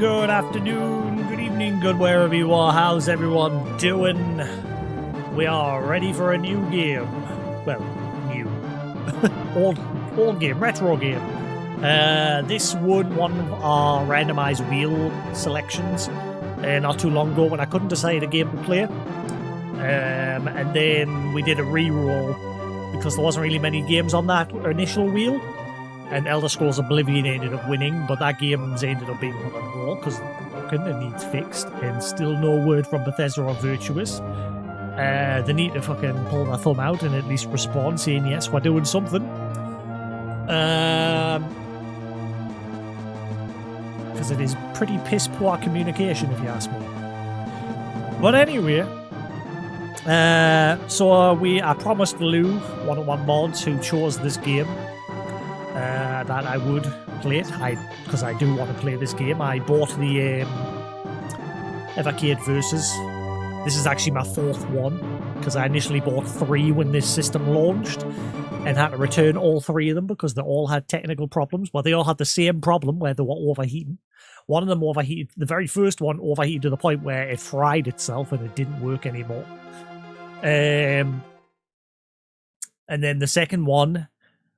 good afternoon, good evening, good wherever you are. How's everyone doing? We are ready for a new game. Well, new. old game, retro game. This one of our randomized wheel selections not too long ago when I couldn't decide a game to play. And then we did a re-roll because there wasn't really many games on that initial wheel. And Elder Scrolls Oblivion ended up winning, but that game's ended up being put on hold because it needs fixed, and still no word from Bethesda or Virtuous. They need to fucking pull their thumb out and at least respond saying, yes, we're doing something. Because it is pretty piss-poor communication, if you ask me. But anyway, I promised Lou, one of my mods who chose this game, that I would play it, because I do want to play this game. I bought the Evercade Versus. This is actually my fourth one, because I initially bought 3 when this system launched, and had to return all 3 of them because they all had technical problems. Well, they all had the same problem where they were overheating. One of them overheated, the very first one overheated to the point where it fried itself and it didn't work anymore. And then the second one,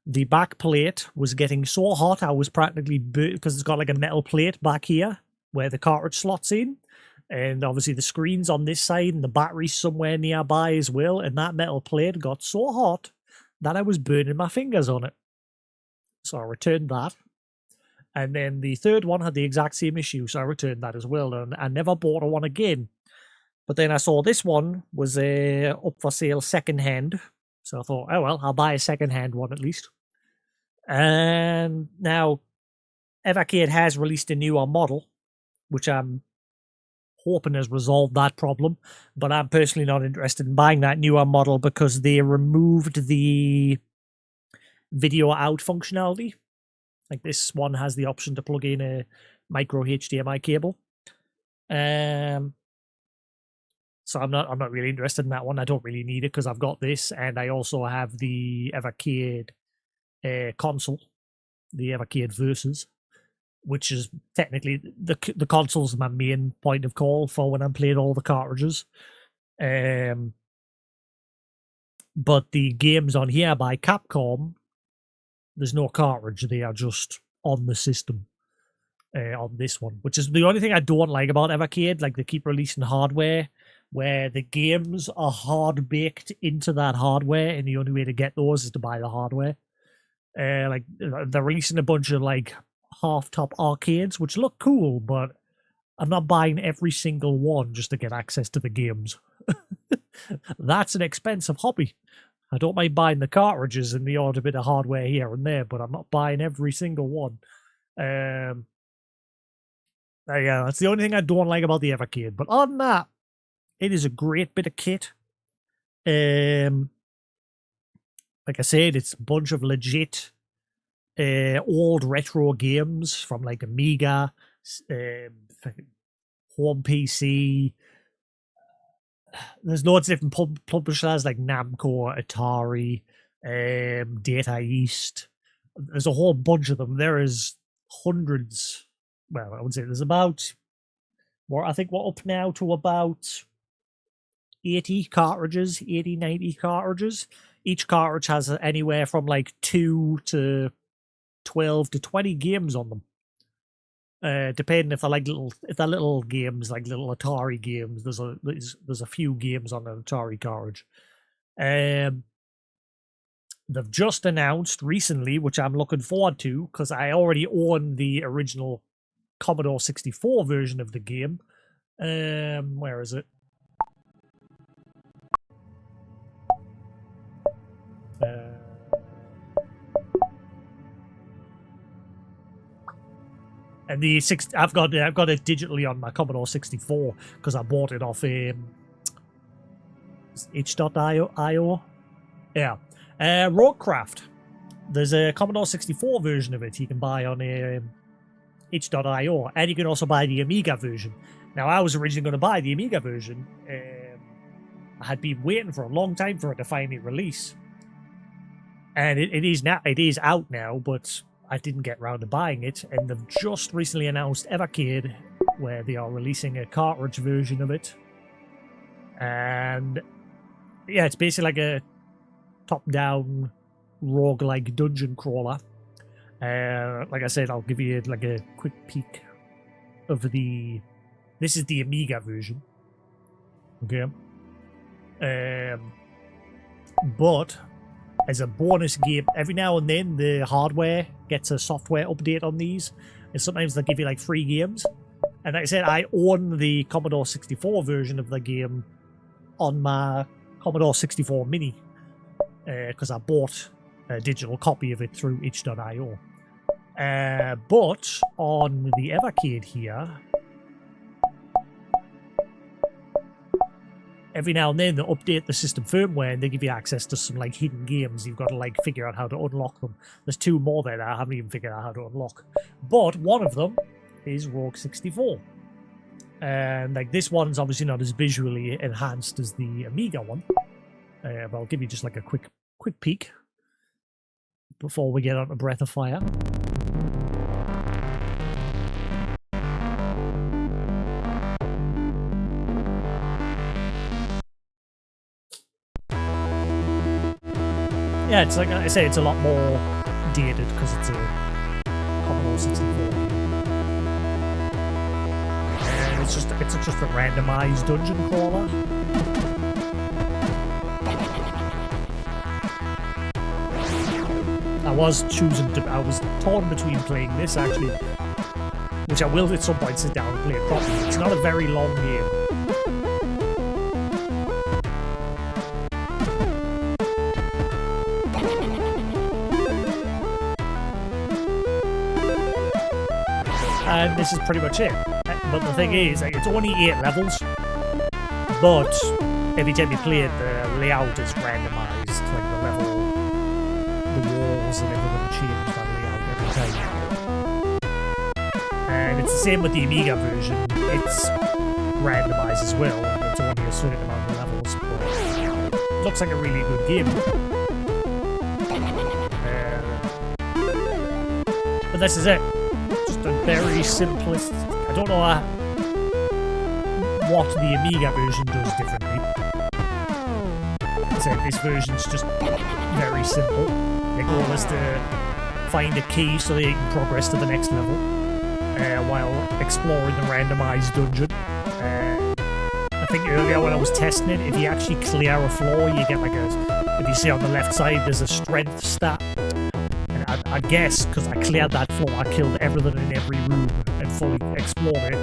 the back plate was getting so hot I was practically burnt because it's got like a metal plate back here where the cartridge slots in, and obviously the screen's on this side and the battery's somewhere nearby as well, and that metal plate got so hot that I was burning my fingers on it. So I returned that. And then the third one had the exact same issue, so I returned that as well, and I never bought one again. But then I saw this one was up for sale second-hand. So I thought, oh well, I'll buy a second-hand one at least. And now, Evercade has released a newer model, which I'm hoping has resolved that problem. But I'm personally not interested in buying that newer model because they removed the video out functionality. Like this one has the option to plug in a micro HDMI cable. So I'm not really interested in that one. I don't really need it because I've got this, and I also have the Evercade console, the Evercade Versus, which is technically the console's my main point of call for when I'm playing all the cartridges. But the games on here by Capcom, there's no cartridge; they are just on the system. On this one, which is the only thing I don't like about Evercade. Like, they keep releasing hardware where the games are hard baked into that hardware, and the only way to get those is to buy the hardware. Like, they're releasing a bunch of like half-top arcades, which look cool, but I'm not buying every single one just to get access to the games. That's an expensive hobby. I don't mind buying the cartridges and the odd bit of hardware here and there, but I'm not buying every single one. Yeah, that's the only thing I don't like about the Evercade. But other than that, it is a great bit of kit. Like I said, it's a bunch of legit old retro games from like Amiga, home PC. There's loads of different publishers like Namco, Atari, Data East. There's a whole bunch of them. There is hundreds. Well, I would say there's about, I think we're up now to about 80 cartridges, 80, 90 cartridges. Each cartridge has anywhere from like 2 to 12 to 20 games on them. Depending if they're like little games, like little Atari games. There's a few games on an Atari cartridge. They've just announced recently, which I'm looking forward to, because I already own the original Commodore 64 version of the game. Where is it? And I've got it digitally on my Commodore 64 because I bought it off itch.io. Yeah. Roadcraft. There's a Commodore 64 version of it you can buy on itch.io, and you can also buy the Amiga version. Now, I was originally going to buy the Amiga version. I had been waiting for a long time for it to finally release, and it is out now, but I didn't get round to buying it. And they've just recently announced Evercade where they are releasing a cartridge version of it. And yeah, it's basically like a top-down roguelike dungeon crawler. Like I said, I'll give you like a quick peek of the... This is the Amiga version. Okay. But as a bonus game, every now and then the hardware gets a software update on these, and sometimes they'll give you like free games. And like I said, I own the Commodore 64 version of the game on my Commodore 64 Mini, because I bought a digital copy of it through itch.io. But on the Evercade here, every now and then they update the system firmware and they give you access to some like hidden games. You've got to like figure out how to unlock them. There's 2 more there that I haven't even figured out how to unlock. But one of them is Rogue 64. And like this one's obviously not as visually enhanced as the Amiga one. But I'll give you just like a quick peek before we get on to Breath of Fire. Yeah, it's like I say, it's a lot more dated because it's a Commodore 64. And it's just a randomized dungeon crawler. I was torn between playing this actually, which I will at some point sit down and play it properly. It's not a very long game. And this is pretty much it. But the thing is, like, it's only 8 levels, but every time you play it, the layout is randomized. Like the level, the walls and everything change that layout every time. And it's the same with the Amiga version. It's randomized as well. It's only a certain amount of levels, but it looks like a really good game. But this is it. A very simplest. I don't know what the Amiga version does differently. So this version's just very simple. The goal is to find a key so that you can progress to the next level while exploring the randomized dungeon. I think earlier when I was testing it, if you actually clear a floor, you get like a. If you see on the left side, there's a strength stat. I guess, because I cleared that floor, I killed everything in every room and fully explored it.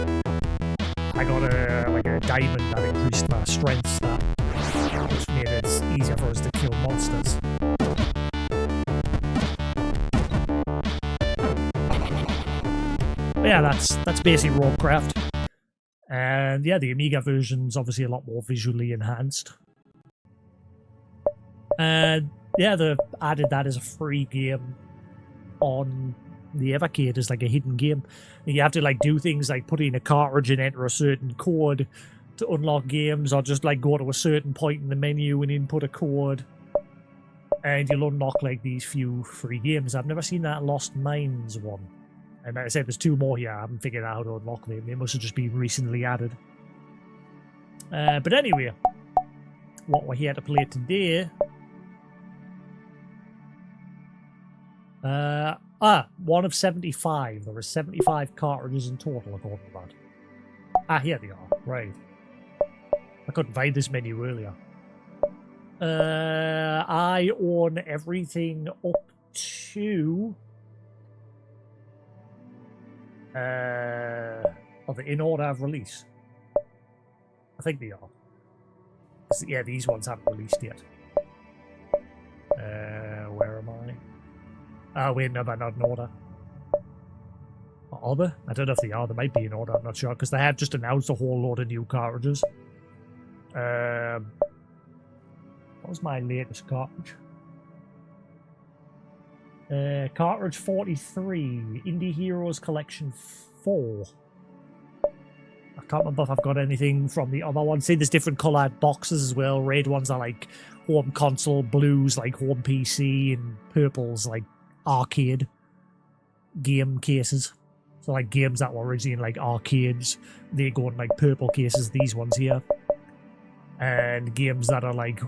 I got a diamond that increased my strength stat, which made it easier for us to kill monsters. But yeah, that's basically Roguecraft. And yeah, the Amiga version's obviously a lot more visually enhanced. And yeah, they've added that as a free game on the Evercade as like a hidden game. And you have to like do things like put in a cartridge and enter a certain code to unlock games, or just like go to a certain point in the menu and input a code, and you'll unlock like these few free games. I've never seen that Lost Mines one, and like I said, there's 2 more here. I haven't figured out how to unlock them. They must have just been recently added. But anyway, what we're here to play today. 1 of 75. There are 75 cartridges in total, according to that. Here they are. Right. I couldn't find this menu earlier. I own everything up to... in order of release. I think they are. Yeah, these ones haven't released yet. Where am I? Oh, wait, no, they're not in order. Are they? I don't know if they are. They might be in order. I'm not sure, because they have just announced a whole load of new cartridges. What was my latest cartridge? Cartridge 43, Indie Heroes Collection 4. I can't remember if I've got anything from the other ones. See, there's different coloured boxes as well. Red ones are like home console, blues like home PC, and purples like arcade game cases. So So like games that were originally in like arcades, they go in like purple cases, these ones here. And games that are like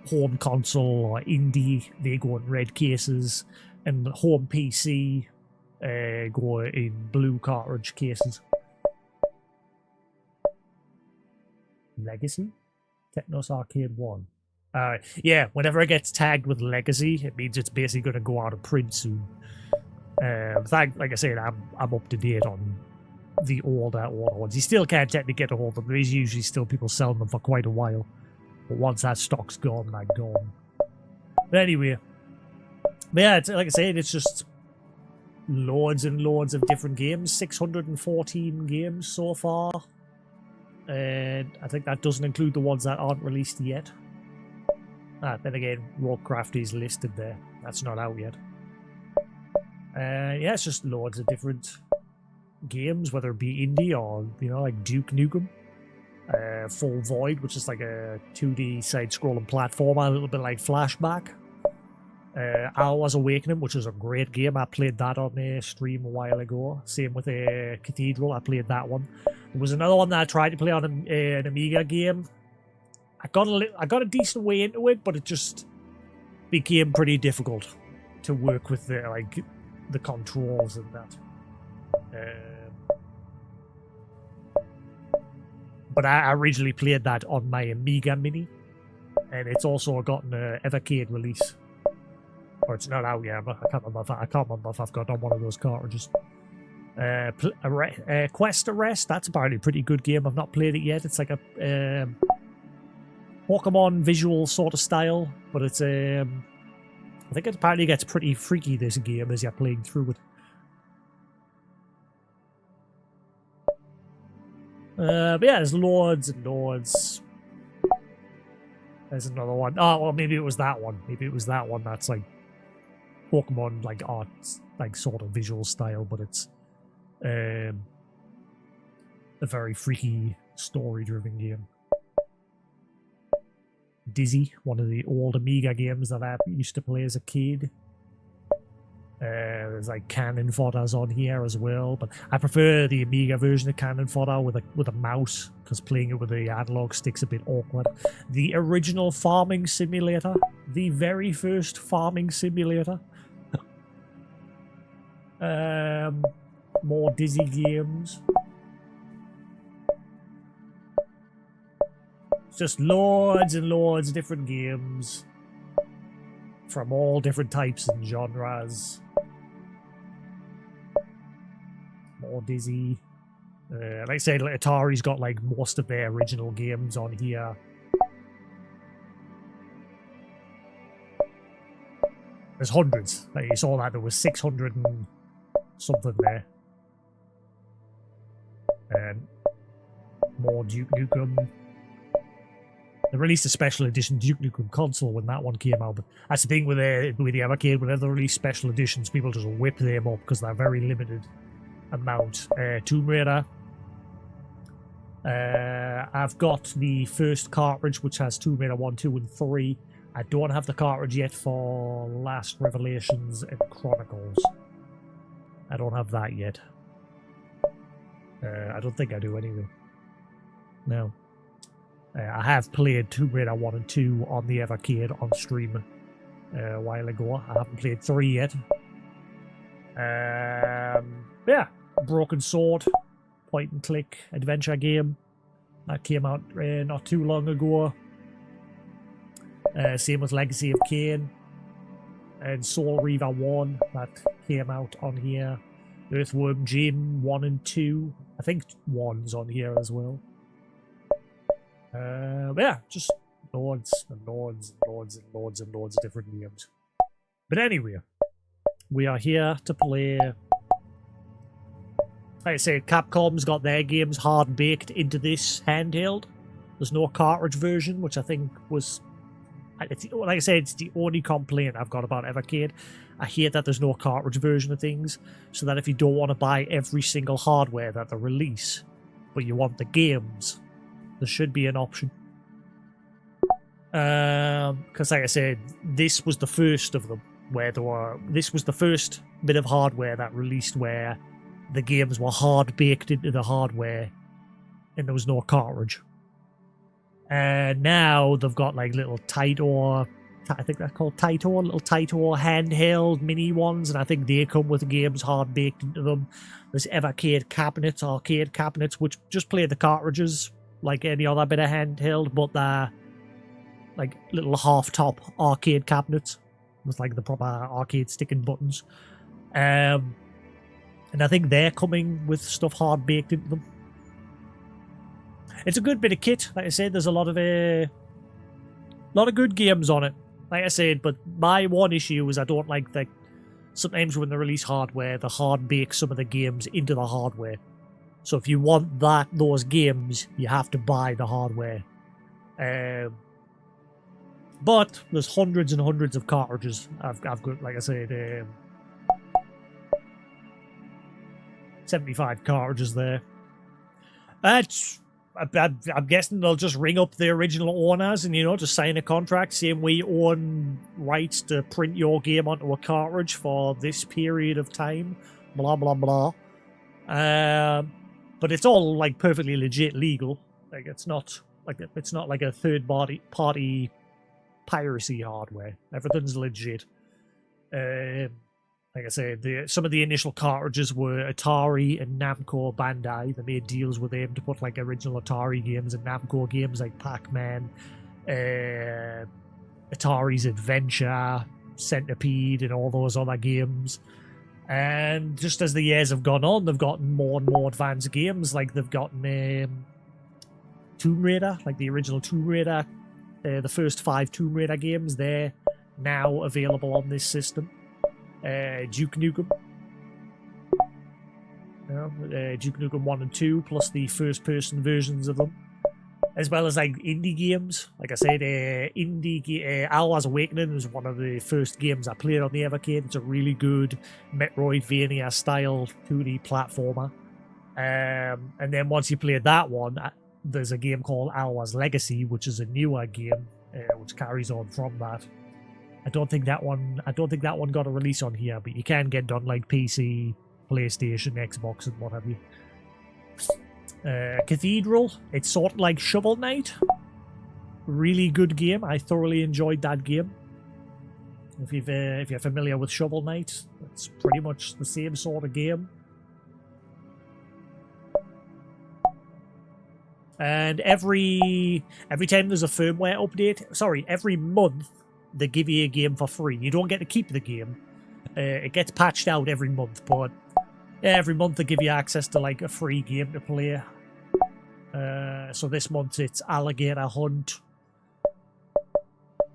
home console or indie, they go in red cases. And home PC go in blue cartridge cases. Legacy? Technos Arcade 1. Yeah, whenever it gets tagged with Legacy, it means it's basically going to go out of print soon. Like I said, I'm up to date on the older ones. You still can't technically get a hold of them. There's usually still people selling them for quite a while. But once that stock's gone, they're gone. But anyway, yeah, like I said, it's just loads and loads of different games. 614 games so far. And I think that doesn't include the ones that aren't released yet. Then again, Warcraft is listed there. That's not out yet. Yeah, it's just loads of different games, whether it be indie or, you know, like Duke Nukem. Full Void, which is like a 2D side-scrolling platformer, a little bit like Flashback. Hours Awakening, which is a great game. I played that on a stream a while ago. Same with Cathedral, I played that one. There was another one that I tried to play on an Amiga game. I got a decent way into it, but it just became pretty difficult to work with the controls and that. But I originally played that on my Amiga Mini, and it's also gotten an Evercade release. Or it's not out yet. I can't remember if I've got on one of those cartridges. Quest Arrest, that's apparently a pretty good game. I've not played it yet. It's like a Pokemon visual sort of style, but it's I think it apparently gets pretty freaky, this game, as you're playing through it. But yeah, there's loads and loads. There's another one. Oh, well, maybe it was that one. Maybe it was that one that's like Pokemon, like art, like sort of visual style, but it's a very freaky, story-driven game. Dizzy, one of the old Amiga games that I used to play as a kid. There's like Cannon Fodders on here as well, but I prefer the Amiga version of Cannon Fodder with a mouse, because playing it with the analog stick's a bit awkward. The original Farming Simulator, the very first Farming Simulator. More Dizzy games. Just loads and loads of different games from all different types and genres. More Dizzy. Like I said, like Atari's got like most of their original games on here. There's hundreds. Like you saw that there was 600 and something there. And more Duke Nukem. They released a special edition Duke Nukem console when that one came out. But that's the thing with the Evercade. Whenever they release special editions, people just whip them up because they're very limited amount. Tomb Raider. I've got the first cartridge, which has Tomb Raider 1, 2, and 3. I don't have the cartridge yet for Last Revelations and Chronicles. I don't have that yet. I don't think I do anyway. No. I have played Tomb Raider 1 and 2 on the Evercade on stream a while ago. I haven't played 3 yet. Yeah, Broken Sword, point and click adventure game that came out not too long ago. Same with Legacy of Kain and Soul Reaver 1 that came out on here. Earthworm Jim 1 and 2. I think 1's on here as well. Yeah, just loads and loads and loads and loads and loads of different games. But anyway, we are here to play. Like I say, Capcom's got their games hard baked into this handheld. There's no cartridge version, which I think was, like I said, it's the only complaint I've got about Evercade. I hate that there's no cartridge version of things, so that if you don't want to buy every single hardware that they release, but you want the games, there should be an option. Because like I said, this was the first of them where there were. This was the first bit of hardware that released where the games were hard baked into the hardware and there was no cartridge. And now they've got like little Taito, I think they're called Taito, little Taito handheld mini ones, and I think they come with games hard baked into them. There's arcade cabinets, which just play the cartridges like any other bit of handheld, but they're like little half-top arcade cabinets with like the proper arcade sticking buttons. And I think they're coming with stuff hard baked into them. It's a good bit of kit. Like I said, there's a lot of good games on it. Like I said, but my one issue is I don't like that sometimes when they release hardware, they hard bake some of the games into the hardware. So if you want those games, you have to buy the hardware. But there's hundreds and hundreds of cartridges. I've got, like I said, 75 cartridges there. I'm guessing they'll just ring up the original owners and, just sign a contract saying we own rights to print your game onto a cartridge for this period of time. Blah, blah, blah. But it's all, like, perfectly legit legal. Like, it's not like a third-party piracy hardware. Everything's legit. Like I said, some of the initial cartridges were Atari and Namco Bandai. They made deals with them to put like original Atari games and Namco games like Pac-Man, Atari's Adventure, Centipede, and all those other games. And just as the years have gone on, they've gotten more and more advanced games. Like they've gotten Tomb Raider, like the original Tomb Raider. The first 5 Tomb Raider games, they're now available on this system. Duke Nukem. Duke Nukem 1 and 2, plus the first-person versions of them. As well as, like, indie games. Like I said, Alwa's Awakening was one of the first games I played on the Evercade. It's a really good Metroidvania-style 2D platformer. And then once you played that one, there's a game called Alwa's Legacy, which is a newer game, which carries on from that. I don't think that one got a release on here, but you can get it on like PC, PlayStation, Xbox, and what have you. Cathedral, it's sort of like Shovel Knight. Really good game. I thoroughly enjoyed that game. If you're familiar with Shovel Knight, it's pretty much the same sort of game. And every time there's a firmware update, every month, they give you a game for free. You don't get to keep the game. It gets patched out every month, but every month they give you access to like a free game to play. So this month it's Alligator Hunt.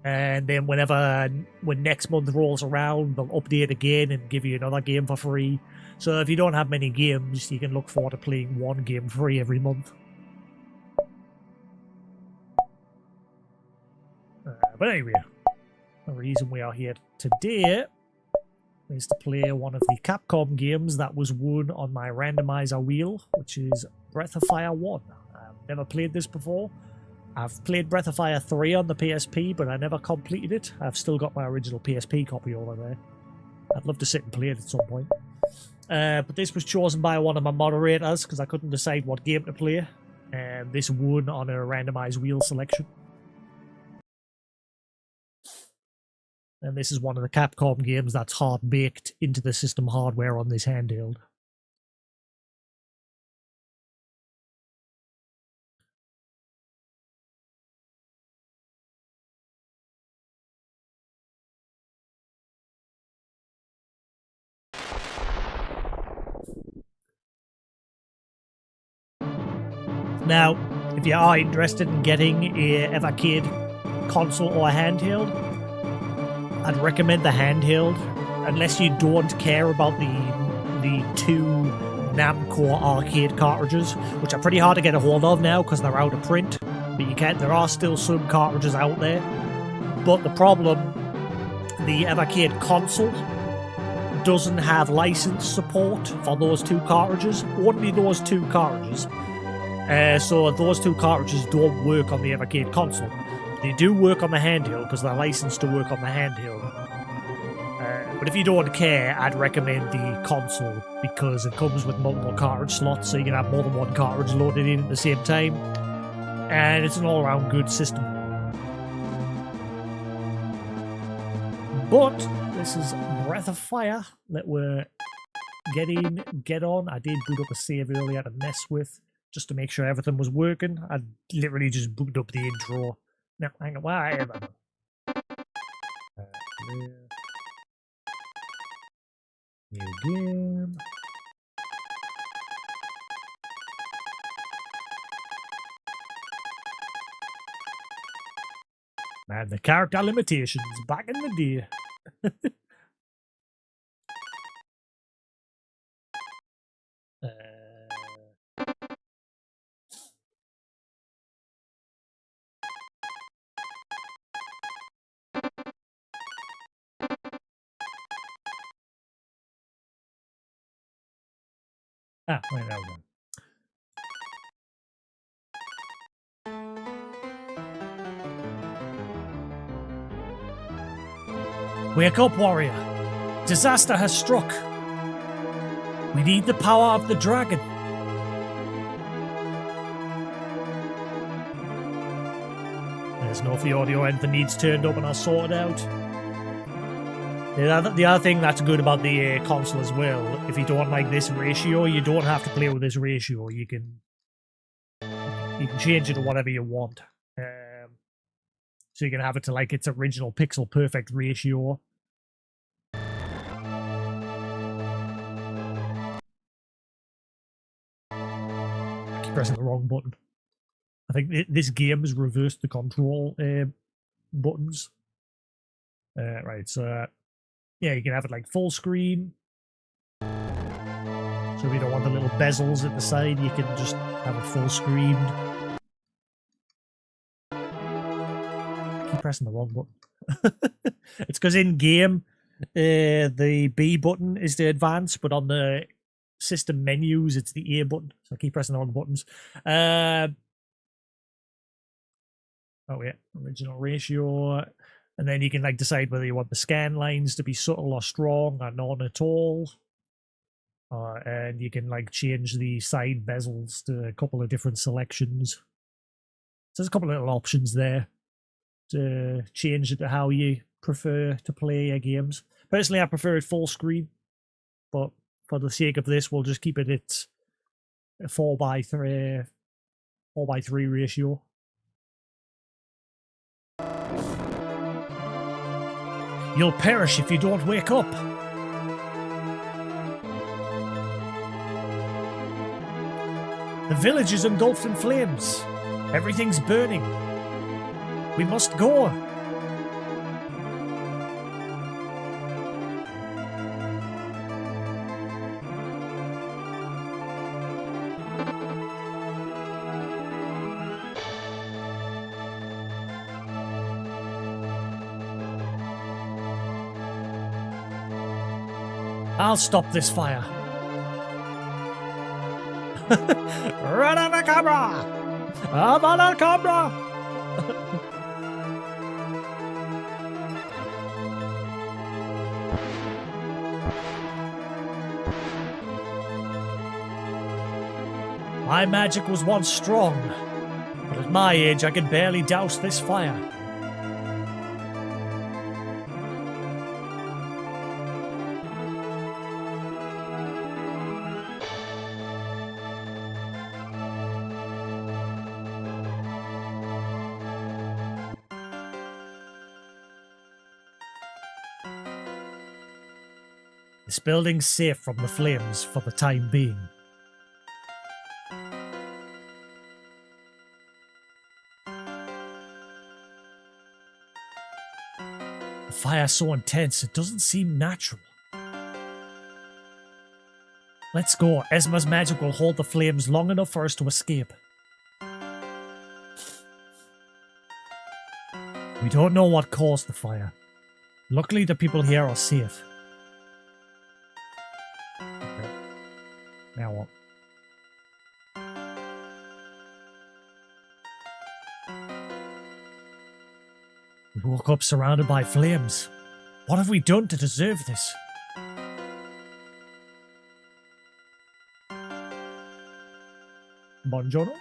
And then when next month rolls around, they'll update again and give you another game for free. So if you don't have many games, you can look forward to playing one game free every month. But anyway, the reason we are here today is to play one of the Capcom games that was won on my randomizer wheel, which is Breath of Fire 1. I've never played this before. I've played Breath of Fire 3 on the PSP, but I never completed it. I've still got my original PSP copy over there. I'd love to sit and play it at some point. But this was chosen by one of my moderators because I couldn't decide what game to play. And this won on a randomized wheel selection. And this is one of the Capcom games that's hard-baked into the system hardware on this handheld. Now, if you are interested in getting a Evercade console or a handheld, I'd recommend the handheld, unless you don't care about the 2 Namco arcade cartridges, which are pretty hard to get a hold of now because they're out of print. But you can, there are still some cartridges out there. But the problem, the Evercade console doesn't have license support for those 2 cartridges. Only those 2 cartridges. So those 2 cartridges don't work on the Evercade console. They do work on the handheld because they're licensed to work on the handheld. But if you don't care, I'd recommend the console because it comes with multiple cartridge slots, so you can have more than one cartridge loaded in at the same time. And it's an all-around good system. But this is Breath of Fire that we're get on. I did boot up a save earlier to mess with, just to make sure everything was working. I literally just booted up the intro. Now, hang on, why am I? New game. Man, the character limitations back in the day. Right, there we go. Wake up, warrior. Disaster has struck. We need the power of the dragon. There's no the audio anything needs turned up and I'll sort it out. The other thing that's good about the console as well, if you don't like this ratio, you don't have to play with this ratio. You can change it to whatever you want. So you can have it to like its original pixel perfect ratio. I keep pressing the wrong button. I think this game has reversed the control buttons. Right, so yeah, you can have it like full screen. So if you don't want the little bezels at the side, you can just have it full screen. Keep pressing the wrong button. It's because in game the B button is the advance, but on the system menus it's the A button. So I keep pressing the wrong buttons. Oh yeah, original ratio. And then you can like decide whether you want the scan lines to be subtle or strong or none at all. And you can like change the side bezels to a couple of different selections. So there's a couple of little options there to change it to how you prefer to play your games. Personally, I prefer it full screen, but for the sake of this, we'll just keep it at a 4:3 ratio. You'll perish if you don't wake up. The village is engulfed in flames. Everything's burning. We must go. I'll stop this fire. Run on the camera! I'm on the camera! My magic was once strong, but at my age I can barely douse this fire. This building's safe from the flames for the time being. The fire's so intense, it doesn't seem natural. Let's go. Esma's magic will hold the flames long enough for us to escape. We don't know what caused the fire. Luckily, the people here are safe. Okay. Now what? We woke up surrounded by flames. What have we done to deserve this? Buongiorno?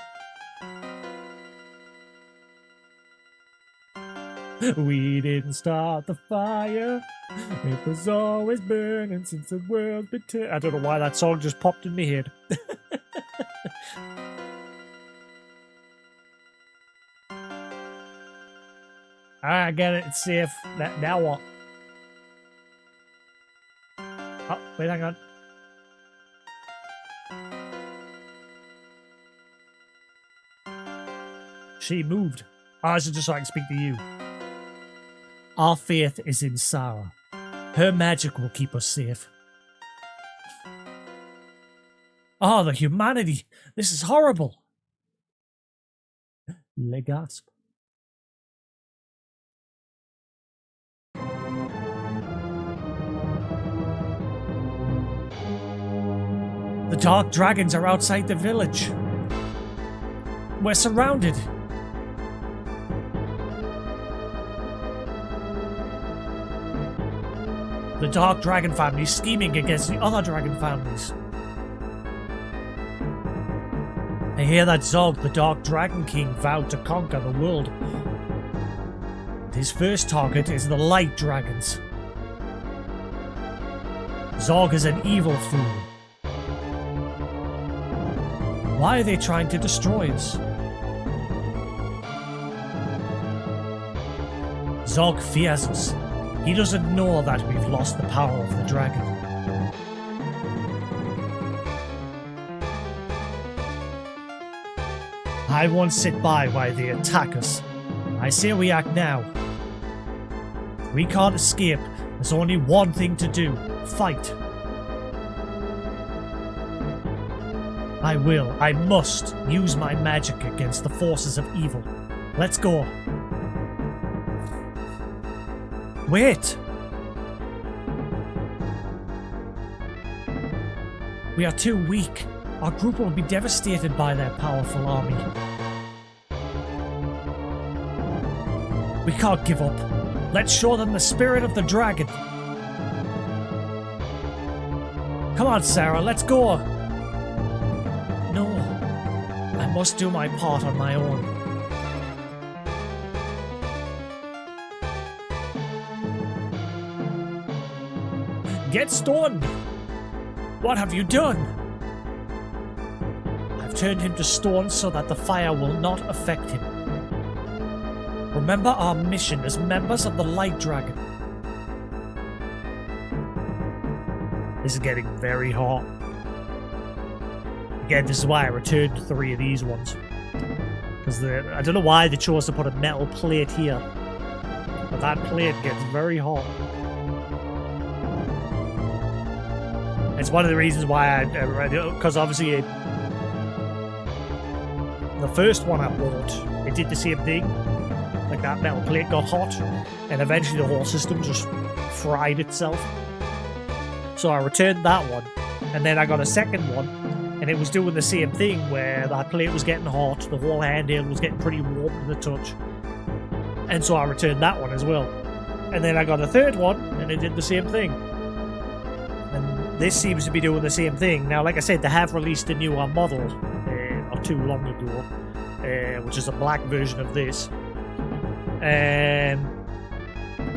We didn't start the fire. It was always burning since the world began. I don't know why that song just popped in my head. I get it. It's safe. Now what? Oh, wait, hang on. She moved. Oh, is it just so I can speak to you? Our faith is in Sarah. Her magic will keep us safe. Oh, the humanity. This is horrible. Le gasp. The dark dragons are outside the village. We're surrounded. The dark dragon family is scheming against the other dragon families. I hear that Zog, the dark dragon king, vowed to conquer the world. His first target is the light dragons. Zog is an evil fool. Why are they trying to destroy us? Zog fears us. He doesn't know that we've lost the power of the dragon. I won't sit by while they attack us. I say we act now. We can't escape. There's only one thing to do. Fight. I must use my magic against the forces of evil. Let's go. Wait! We are too weak. Our group will be devastated by their powerful army. We can't give up. Let's show them the spirit of the dragon. Come on, Sarah, let's go! No, I must do my part on my own. Get stoned! What have you done? I've turned him to stone so that the fire will not affect him. Remember our mission as members of the Light Dragon. This is getting very hot. Again, this is why I returned 3 of these ones. Because I don't know why they chose to put a metal plate here. But that plate gets very hot. It's one of the reasons why because obviously the first one I bought, it did the same thing. Like that metal plate got hot, and eventually the whole system just fried itself. So I returned that one, and then I got a second one, and it was doing the same thing where that plate was getting hot, the whole handle was getting pretty warm to the touch. And so I returned that one as well. And then I got a third one, and it did the same thing. This seems to be doing the same thing. Now, like I said, they have released a newer model not too long ago, which is a black version of this. And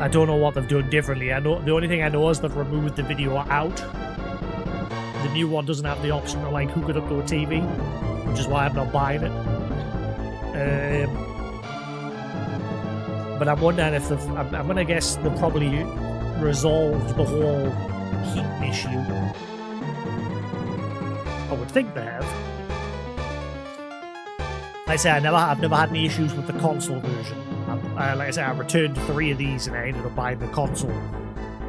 I don't know what they've done differently. I know the only thing I know is they've removed the video out. The new one doesn't have the option to like hook it up to a TV, which is why I'm not buying it. But I'm wondering if I'm gonna guess they've probably resolved the whole heat issue. I would think they have. Like I say, I've never had any issues with the console version. Like I say, I returned 3 of these and I ended up buying the console.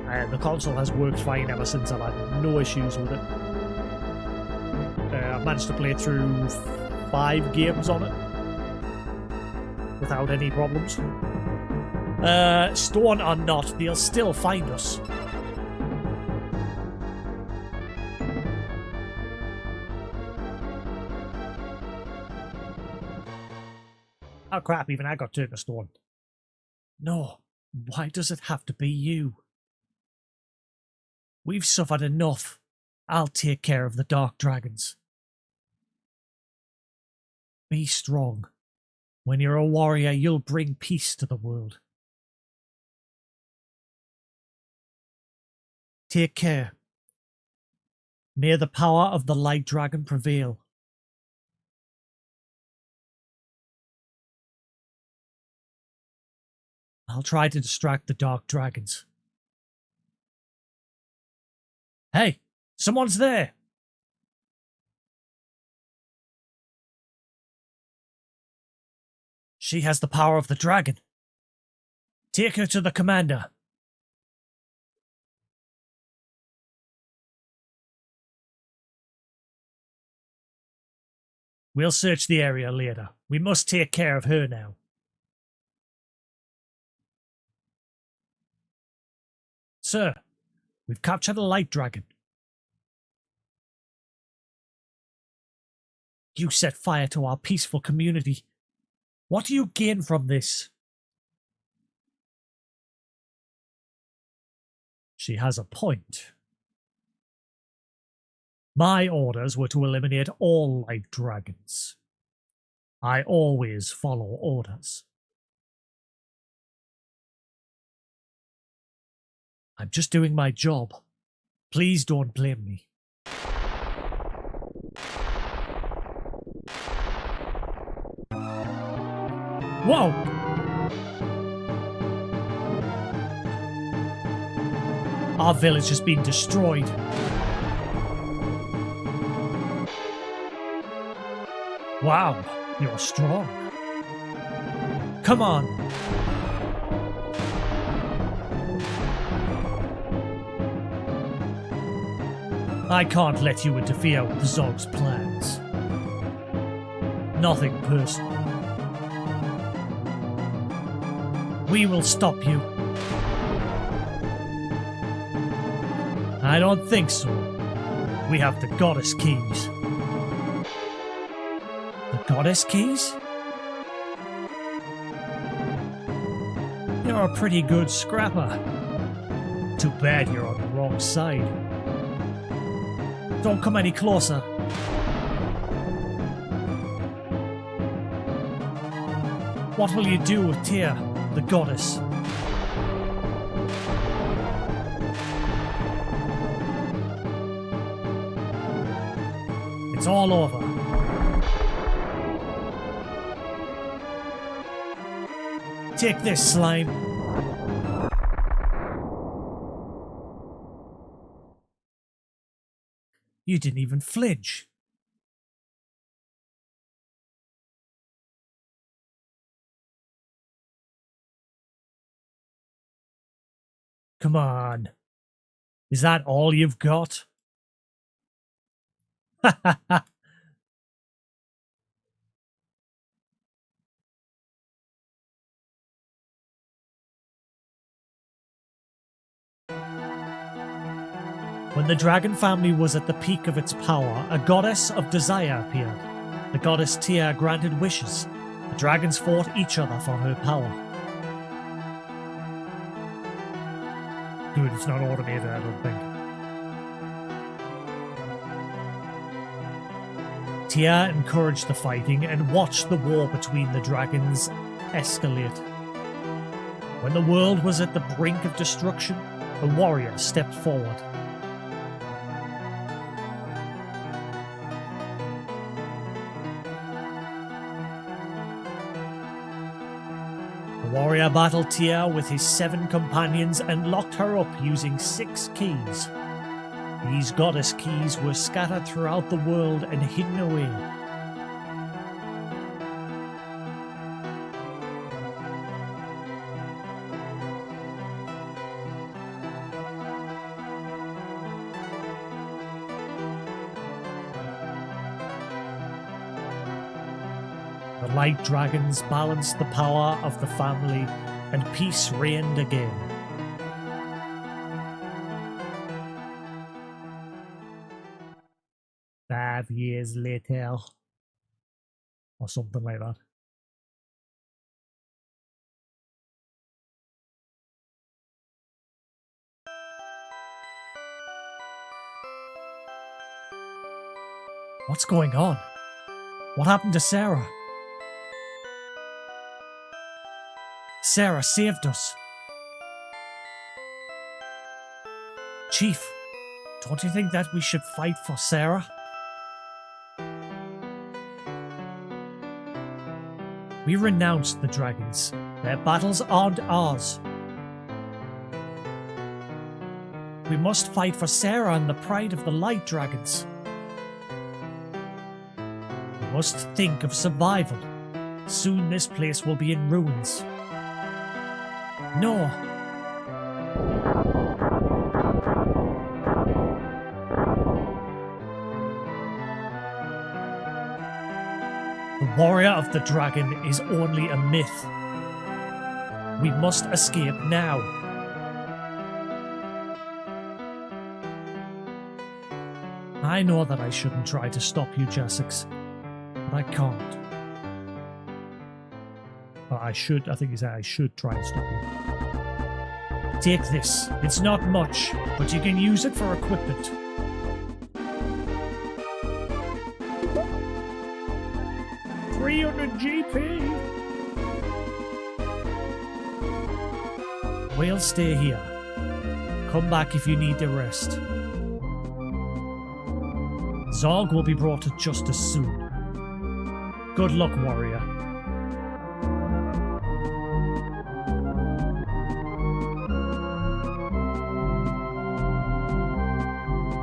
And the console has worked fine ever since. I've had no issues with it. I've managed to play through 5 games on it without any problems. Stone or not, they'll still find us. Oh crap, even I got turned to stone. No, why does it have to be you? We've suffered enough. I'll take care of the dark dragons. Be strong. When you're a warrior, you'll bring peace to the world. Take care. May the power of the light dragon prevail. I'll try to distract the dark dragons. Hey, someone's there! She has the power of the dragon. Take her to the commander. We'll search the area later. We must take care of her now. Sir, we've captured a light dragon. You set fire to our peaceful community. What do you gain from this? She has a point. My orders were to eliminate all light dragons. I always follow orders. I'm just doing my job. Please don't blame me. Whoa! Our village has been destroyed. Wow, you're strong. Come on. I can't let you interfere with Zog's plans. Nothing personal. We will stop you. I don't think so. We have the goddess keys. The goddess keys? You're a pretty good scrapper. Too bad you're on the wrong side. Don't come any closer. What will you do with Tia, the goddess? It's all over. Take this, slime. You didn't even flinch. Come on. Is that all you've got? Ha ha ha. When the dragon family was at the peak of its power, a goddess of desire appeared. The goddess Tia granted wishes. The dragons fought each other for her power. Good, it's not automated, I don't think. Tia encouraged the fighting and watched the war between the dragons escalate. When the world was at the brink of destruction, a warrior stepped forward. The warrior battled Tia with his 7 companions and locked her up using 6 keys. These goddess keys were scattered throughout the world and hidden away. The light dragons balanced the power of the family, and peace reigned again. "5 years later," or something like that. What's going on? What happened to Sarah? Sarah saved us. Chief, don't you think that we should fight for Sarah? We renounced the dragons. Their battles aren't ours. We must fight for Sarah and the pride of the light dragons. We must think of survival. Soon this place will be in ruins. No. The warrior of the dragon is only a myth. We must escape now. I know that I shouldn't try to stop you, Jasix, but I can't. Well, I should, I think he said I should try and stop you. Take this. It's not much, but you can use it for equipment. GP. We'll stay here. Come back if you need to rest. Zog will be brought to justice soon. Good luck, warrior.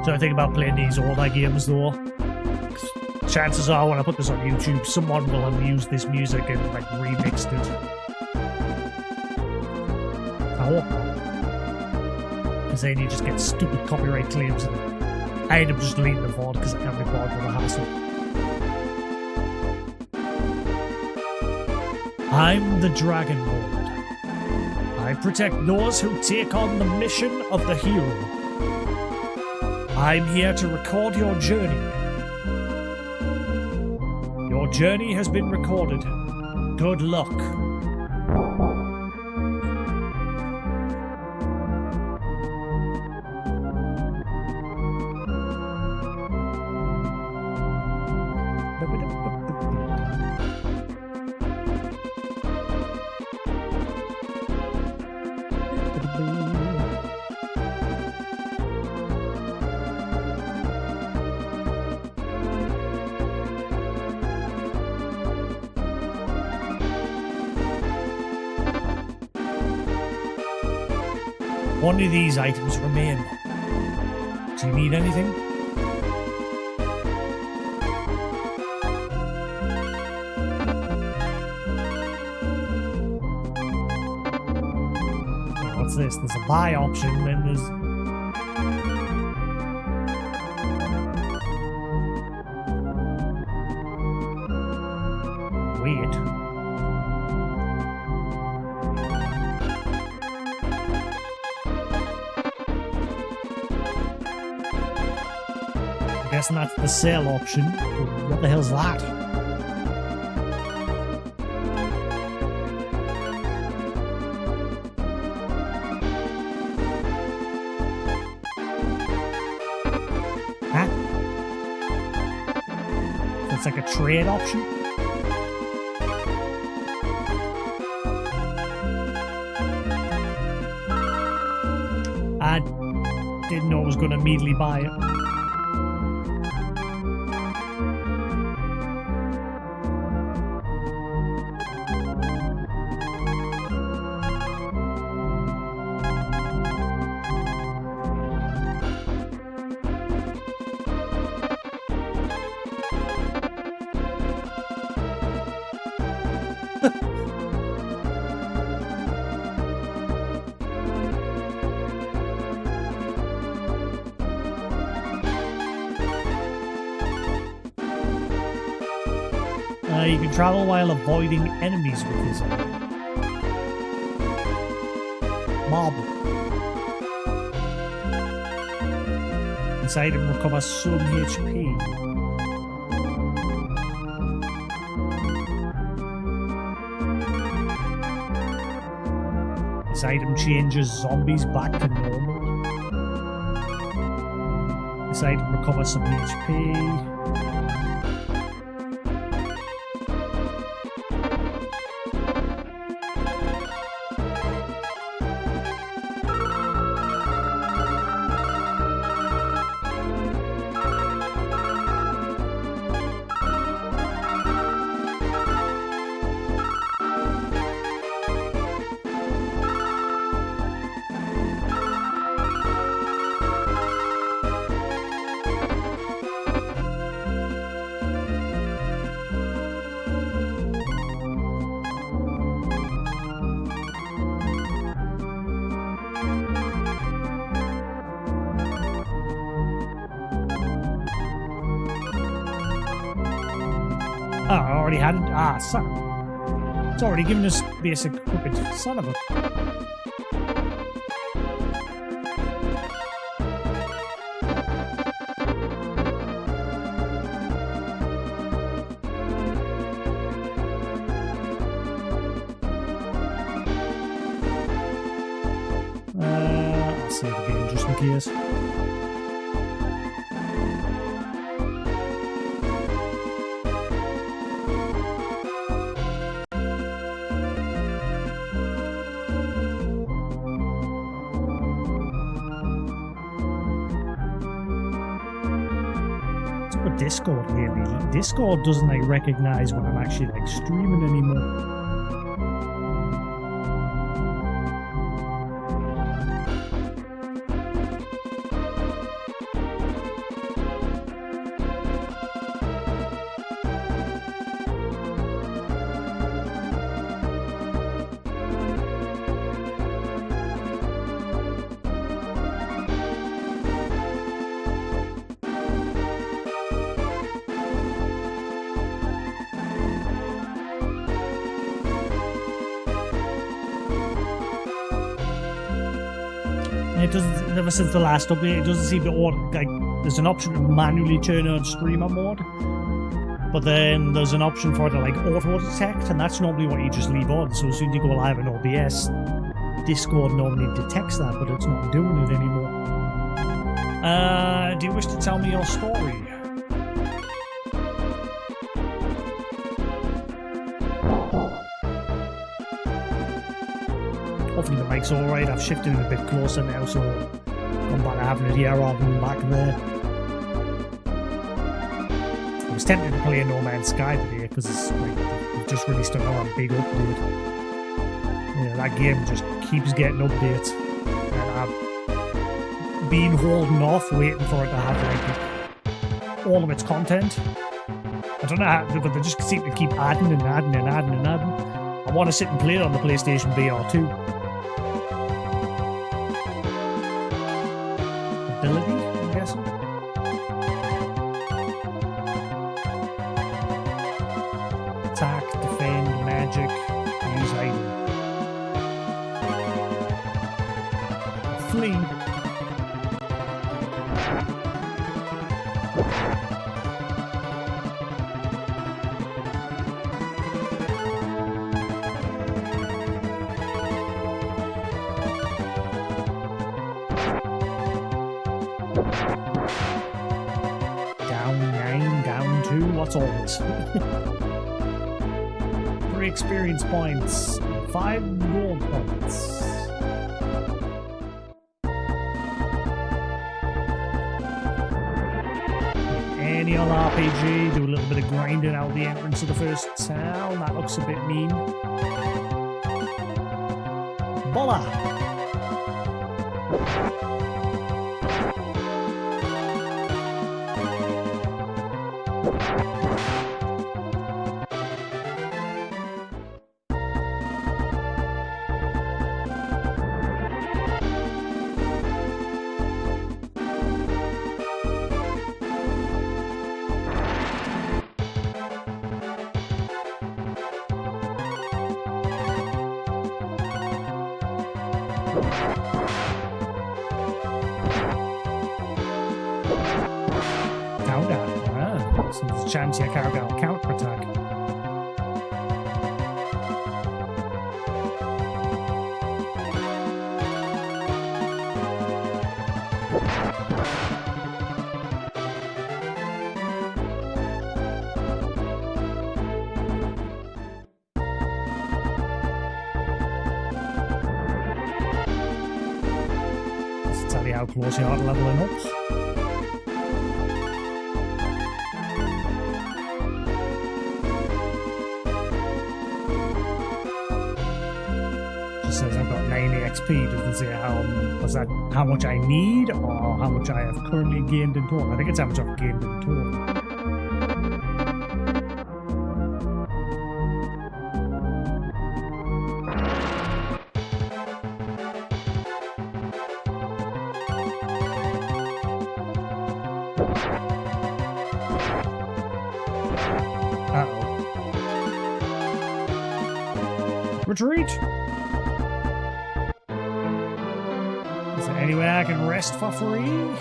So I think about playing these older games though. Chances are when I put this on YouTube, someone will have used this music and like remixed it. I hope not. Because then you just get stupid copyright claims and I end up just deleting the VOD because I can't be bothered with the hassle. I'm the Dragon Lord. I protect those who take on the mission of the hero. I'm here to record your journey. Your journey has been recorded. Good luck. Only these items remain. Do you need anything? What's this? There's a buy option, then there's... Weird. Guessing that's the sell option. What the hell's that? Huh? That's like a trade option? I didn't know I was going to immediately buy it. You can travel while avoiding enemies with this marble. This item recovers some HP. This item changes zombies back to normal. This item recovers some HP. Oh, I already had it. Ah, son. It's already given us basic equipment. Son of a... I'll save the game just in case. Discord lately. Discord doesn't like recognize when I'm actually like streaming anymore. It doesn't, ever since the last update, it doesn't seem to like, there's an option to manually turn on streamer mode, but then there's an option for it to like auto detect, and that's normally what you just leave on. So as soon as you go live in OBS, Discord normally detects that, but it's not doing it anymore. Do you wish to tell me your story? Hopefully the mic's alright. I've shifted it a bit closer now, so I'm back to having it here rather than back there. I was tempted to play No Man's Sky today because it's like they've just released another big update. Yeah, that game just keeps getting updates, and I've been holding off waiting for it to have like all of its content. I don't know how, but they just seem to keep adding and adding and adding and adding. I want to sit and play it on the PlayStation VR 2. Ability, I'm guessing. Attack, defend, magic, use item. Flee. What's all this? 3 experience points, 5 gold points. Any other RPG, do a little bit of grinding out the entrance of the first town. That looks a bit mean. Bola! Counter. Ah, so there's a chance your character will counter attack. Just to tell you how close you are to leveling up. Says I've got 90 XP, doesn't say how much I need or how much I have currently gained in total. I think it's how much I've gained in total. Uh-oh. Retreat! Is there anywhere I can rest for free? Maybe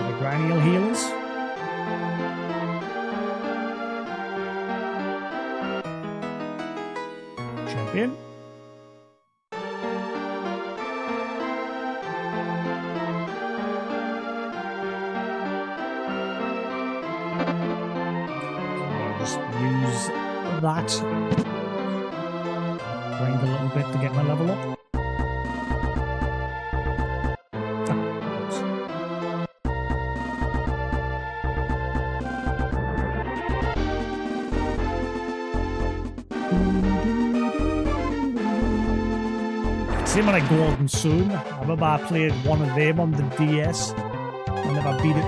the Granial Healers? Champion? Use that. Grind a little bit to get my level up. Same like Golden Sun. I remember I played one of them on the DS. I never beat it.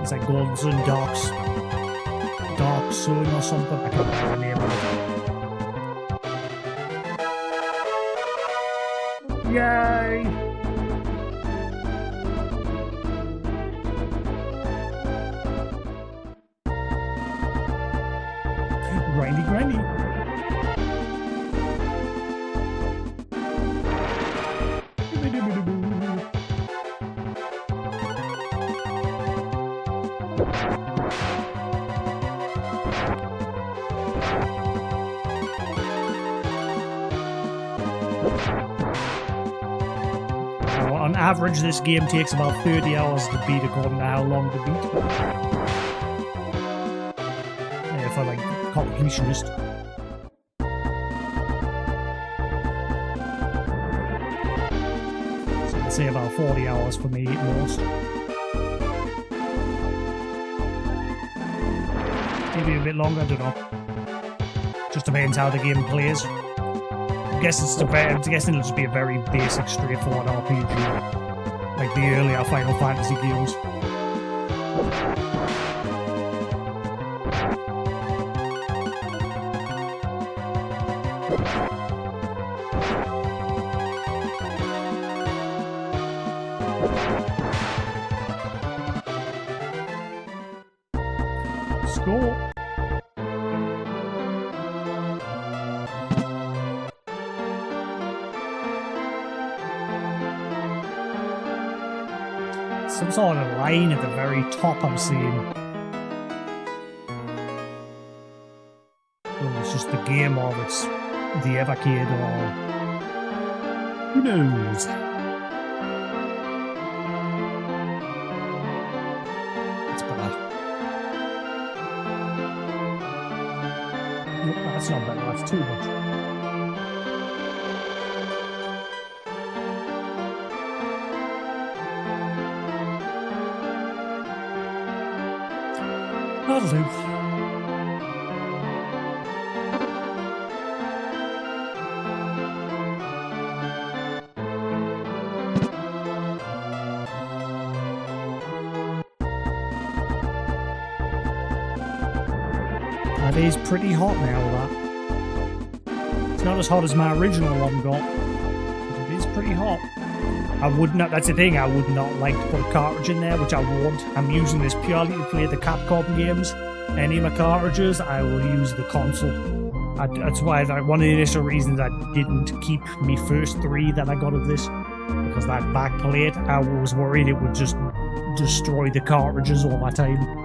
It's like Golden Sun Dark Sun or something. I can't remember the name of it. Yay! Grindy, grindy. On average, this game takes about 30 hours to beat according to how long to beat. For like completionist. So I'd say about 40 hours for me at most. Maybe a bit longer, I don't know. Just depends how the game plays. I'm guessing it'll just be a very basic, straightforward RPG, like the earlier Final Fantasy games. Score. Some sort of line at the very top I'm seeing. Well, it's just the game or it's the Evercade or who knows? It's better. Nope, that's not better, that's too much. That'll do. That is pretty hot now, that. It's not as hot as my original one got, but it is pretty hot. I would not, that's the thing, I would not like to put a cartridge in there, which I won't. I'm using this purely to play the Capcom games. Any of my cartridges, I will use the console. That's why, one of the initial reasons I didn't keep me first 3 that I got of this, because that back plate, I was worried it would just destroy the cartridges all my time.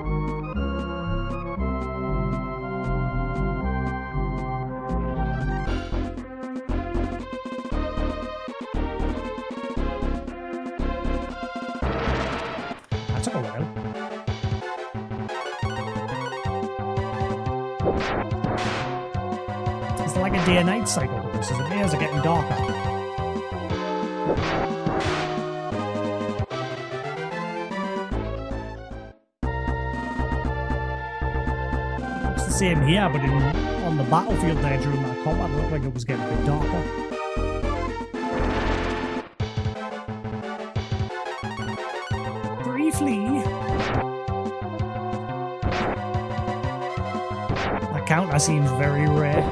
It's like a day and night cycle to this, isn't it? As it's getting darker. It's the same here, but on the battlefield there during that combat, it looked like it was getting a bit darker. Briefly. Counter seems very rare.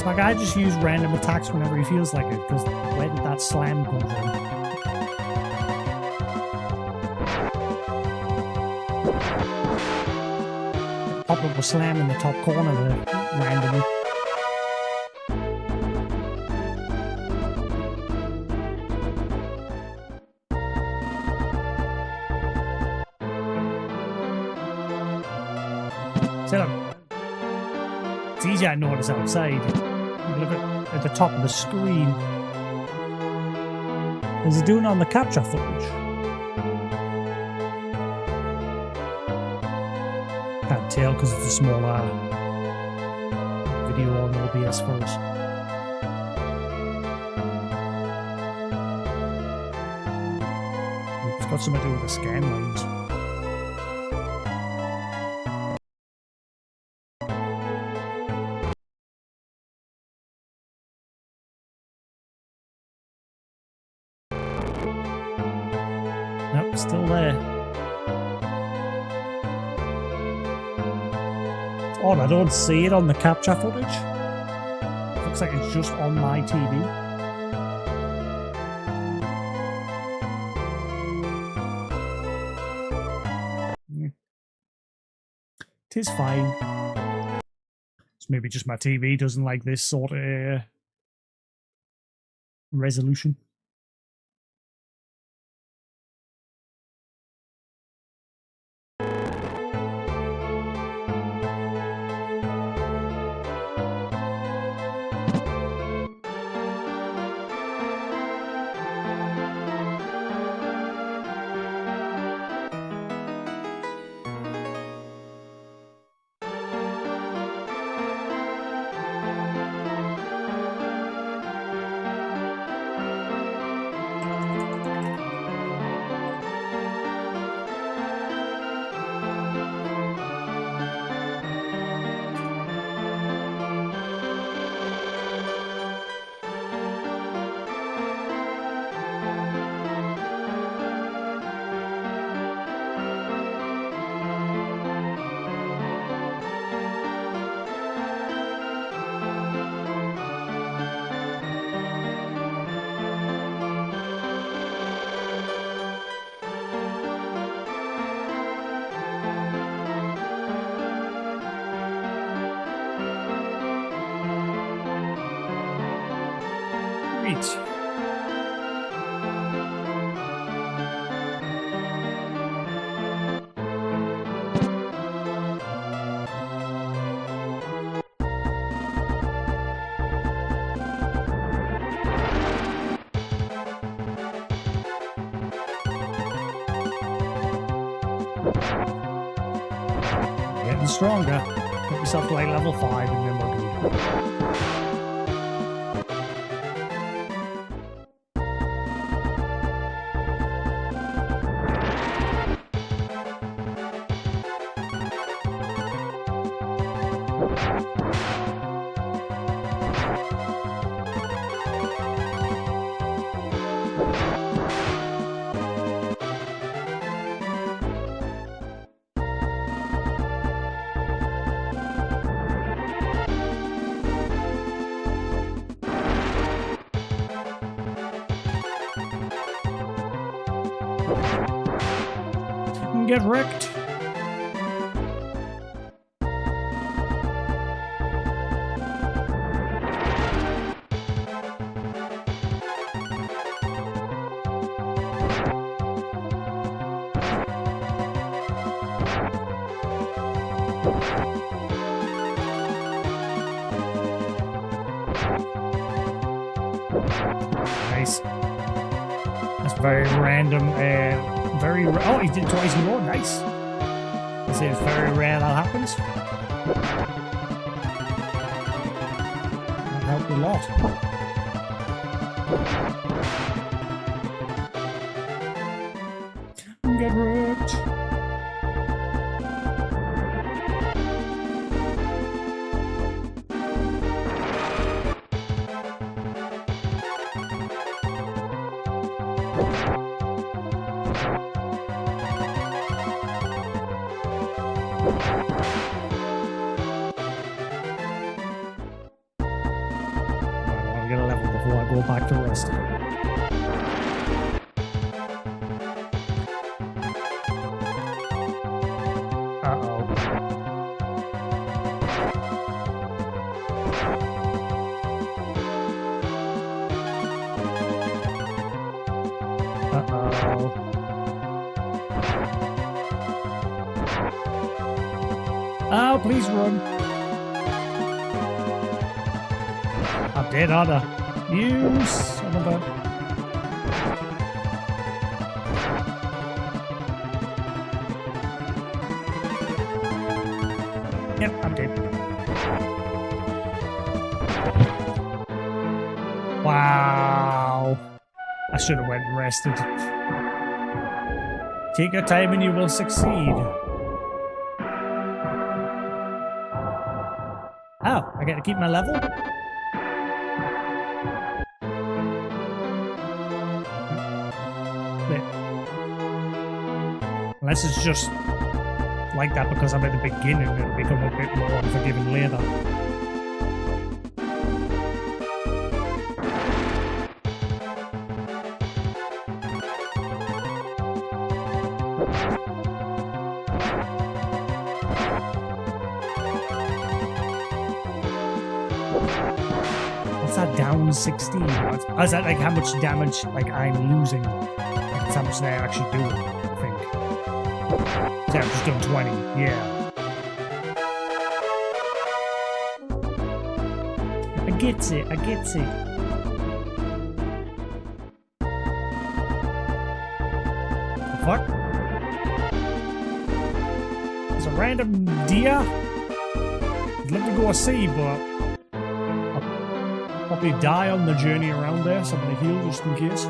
Does my guy just use random attacks whenever he feels like it? Because where did that slam come from? Pop up a slam in the top corner there, randomly. It's easier to notice outside. You can look at the top of the screen. Is he doing it on the capture footage? Can't tell because it's a smaller video on OBS for us. It's got something to do with the scan lines. Nope, still there. It's odd, I don't see it on the capture footage. Looks like it's just on my TV. It is fine. It's maybe just my TV doesn't like this sort of resolution. Great. Getting stronger. Get yourself to like level 5 and then we'll do it. Get wrecked. Nice. That's very random. Oh, he did twice in a row. Nice. This is very rare that happens. That helped a lot. Get wrecked. go back to rest. Uh-oh. Uh-oh. Oh, please run. I'm dead, aren't I? You son of a... Yep, I'm dead. Wow. I should have went and rested. Take your time and you will succeed. Oh, I get to keep my level? Wait. Unless it's just like that because I'm at the beginning and it'll become a bit more unforgiving later. What's that down 16? Is that like how much damage like I'm losing? Like it's how much they're actually doing, I think. So I've just done 20, yeah. I get it, I get it. The fuck? There's a random deer? I'd love to go see, but I'll probably die on the journey around there, so I'm gonna heal just in case.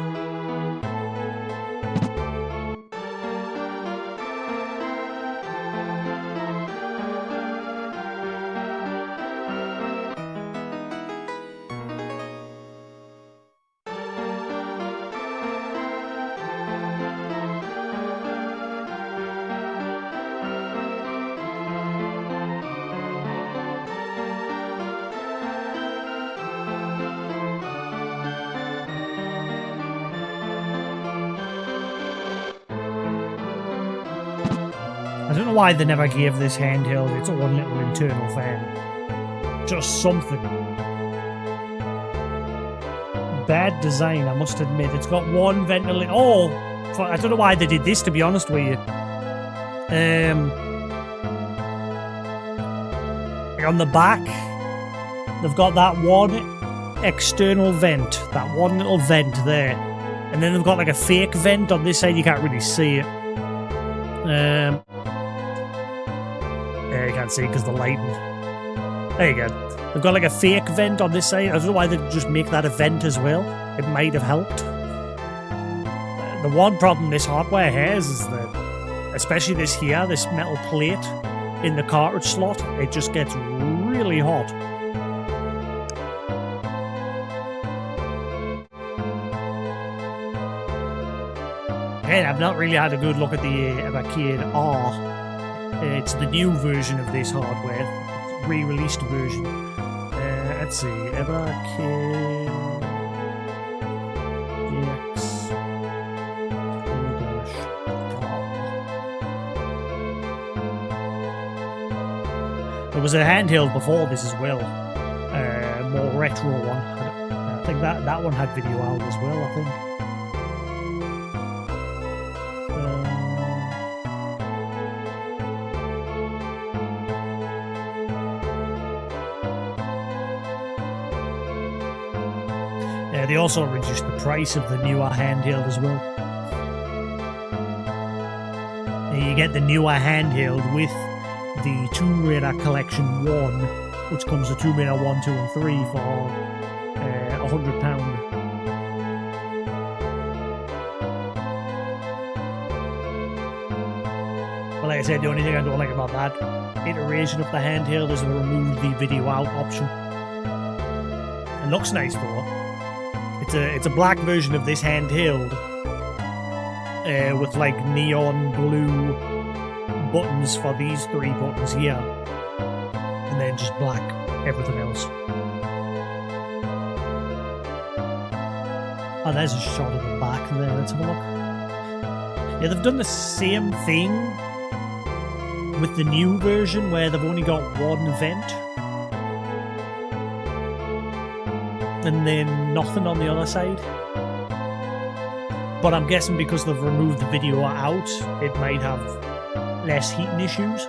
I don't know why they never gave this handheld its own little internal fan. Just something. Bad design, I must admit. It's got one ventilator. Oh! I don't know why they did this, to be honest with you. Like on the back, they've got that one external vent. That one little vent there. And then they've got like a fake vent on this side. You can't really see it. You can't see it because the lighting. There you go. They've got like a fake vent on this side. I don't know why they just make that a vent as well. It might have helped. The one problem this hardware has is that, especially this here, this metal plate in the cartridge slot, it just gets really hot. Again, I've not really had a good look at the Arcade R. It's the new version of this hardware, re-released version. Let's see, Arcade EX There was a handheld before this as well, more retro one. I think that one had video out as well, I think. They also reduced the price of the newer handheld as well. You get the newer handheld with the Tomb Raider Collection 1, which comes with Tomb Raider 1, 2 and 3 for £100. But like I said, the only thing I don't like about that iteration of the handheld is they removed the video out option. It looks nice though. It's a black version of this handheld with like neon blue buttons for these 3 buttons here, and then just black everything else. Oh, there's a shot of the back there. Let's have a look. Yeah, they've done the same thing with the new version where they've only got one event. And then nothing on the other side. But I'm guessing because they've removed the video out, it might have less heating issues.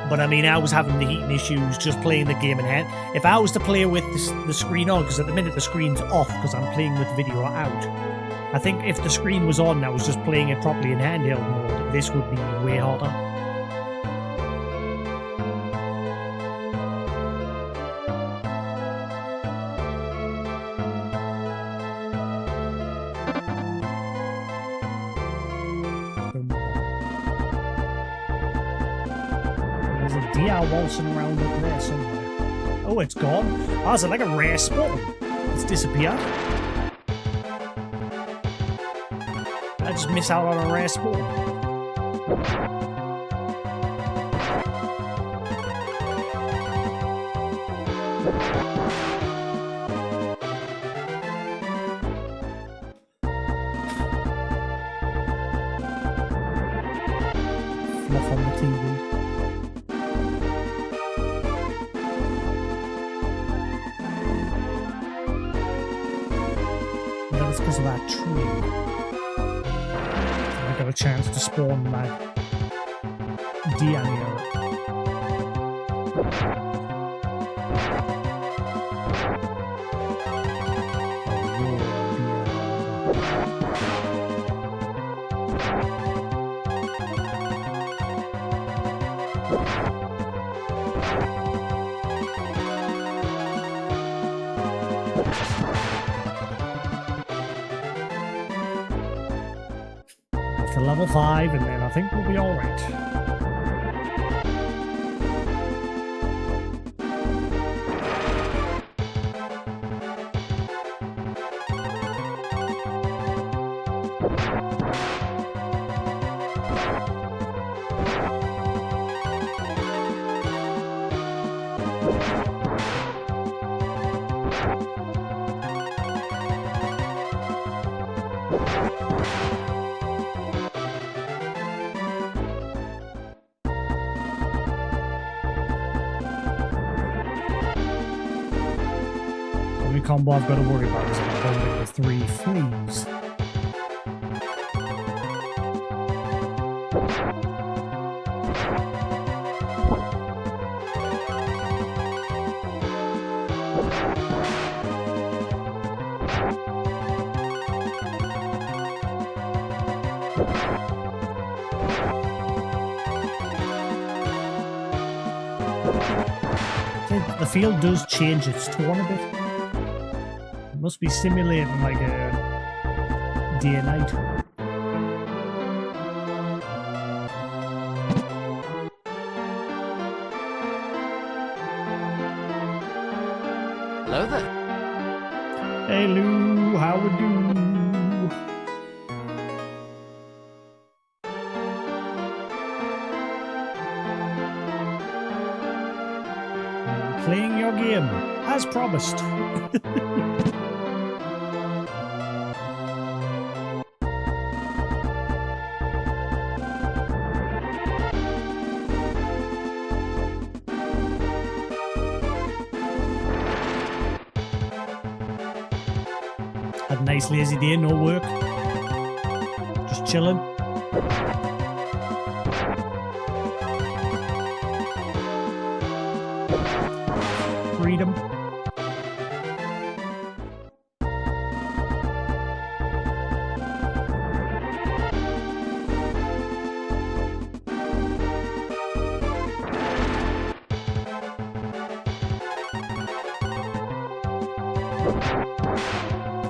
But I mean, I was having the heating issues just playing the game in hand. If I was to play with the screen on, because at the minute the screen's off because I'm playing with the video out, I think if the screen was on and I was just playing it properly in handheld mode, this would be way harder. There's a deer waltzing around up there somewhere. Oh, it's gone. Oh, is it like a rare spot? It's disappeared. I just miss out on a rare spot. Fluff on the TV. That's because of that tree. I got a chance to spawn my deer near it. To level 5, and then I think we'll be alright. The only combo I've got to worry about is I'm holding the 3 fleas. The field does change its tone a bit. It must be simulating like a day and night. Hello there. Hey Lou, how we do? Playing your game, as promised. Had a nice lazy day, no work. Just chilling. Freedom.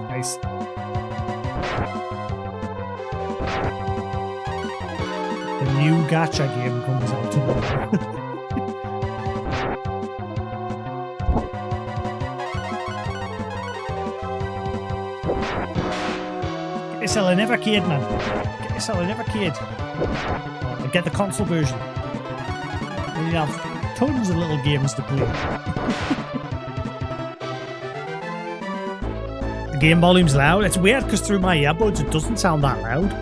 Nice. The new gacha game comes out tomorrow. Get yourself an Evercade, man. Get yourself an Evercade. And get the console version. And you have tons of little games to play. The game volume's loud. It's weird because through my earbuds it doesn't sound that loud.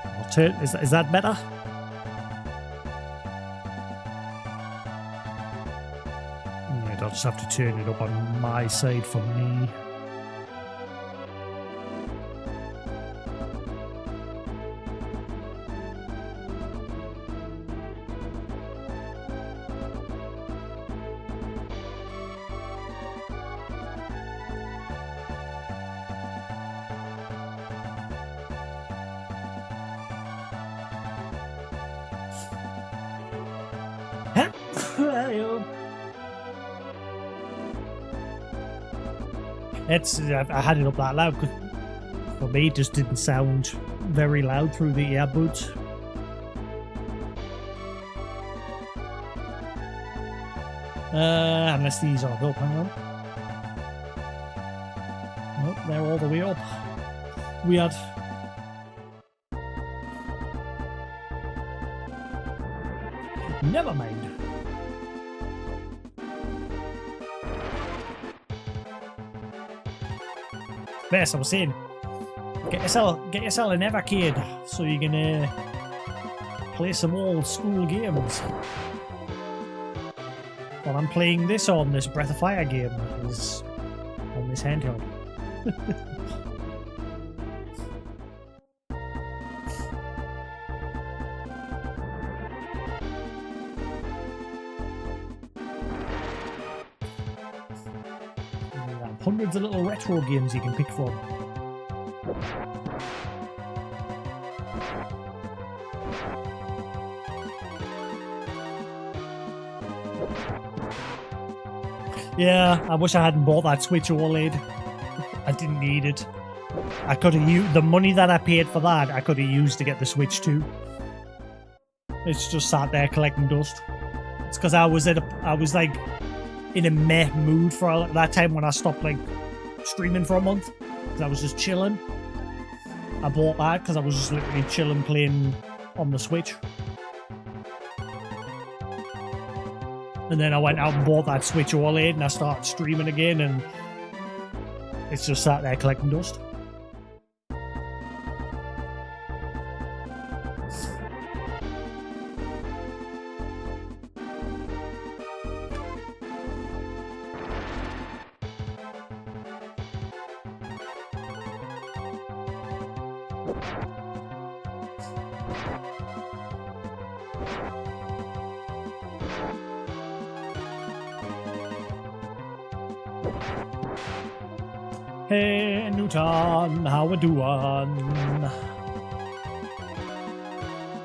I'll turn. Is that better? Right, I'll just have to turn it up on my side for me. I had it up that loud because for me it just didn't sound very loud through the earbuds. Unless these are up, hang on. Nope, they're all the way up. Weird. Never mind. Yes, I was saying, get yourself an arcade so you can play some old school games. Well, I'm playing this on this Breath of Fire game is on this handheld. Hundreds of little retro games you can pick from. Yeah, I wish I hadn't bought that Switch OLED. I didn't need it. I could have used the money that I paid for that. I could have used to get the Switch too. It's just sat there collecting dust. It's because I was like in a meh mood for that time when I stopped like streaming for a month because I was just chilling. I bought that because I was just literally chilling playing on the Switch. And then I went out and bought that Switch OLED and I started streaming again and it's just sat there collecting dust. Hey Newton, how we doing?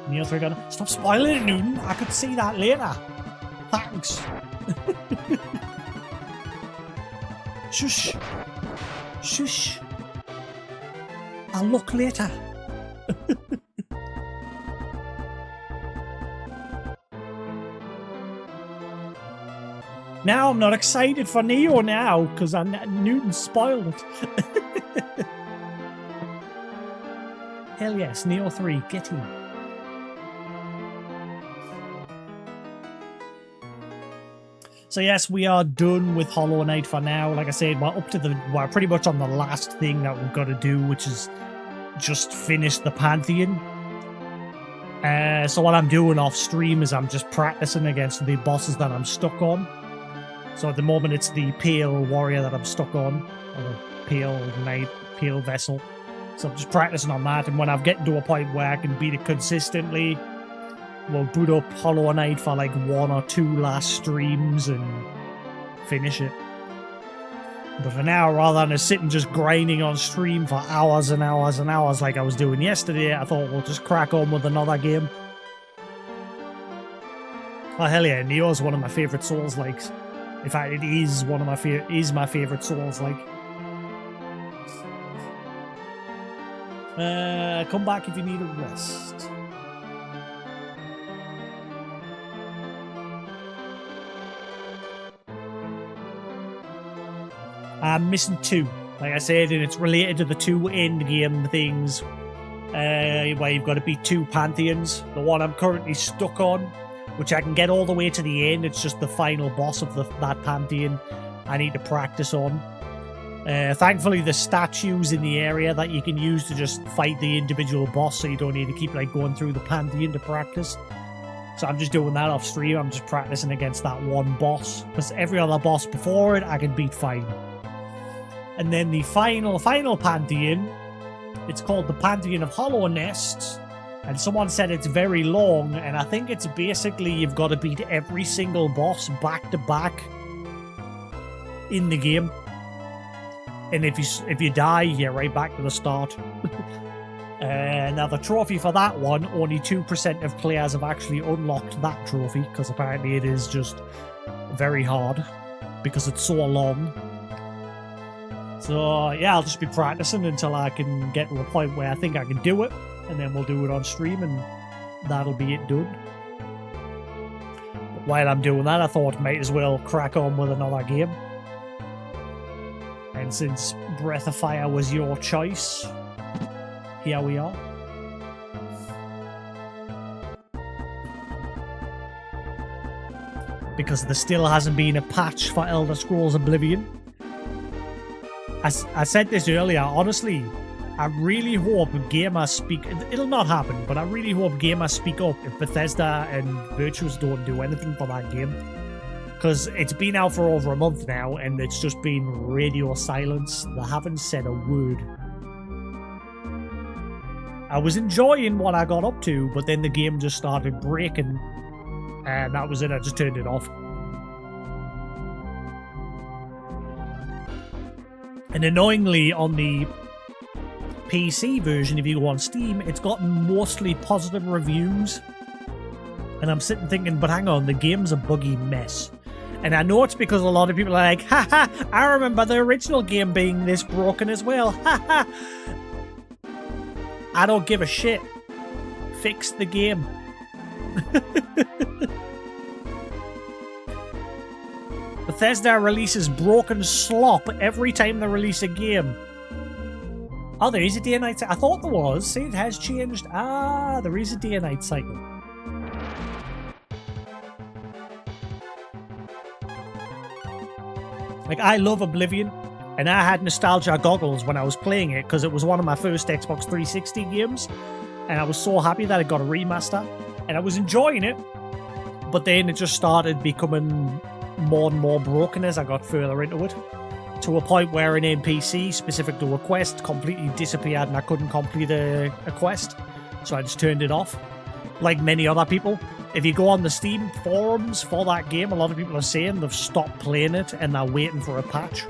Neil 3 gun. Stop spoiling it, Newton. I could see that later. Thanks. Shush. Shush. I'll look later. Now I'm not excited for Neo now because Newton spoiled it. Hell yes, Neo 3, get him. So yes, we are done with Hollow Knight for now. Like I said, we're pretty much on the last thing that we've got to do, which is just finish the Pantheon. So what I'm doing off stream is I'm just practicing against the bosses that I'm stuck on. So at the moment it's the Pale Warrior that I'm stuck on, or the Pale Knight, Pale Vessel. So I'm just practicing on that, and when I've getting to a point where I can beat it consistently, we'll boot up Hollow Knight for like 1 or 2 last streams and finish it. But for now, rather than sitting just grinding on stream for hours and hours and hours like I was doing yesterday, I thought we'll just crack on with another game. Oh hell yeah, Neo's one of my favourite Souls-likes. In fact, it is one of my favourite Souls-like. Come back if you need a rest. I'm missing 2, like I said, and it's related to the 2 end game things where you've got to beat 2 Pantheons. The one I'm currently stuck on, which I can get all the way to the end. It's just the final boss of that Pantheon I need to practice on. Thankfully, there's statues in the area that you can use to just fight the individual boss, so you don't need to keep like going through the Pantheon to practice. So I'm just doing that off stream. I'm just practicing against that one boss, because every other boss before it I can beat fine. And then the final Pantheon, it's called the Pantheon of Hollow Nests, and someone said it's very long, and I think it's basically you've got to beat every single boss back to back in the game. And if you die, you're right back to the start. Now the trophy for that one, only 2% of players have actually unlocked that trophy, because apparently it is just very hard because it's so long. So yeah, I'll just be practicing until I can get to a point where I think I can do it, and then we'll do it on stream and that'll be it done. But while I'm doing that, I thought might as well crack on with another game. And since Breath of Fire was your choice, here we are. Because there still hasn't been a patch for Elder Scrolls Oblivion. I said this earlier, honestly, I really hope gamers speak... It'll not happen, but I really hope gamers speak up if Bethesda and Virtuous don't do anything for that game. Because it's been out for over a month now, and it's just been radio silence. They haven't said a word. I was enjoying what I got up to, but then the game just started breaking, and that was it. I just turned it off. And annoyingly, on the PC version, if you go on Steam, it's gotten mostly positive reviews. And I'm sitting thinking, but hang on, the game's a buggy mess. And I know it's because a lot of people are like, haha, I remember the original game being this broken as well, haha. I don't give a shit. Fix the game. Bethesda releases broken slop every time they release a game. Oh, there is a day and night cycle. I thought there was. See, it has changed. Ah, there is a day and night cycle. Like, I love Oblivion, and I had nostalgia goggles when I was playing it because it was one of my first Xbox 360 games, and I was so happy that it got a remaster, and I was enjoying it, but then it just started becoming more and more broken as I got further into it, to a point where an NPC specific to a quest completely disappeared and I couldn't complete a quest, so I just turned it off. Like many other people, if you go on the Steam forums for that game, a lot of people are saying they've stopped playing it and they're waiting for a patch.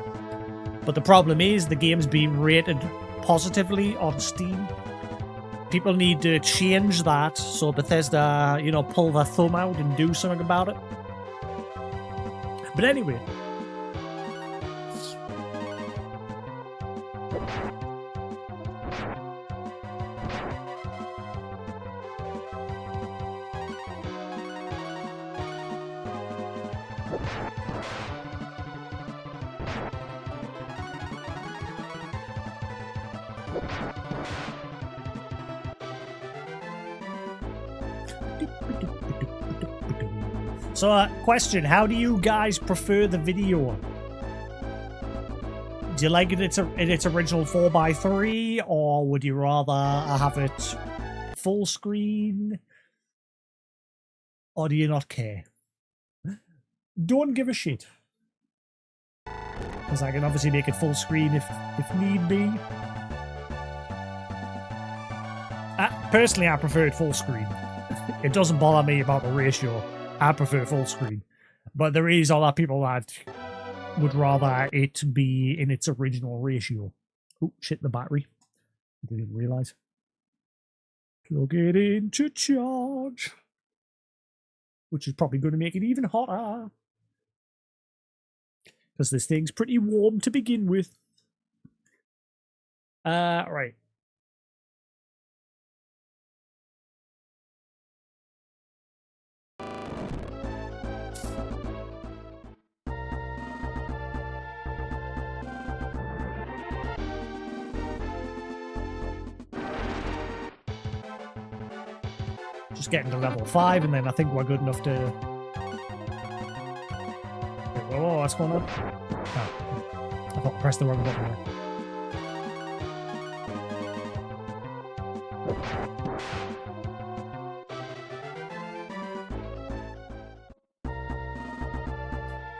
But the problem is the game's being rated positively on Steam. People need to change that so Bethesda, you know, pull their thumb out and do something about it. But anyway. So, question, how do you guys prefer the video? Do you like it in its original 4:3, or would you rather have it full screen? Or do you not care? Don't give a shit. Because I can obviously make it full screen if need be. Personally, I prefer it full screen. It doesn't bother me about the ratio. I prefer full screen. But there is a lot of people that would rather it be in its original ratio. Oh, shit, the battery. I didn't realise. Plug it in to charge. Which is probably going to make it even hotter. Because this thing's pretty warm to begin with. Right. Just getting to level 5, and then I think we're good enough to... Whoa, what's going on? Oh, I thought I pressed the wrong button there.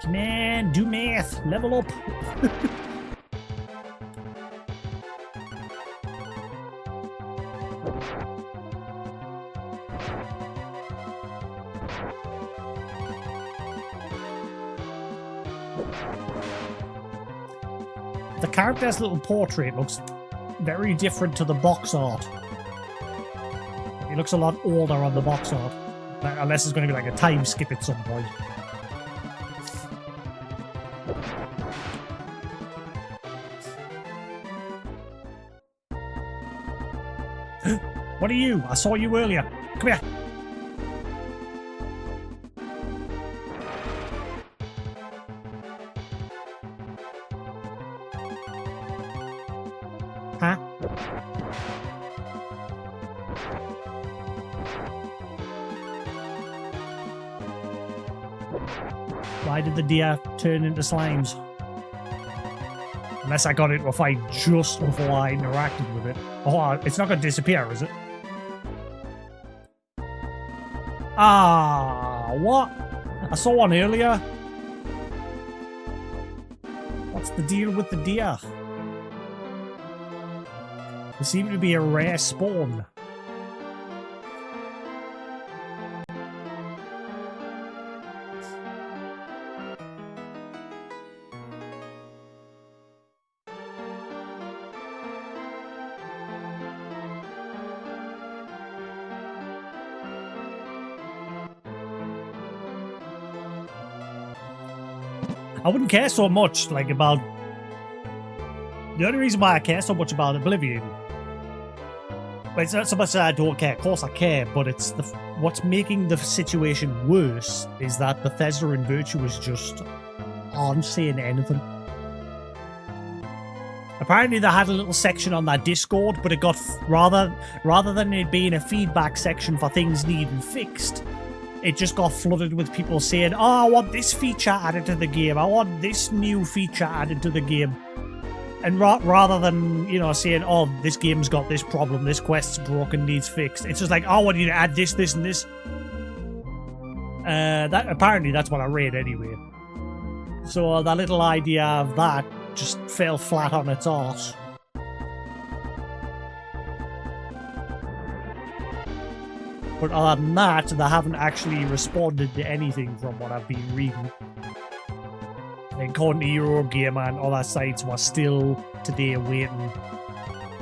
Come on, do math. Level up. The character's little portrait looks very different to the box art. He looks a lot older on the box art. Unless it's going to be like a time skip at some point. What are you? I saw you earlier. Come here. Huh? Why did the deer turn into slimes? Unless I got into a fight just before I interacted with it. Oh, it's not going to disappear, is it? Ah, what? I saw one earlier. What's the deal with the deer? They seem to be a rare spawn. I wouldn't care so much, like, about... The only reason why I care so much about Oblivion... But it's not so much that I don't care, of course I care, but it's the... What's making the situation worse is that Bethesda and Virtuous just aren't saying anything. Apparently they had a little section on that Discord, but it got... Rather than it being a feedback section for things needing fixed... It just got flooded with people saying, oh, I want this feature added to the game. I want this new feature added to the game. And rather than, you know, saying, oh, this game's got this problem, this quest's broken, needs fixed. It's just like, oh, I want you to add this, this, and this. Apparently that's what I read anyway. So that little idea of that just fell flat on its arse. But other than that, they haven't actually responded to anything from what I've been reading. And according to Eurogamer and other sites, we're still today waiting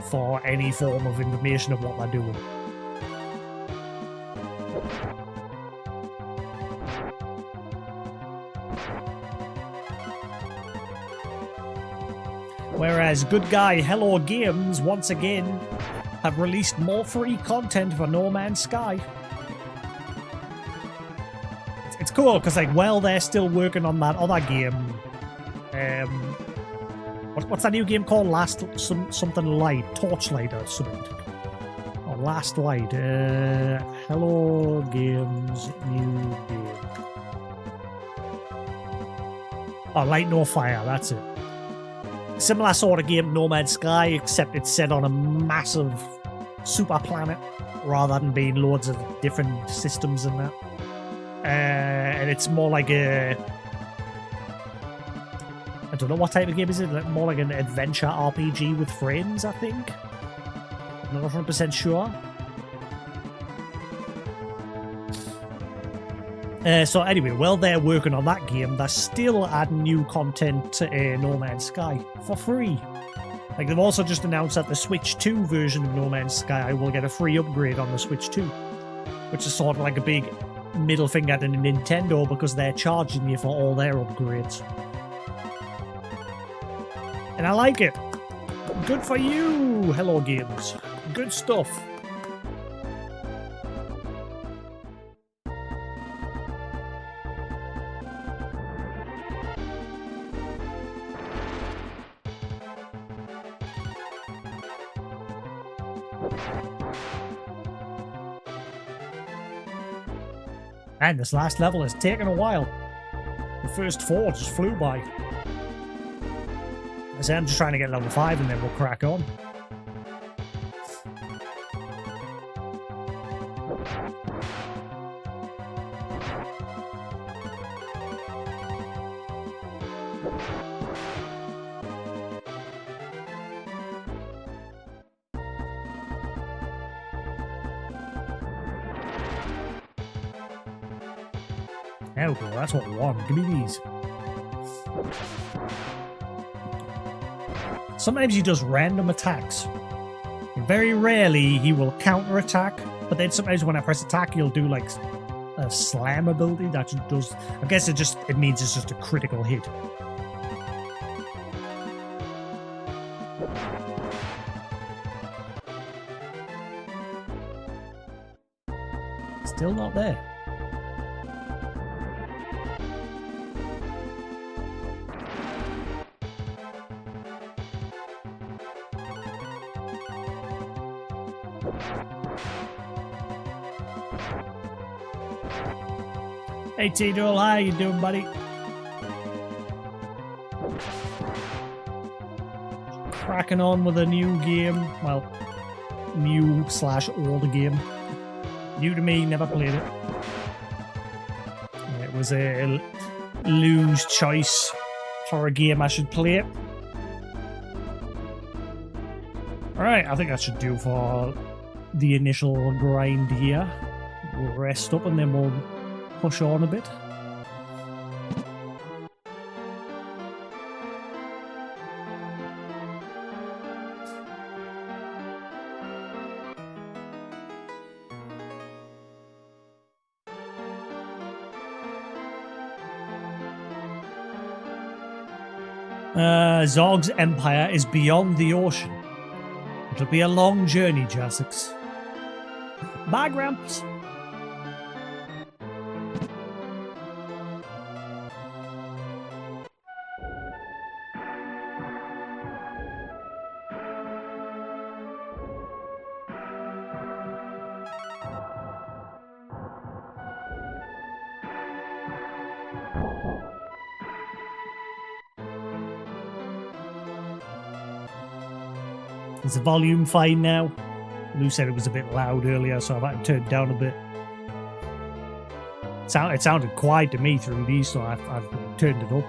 for any form of information of what they're doing. Whereas Good Guy Hello Games, once again, have released more free content for No Man's Sky. It's cool, because, like, while they're still working on that other game, what's that new game called? Something Light, Torchlight or something. Or Last Light. Hello Games new game. Oh, Light No Fire, that's it. Similar sort of game, No Man's Sky, except it's set on a massive super planet rather than being loads of different systems and that. And it's more like a... I don't know what type of game is it, more like an adventure RPG with friends, I think? I'm not 100% sure. So anyway, while they're working on that game, they're still adding new content to No Man's Sky for free. Like, they've also just announced that the Switch 2 version of No Man's Sky will get a free upgrade on the Switch 2, which is sort of like a big middle finger to Nintendo because they're charging you for all their upgrades. And I like it. Good for you, Hello Games. Good stuff. And this last level has taken a while. The first 4 just flew by. I say I'm just trying to get level 5 and then we'll crack on. There we go, that's what we want. Give me these. Sometimes he does random attacks. Very rarely he will counter-attack, but then sometimes when I press attack, he'll do like a slam ability that just does... I guess it means it's just a critical hit. Still not there. Hey T-Duel, how you doing, buddy? Cracking on with a new game. Well, new/old game. New to me, never played it. It was a Lou's choice for a game I should play. Alright, I think that should do for the initial grind here. We'll rest up and then we'll push on a bit. Zog's empire is beyond the ocean. It'll be a long journey, Jasix. Bye, Gramps. Is the volume fine now? Lou said it was a bit loud earlier, so I've had to turn it down a bit. It sounded quiet to me through these, so I've turned it up.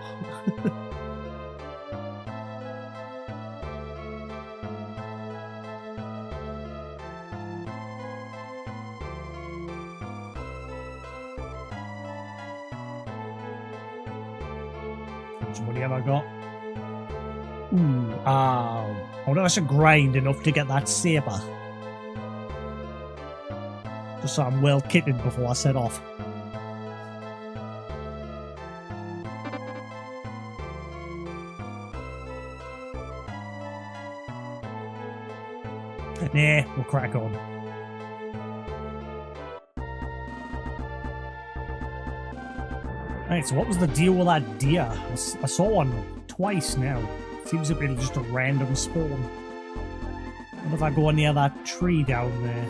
How much money have I got? Ooh, I wonder if I should grind enough to get that saber. Just so I'm well kitted before I set off. Nah, we'll crack on. Right, so what was the deal with that deer? I saw one twice now. Seems to be just a random spawn. What if I go near that tree down there?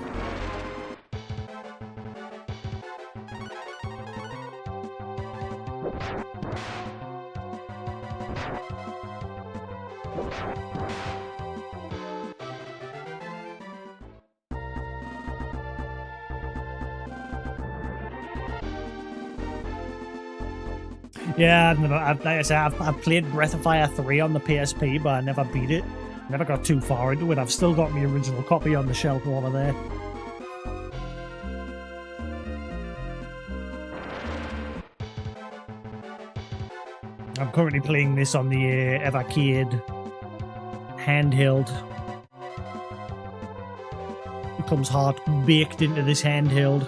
Yeah, like I said, I've played Breath of Fire 3 on the PSP, but I never beat it. Never got too far into it. I've still got my original copy on the shelf over there. I'm currently playing this on the Evercade handheld. It comes hard baked into this handheld.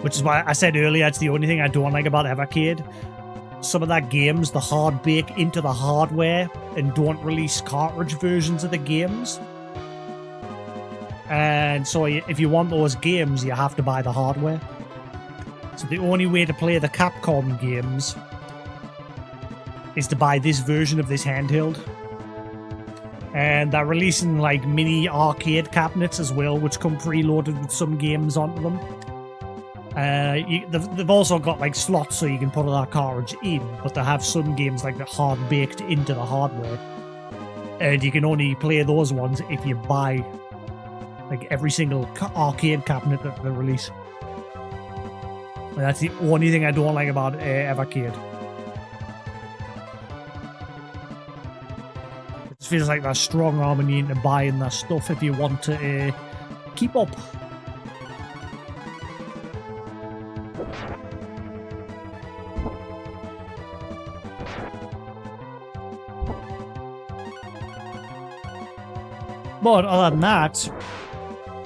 Which is why I said earlier, it's the only thing I don't like about Evercade. Some of that games, the hard bake into the hardware and don't release cartridge versions of the games. And so if you want those games, you have to buy the hardware. So the only way to play the Capcom games is to buy this version of this handheld. And they're releasing like mini arcade cabinets as well, which come preloaded with some games onto them. They've also got like slots so you can put that cartridge in, but they have some games like the hard baked into the hardware, and you can only play those ones if you buy like every single arcade cabinet that they release. And that's the only thing I don't like about Evercade. It feels like they're strong arming you into buying their stuff if you want to keep up. But other than that,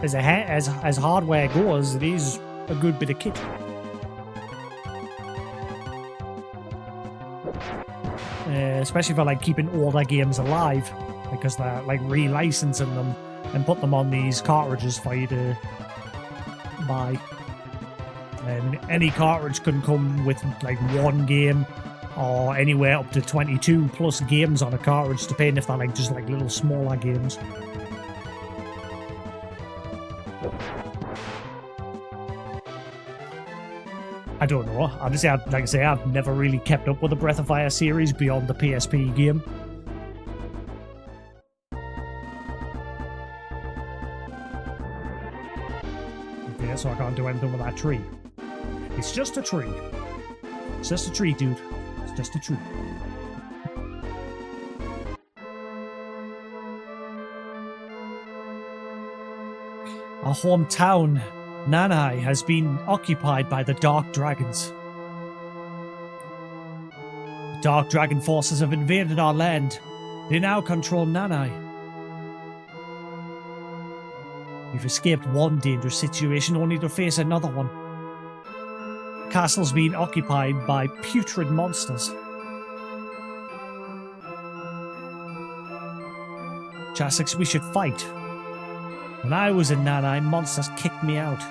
as hardware goes, it is a good bit of kit. Especially for like keeping older games alive, because they're like relicensing them and put them on these cartridges for you to buy. And any cartridge can come with like one game or anywhere up to 22 plus games on a cartridge, depending if they're like just like little smaller games. I don't know. Honestly, like I say, I've never really kept up with the Breath of Fire series beyond the PSP game. Okay, so I can't do anything with that tree. It's just a tree. It's just a tree, dude. It's just a tree. Our hometown, Nanai, has been occupied by the Dark Dragons. The Dark Dragon forces have invaded our land. They now control Nanai. We've escaped one dangerous situation only to face another one. The castle's been occupied by putrid monsters. Jasix, we should fight. When I was in Nanai, monsters kicked me out.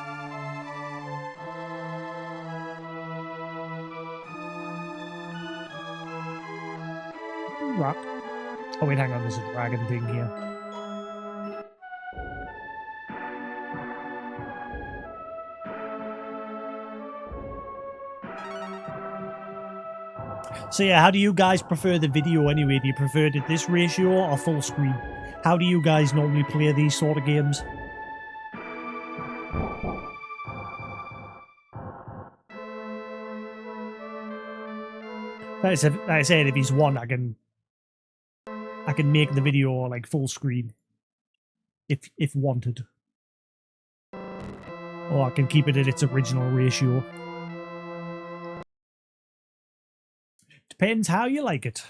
Rock. Oh wait, hang on, there's a dragon thing here. So yeah, how do you guys prefer the video anyway? Do you prefer it at this ratio or full screen? How do you guys normally play these sort of games? Like I said, if he's one, I can make the video like full screen, if wanted, or I can keep it at its original ratio. Depends how you like it.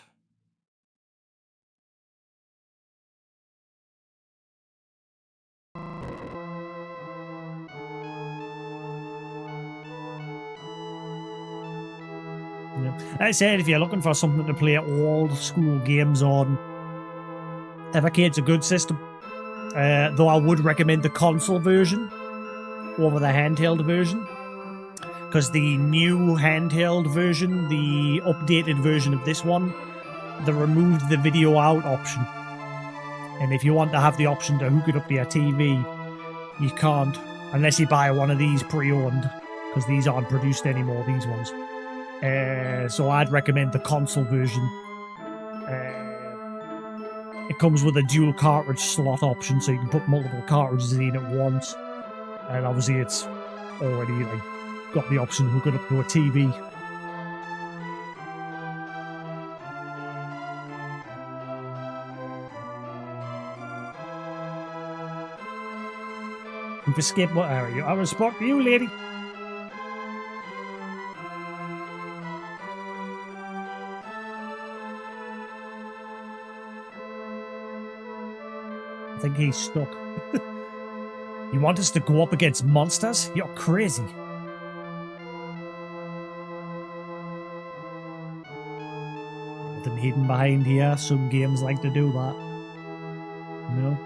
Like I said, if you're looking for something to play old school games on, Evercade's a good system. Though I would recommend the console version over the handheld version, because the new handheld version, the updated version of this one, they removed the video out option. And if you want to have the option to hook it up to your TV, you can't, unless you buy one of these pre-owned, because these aren't produced anymore, these ones. So I'd recommend the console version. It comes with a dual cartridge slot option, so you can put multiple cartridges in at once. And obviously it's already like got the option to hook it up to a TV. You've escaped what area? I was spot you, lady. I think he's stuck. You want us to go up against monsters? You're crazy. Nothing hidden behind here. Some games like to do that. No.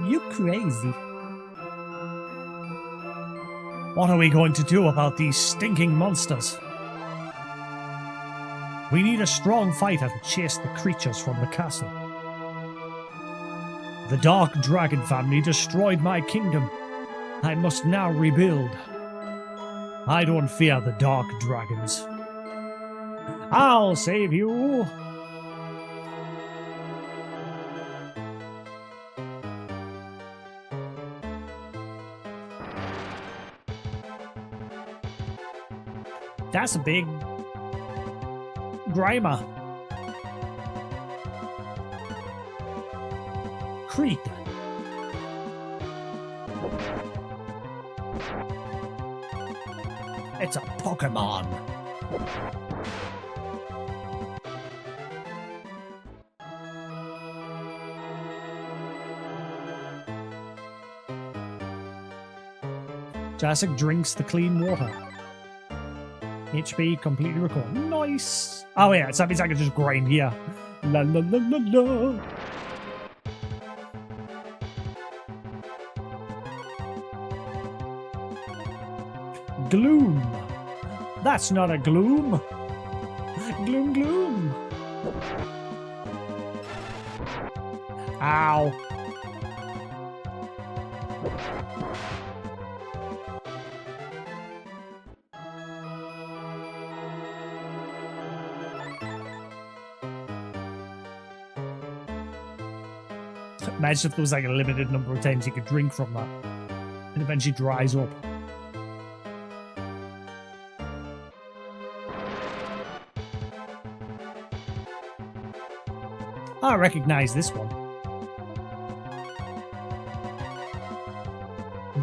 You crazy. What are we going to do about these stinking monsters? We need a strong fighter to chase the creatures from the castle. The Dark Dragon family destroyed my kingdom. I must now rebuild. I don't fear the Dark Dragons. I'll save you. That's a big Grimer. Creep. It's a Pokemon. Jasix drinks the clean water. HP completely recovered. Nice. Oh yeah, so that means I can just grind here. La la la la la. Gloom. That's not a gloom. Gloom gloom. Ow. Imagine if there was like a limited number of times you could drink from that. And eventually dries up. I recognize this one.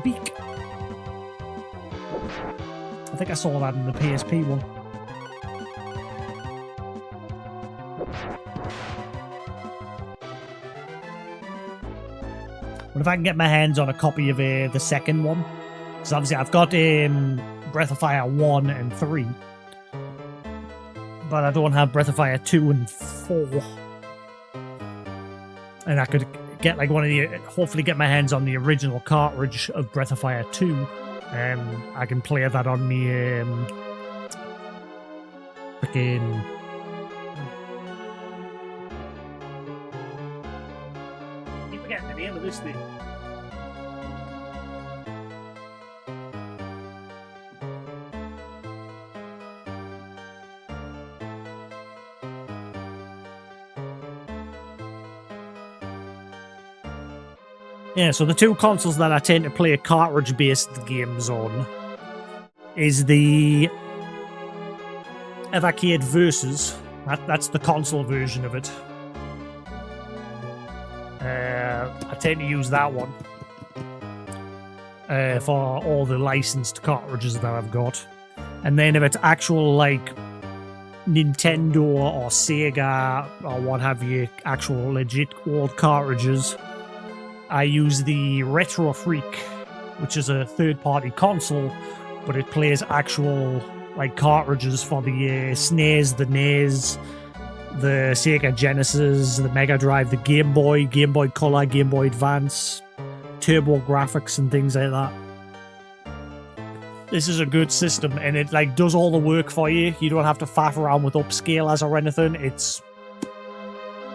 Beak. I think I saw that in the PSP one. But if I can get my hands on a copy of the second one, because obviously I've got Breath of Fire 1 and 3, but I don't have Breath of Fire 2 and 4. And I could get like one of the, hopefully get my hands on the original cartridge of Breath of Fire 2. I can play that on me freaking keep forgetting the name of this thing. Yeah, so the two consoles that I tend to play cartridge-based games on is the Evercade Versus. That's the console version of it. I tend to use that one for all the licensed cartridges that I've got. And then if it's actual, like, Nintendo or Sega or what have you, actual legit old cartridges, I use the Retro Freak, which is a third-party console, but it plays actual like cartridges for the SNES, the NES, the Sega Genesis, the Mega Drive, the Game Boy Color, Game Boy Advance, Turbo Graphics, and things like that. This is a good system, and it like does all the work for you. You don't have to faff around with upscalers or anything. It's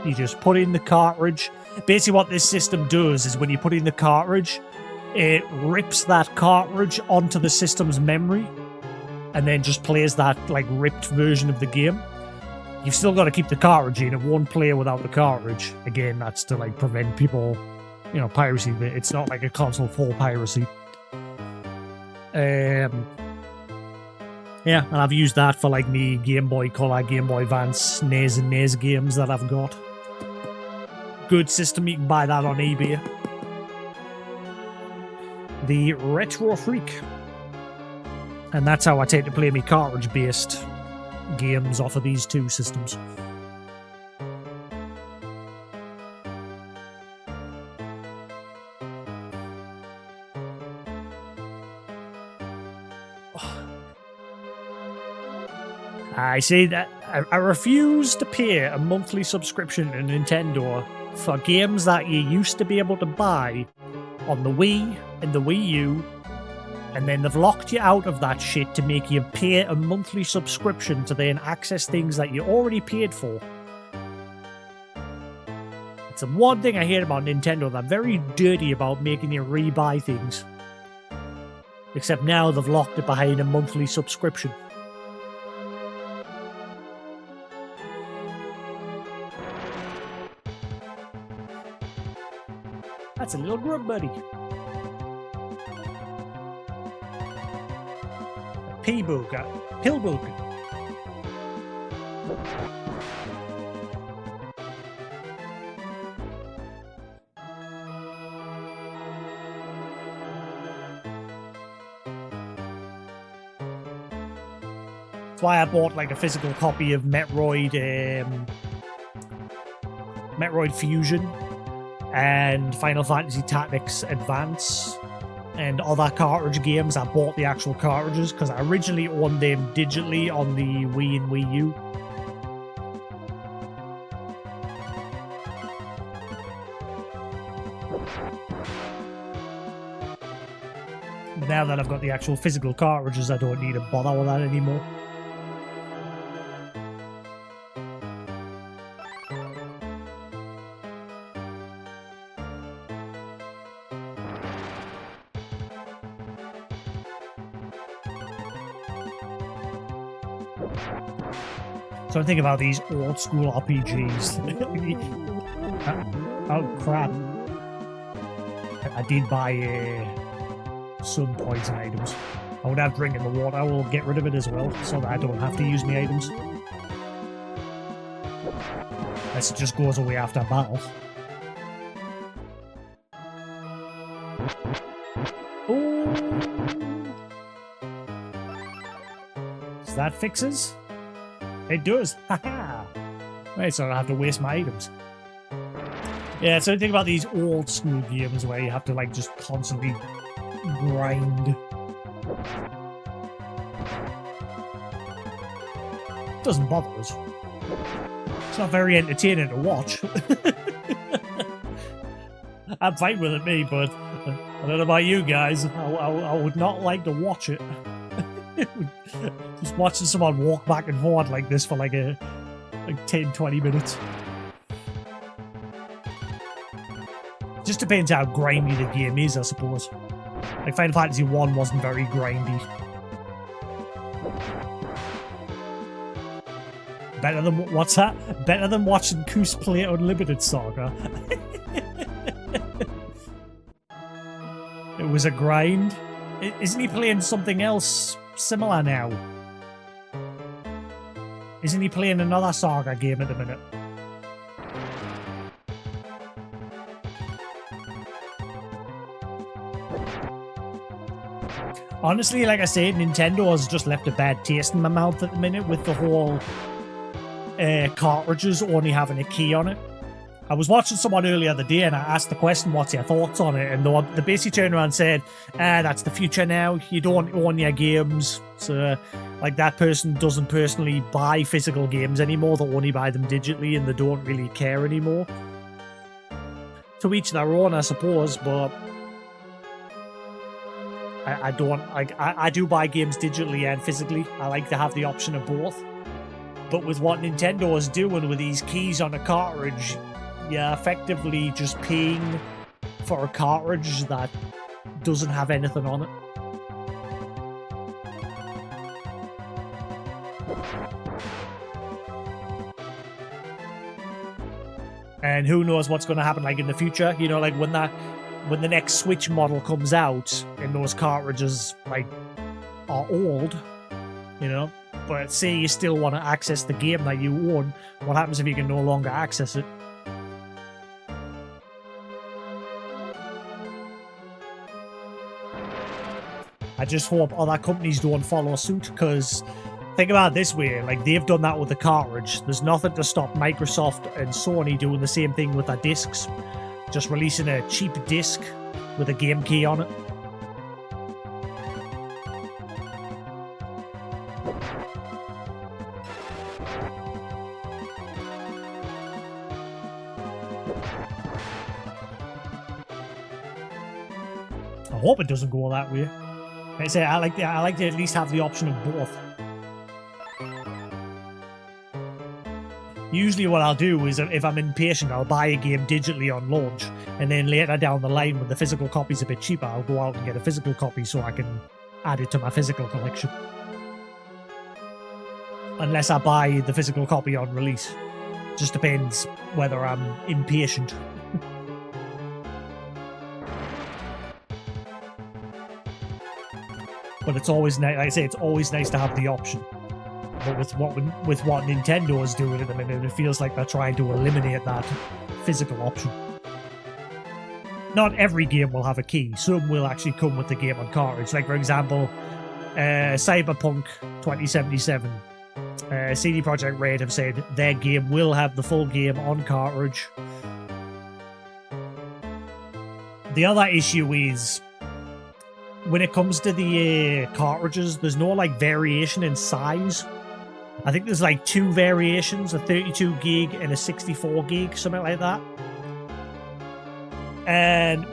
you just put in the cartridge. Basically what this system does is when you put in the cartridge, it rips that cartridge onto the system's memory and then just plays that like ripped version of the game. You've still got to keep the cartridge in. It won't play without the cartridge. Again, that's to like prevent people, you know, piracy. But it's not like a console for piracy. Yeah, and I've used that for like me Game Boy Color, Game Boy Advance, NES and NES games that I've got. Good system, you can buy that on eBay. The Retro Freak. And that's how I tend to play me cartridge-based games off of these two systems. I say that I refuse to pay a monthly subscription to Nintendo for games that you used to be able to buy on the Wii and the Wii U And then they've locked you out of that shit to make you pay a monthly subscription to then access things that you already paid for. It's the one thing I hate about Nintendo. They're very dirty about making you re-buy things. Except now they've locked it behind a monthly subscription. That's a little grub buddy. P-bug, Pillbug. That's why I bought like a physical copy of Metroid Fusion and Final Fantasy Tactics Advance and other cartridge games. I bought the actual cartridges because I originally owned them digitally on the Wii and Wii U. But now that I've got the actual physical cartridges, I don't need to bother with that anymore. So I think about these old school RPGs. Oh crap. I did buy some poison items. I would have drink in the water. I will get rid of it as well so that I don't have to use my items. This just goes away after battle. Ooh. Does that fixes? It does. Haha. Right, so I don't have to waste my items. Yeah, so think about these old school games where you have to like just constantly grind. Doesn't bother us. It's not very entertaining to watch. I'm fine with it, me, but I don't know about you guys. I would not like to watch it. Just watching someone walk back and forth like this for like 10-20 minutes. Just depends how grindy the game is, I suppose. Like Final Fantasy 1 wasn't very grindy. Better than, what's that? Better than watching Koos play Unlimited Saga. It was a grind. Isn't he playing something else similar now? Isn't he playing another Saga game at the minute? Honestly, like I said, Nintendo has just left a bad taste in my mouth at the minute with the whole cartridges only having a key on it. I was watching someone earlier the day and I asked the question, what's your thoughts on it? And they basically turned around and said, that's the future now. You don't own your games. So, like, that person doesn't personally buy physical games anymore. They only buy them digitally and they don't really care anymore. To each their own, I suppose, but I don't, like, I do buy games digitally and physically. I like to have the option of both. But with what Nintendo is doing with these keys on a cartridge, you're effectively just paying for a cartridge that doesn't have anything on it. And who knows what's going to happen like in the future, you know, like when the next Switch model comes out and those cartridges like are old, you know, but say you still want to access the game that you own, what happens if you can no longer access it? I just hope other companies don't follow suit, because think about it this way, like they've done that with the cartridge. There's nothing to stop Microsoft and Sony doing the same thing with their discs. Just releasing a cheap disc with a game key on it. I hope it doesn't go that way. I say I like to at least have the option of both. Usually what I'll do is, if I'm impatient, I'll buy a game digitally on launch, and then later down the line when the physical copy's a bit cheaper, I'll go out and get a physical copy so I can add it to my physical collection. Unless I buy the physical copy on release. Just depends whether I'm impatient. But it's always nice, like I say, it's always nice to have the option. But with what Nintendo is doing at the minute, it feels like they're trying to eliminate that physical option. Not every game will have a key. Some will actually come with the game on cartridge. Like, for example, Cyberpunk 2077. CD Projekt Red have said their game will have the full game on cartridge. The other issue is, when it comes to the cartridges, there's no like variation in size. I think there's like 2 variations, a 32 gig and a 64 gig, something like that. And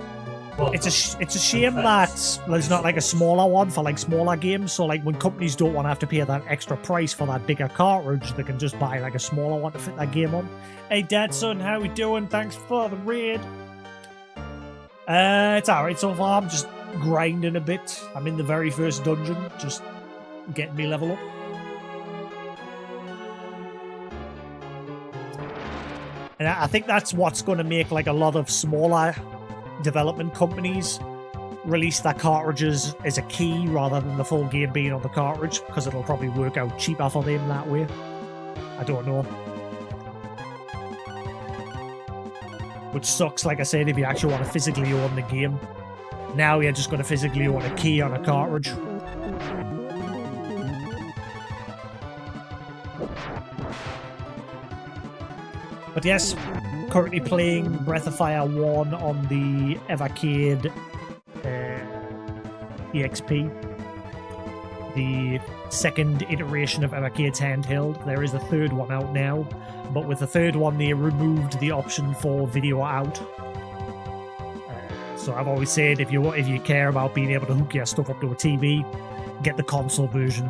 it's a shame that there's not like a smaller one for like smaller games. So like when companies don't want to have to pay that extra price for that bigger cartridge, they can just buy like a smaller one to fit that game on. Hey Dadson, how we doing? Thanks for the raid. It's alright so far. I'm just grinding a bit. I'm in the very first dungeon, just getting me level up. And I think that's what's going to make like a lot of smaller development companies release their cartridges as a key rather than the full game being on the cartridge, because it'll probably work out cheaper for them that way. I don't know. Which sucks, like I said, if you actually want to physically own the game. Now you're just going to physically own a key on a cartridge. But yes, currently playing Breath of Fire 1 on the Evercade EXP. The second iteration of Evercade's handheld. There is a third one out now, but with the third one they removed the option for video out. So I've always said, if you care about being able to hook your stuff up to a TV, get the console version,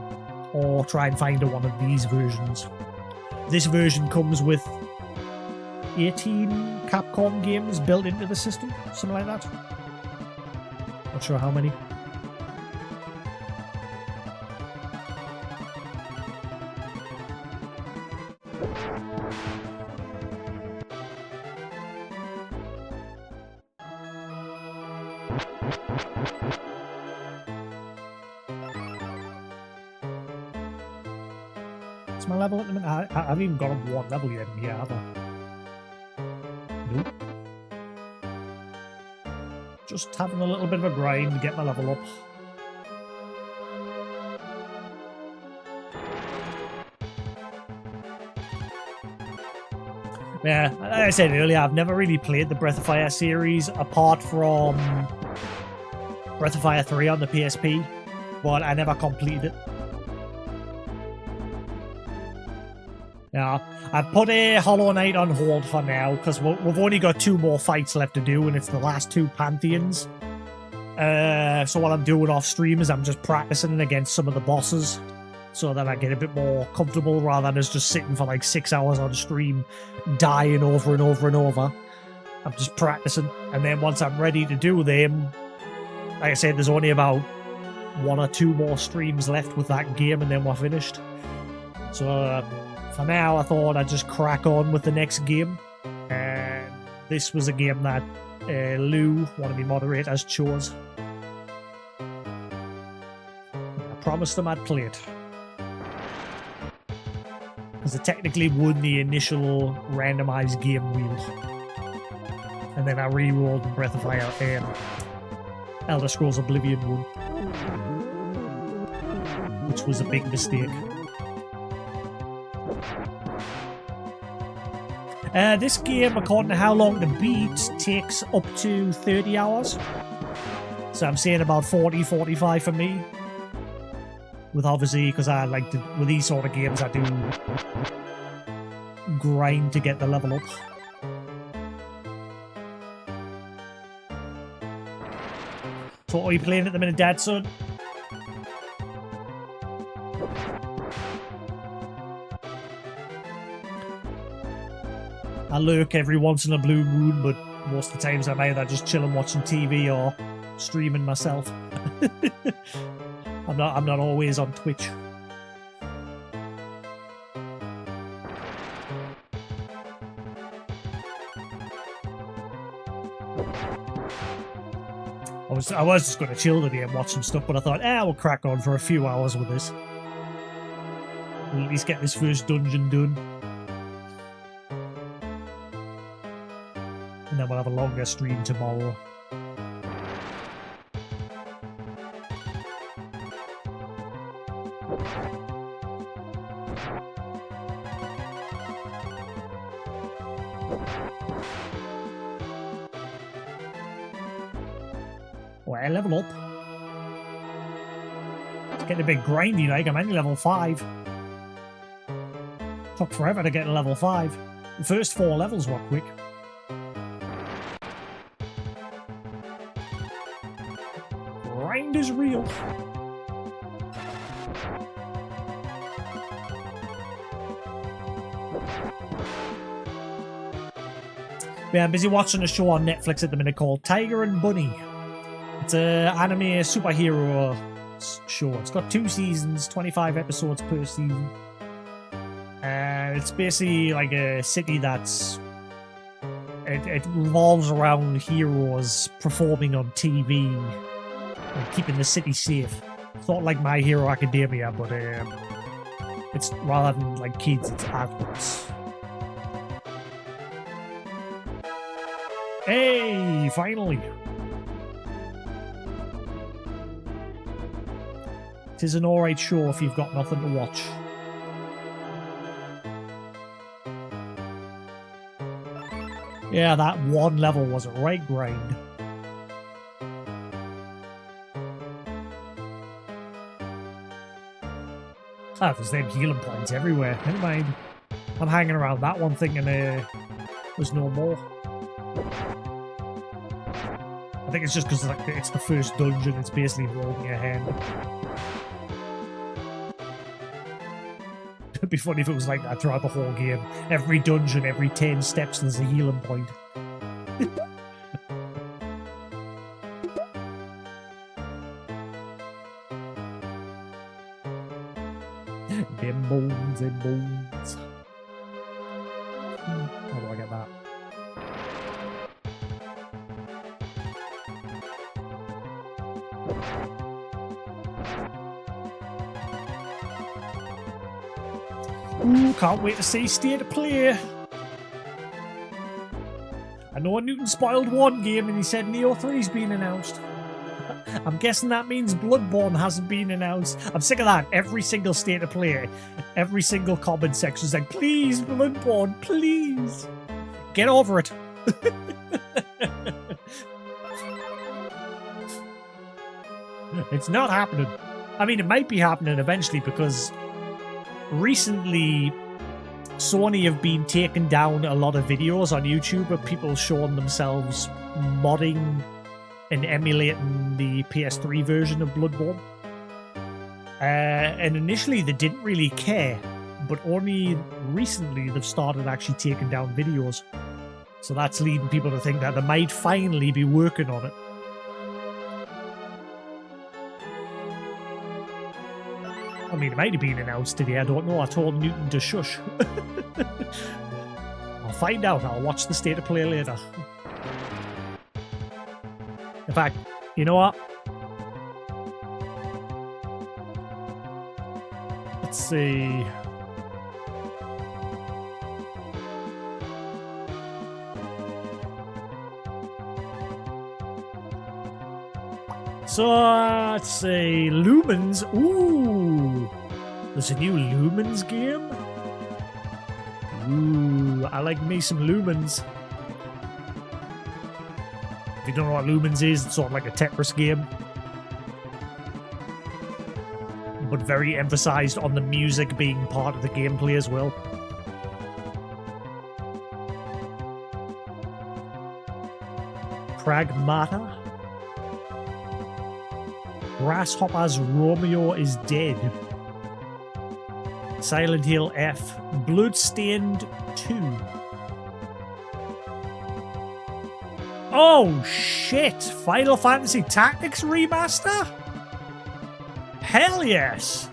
or try and find one of these versions. This version comes with 18 Capcom games built into the system, something like that. Not sure how many. What's my level at the minute? I haven't even got up one level yet in here, have I? Nope. Just having a little bit of a grind to get my level up. Yeah, like I said earlier, I've never really played the Breath of Fire series apart from Breath of Fire 3 on the PSP, but I never completed it. Yeah, I've put a Hollow Knight on hold for now, because we've only got 2 more fights left to do, and it's the last 2 Pantheons. So what I'm doing off stream is I'm just practicing against some of the bosses, so that I get a bit more comfortable, rather than just sitting for like 6 hours on stream, dying over and over and over. I'm just practicing, and then once I'm ready to do them, like I said, there's only about 1 or 2 more streams left with that game, and then we're finished. So, for now, I thought I'd just crack on with the next game. And this was a game that Lou, one of my moderators, chose. I promised him I'd play it. Because it technically won the initial randomized game wheel. And then I re-rolled Breath of Fire and Elder Scrolls Oblivion won. Which was a big mistake. This game, according to how long to beat, takes up to 30 hours. So I'm saying about 40, 45 for me. With obviously, because I like to, with these sort of games, I do grind to get the level up. So what are you playing at the minute, Dad, son? lurk every once in a blue moon, but most of the times I'm either just chilling watching TV or streaming myself. I'm not always on Twitch. I was just going to chill today and watch some stuff, but I thought, we'll crack on for a few hours with this. We'll at least get this first dungeon done. And then we'll have a longer stream tomorrow. Well, level up. It's getting a bit grindy, like. I'm only level 5. Took forever to get to level 5. The first 4 levels were quick. Grind is real. Yeah, I'm busy watching a show on Netflix at the minute called Tiger and Bunny. It's an anime superhero show. It's got 2 seasons, 25 episodes per season. It's basically like a city that's... It revolves around heroes performing on TV and keeping the city safe. Sort of like My Hero Academia, but it's rather than like kids, it's adults. Hey, finally! It is an alright show if you've got nothing to watch. Yeah, that one level was a right grind. There's them healing points everywhere. Never mind. I'm hanging around that one thinking there's no more. I think it's just because it's the first dungeon. It's basically holding your hand. It'd be funny if it was like that throughout the whole game. Every dungeon, every 10 steps, there's a healing point. Them bones and bones. How do I get that? Ooh, can't wait to see State of Play. I know Newton spoiled one game and he said Neo 3's been announced. I'm guessing that means Bloodborne hasn't been announced. I'm sick of that. Every single State of Play, every single comment section is like, please, Bloodborne, please. Get over it. It's not happening. I mean, it might be happening eventually because recently Sony have been taking down a lot of videos on YouTube of people showing themselves modding and emulating the PS3 version of Bloodborne. And initially they didn't really care, but only recently they've started actually taking down videos. So that's leading people to think that they might finally be working on it. I mean, it might have been announced today, I don't know. I told Newton to shush. I'll find out. I'll watch the State of Play later. In fact, you know what? Let's see. So, let's see. Lumens. Ooh. There's a new Lumens game? Ooh, I like me some Lumens. If you don't know what Lumens is, it's sort of like a Tetris game. But very emphasized on the music being part of the gameplay as well. Pragmata. Grasshopper's Romeo is Dead. Silent Hill F. Bloodstained 2. Oh shit! Final Fantasy Tactics Remaster? Hell yes!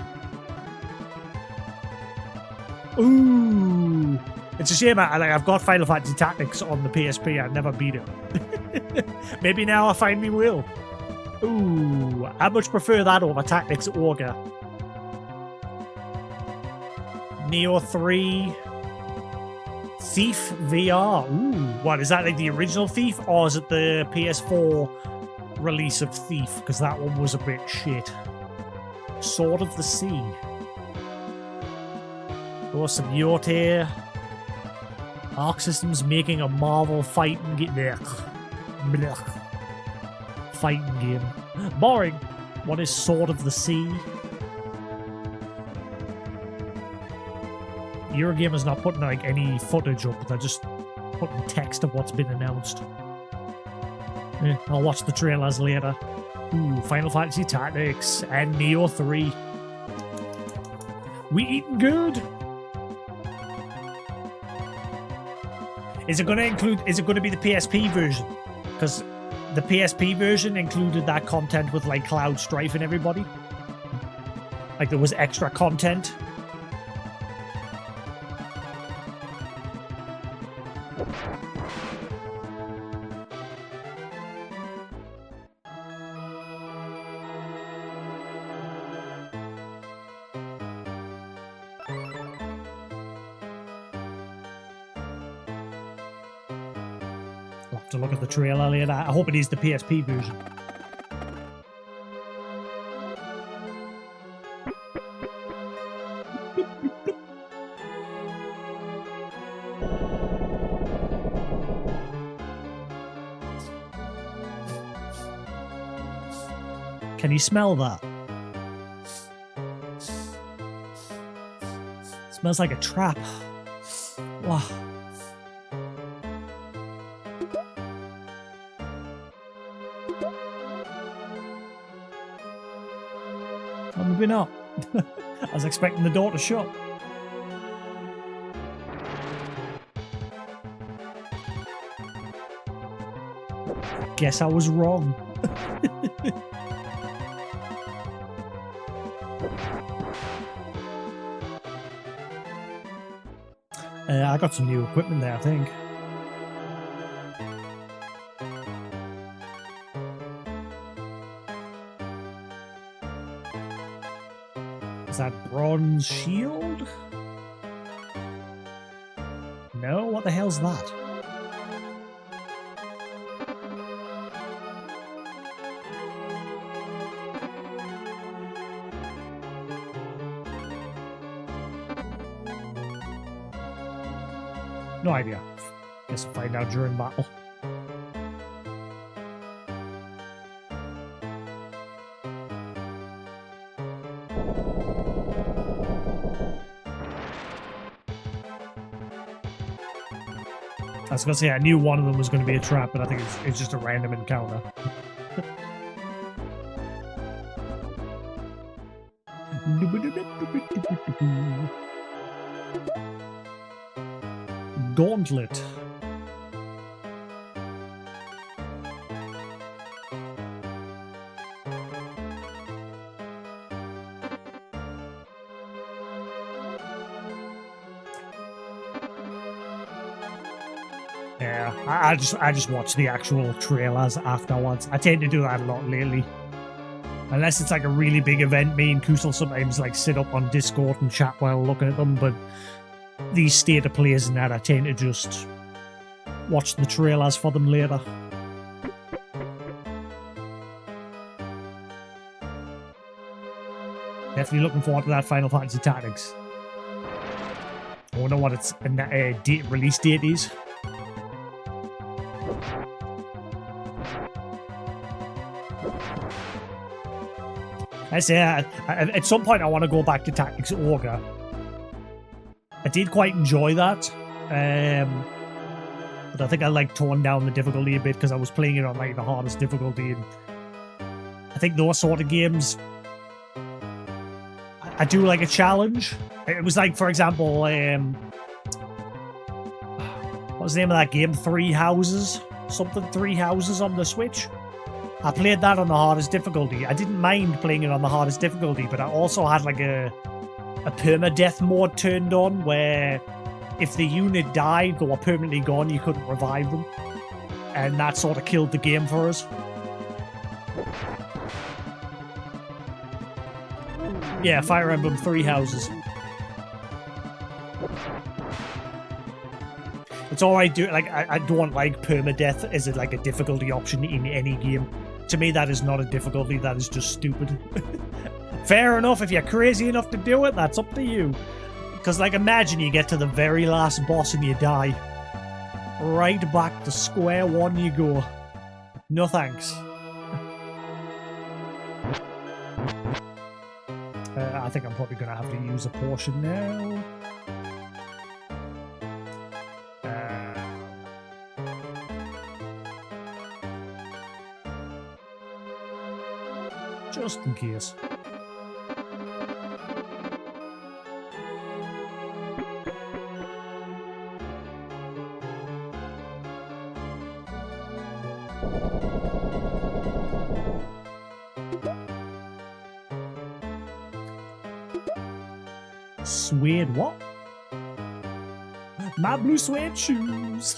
Ooh! It's a shame I've got Final Fantasy Tactics on the PSP. I never beat it. Maybe now I finally will. Ooh! I much prefer that over Tactics Ogre. Neo 3... Thief VR. Ooh, what is that, like the original Thief, or is it the PS4 release of Thief? Because that one was a bit shit. Sword of the Sea. Awesome yacht here. Arc Systems making a Marvel fighting game. Fighting game. Boring. What is Sword of the Sea? Eurogamer's not putting like any footage up, they're just putting text of what's been announced. I'll watch the trailers later. Ooh, Final Fantasy Tactics and Neo 3. We eating good. Is it going to be the PSP version? Because the PSP version included that content with like Cloud Strife and everybody. Like there was extra content. I'll have to look at the trailer later. I hope it is the PSP version. Can you smell that? It smells like a trap. Wow. Well, maybe not. I was expecting the door to shut. Guess I was wrong. I got some new equipment there, I think. Is that bronze shield? No, what the hell's that? No idea. Guess we'll find out during battle. I was going to say, I knew one of them was going to be a trap, but I think it's just a random encounter. Gauntlet. Yeah, I just watch the actual trailers afterwards. I tend to do that a lot lately. Unless it's like a really big event, me and Kusel sometimes like sit up on Discord and chat while looking at them, but these state of plays and that, I tend to just watch the trailers for them later. Definitely looking forward to that Final Fantasy Tactics. I wonder what its release date is. I say, at some point I want to go back to Tactics Ogre. I did quite enjoy that, but I think I like toned down the difficulty a bit because I was playing it on like the hardest difficulty, and I think those sort of games, I do like a challenge. It was like, for example, what was the name of that game? Three Houses. something, Three Houses on the Switch. I played that on the hardest difficulty. I didn't mind playing it on the hardest difficulty, but I also had like a permadeath mode turned on where if the unit died, they were permanently gone, you couldn't revive them. And that sort of killed the game for us. Yeah, Fire Emblem Three Houses. It's alright, like I don't like permadeath as like a difficulty option in any game. To me, that is not a difficulty, that is just stupid. Fair enough, if you're crazy enough to do it, that's up to you. Because, like, imagine you get to the very last boss and you die. Right back to square one you go. No thanks. I think I'm probably going to have to use a potion now. Just in case. Suede what? My blue suede shoes.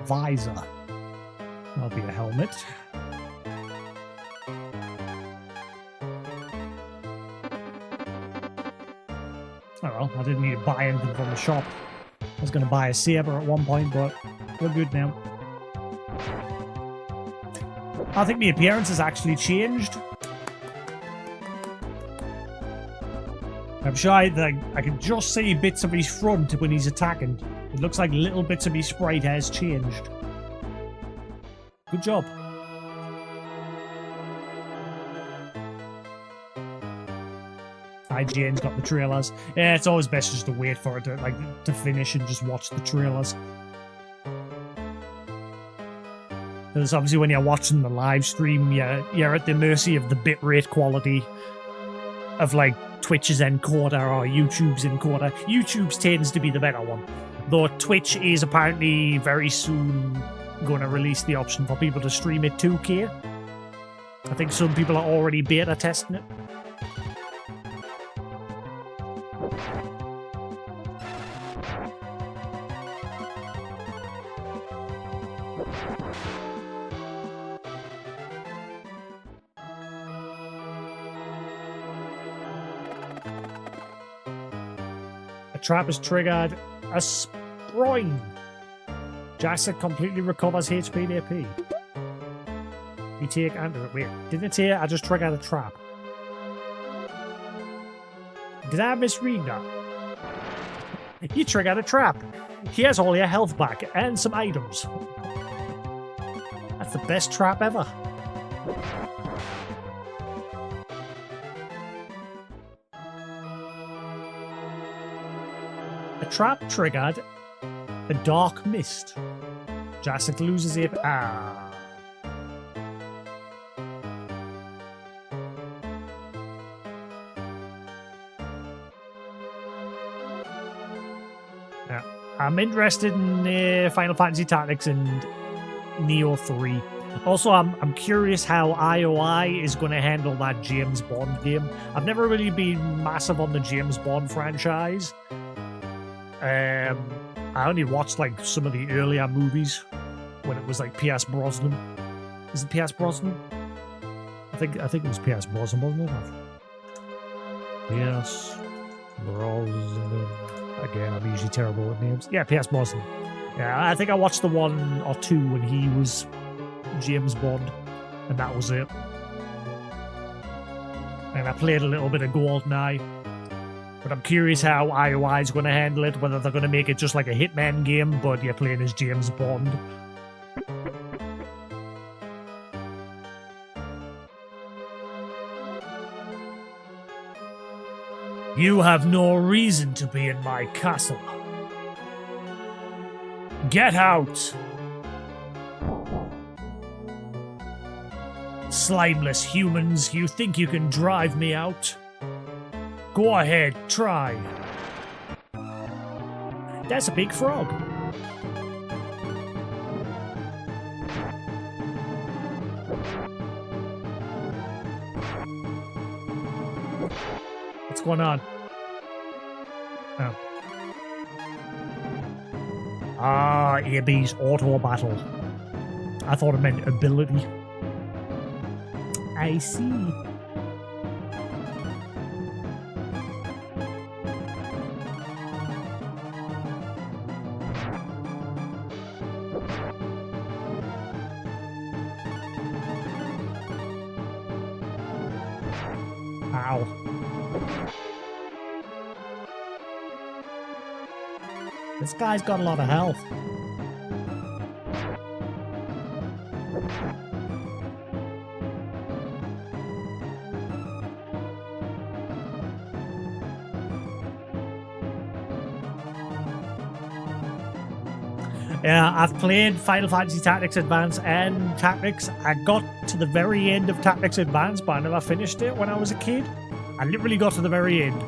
Visor. That'll be a helmet. Oh well, I didn't need to buy anything from the shop. I was going to buy a saber at one point, but we're good now. I think the appearance has actually changed. I'm sure I can just see bits of his front when he's attacking. It looks like little bits of his sprite has changed. Good job. IGN's got the trailers. Yeah, it's always best just to wait for it to finish and just watch the trailers. Because obviously when you're watching the live stream, you're at the mercy of the bitrate quality of like Twitch's encoder or YouTube's encoder. YouTube's tends to be the better one. Though Twitch is apparently very soon going to release the option for people to stream at 2K. I think some people are already beta testing it. A trap is triggered. A spring. Jasix completely recovers HP and AP. You take under it. Wait, didn't it say I just triggered a trap? Did I misread that? You triggered a trap. Here's all your health back and some items. That's the best trap ever. A trap triggered a dark mist. Jasix loses it. Ah. Yeah. I'm interested in Final Fantasy Tactics and Neo 3. Also, I'm curious how IOI is going to handle that James Bond game. I've never really been massive on the James Bond franchise. I only watched like some of the earlier movies when it was like Pierce Brosnan. Is it Pierce Brosnan? I think it was Pierce Brosnan, wasn't it? Pierce Brosnan. Again, I'm usually terrible with names. Yeah, Pierce Brosnan. Yeah, I think I watched the one or two when he was James Bond, and that was it. And I played a little bit of GoldenEye. But I'm curious how IOI is going to handle it, whether they're going to make it just like a Hitman game, but you're playing as James Bond. You have no reason to be in my castle. Get out! Slimeless humans, you think you can drive me out? Go ahead, try. That's a big frog. What's going on? Oh. Ah, AB's auto battle. I thought it meant ability. I see. Ow. This guy's got a lot of health. Yeah, I've played Final Fantasy Tactics Advance and Tactics. I got to the very end of Tactics Advance, but I never finished it when I was a kid. I literally got to the very end.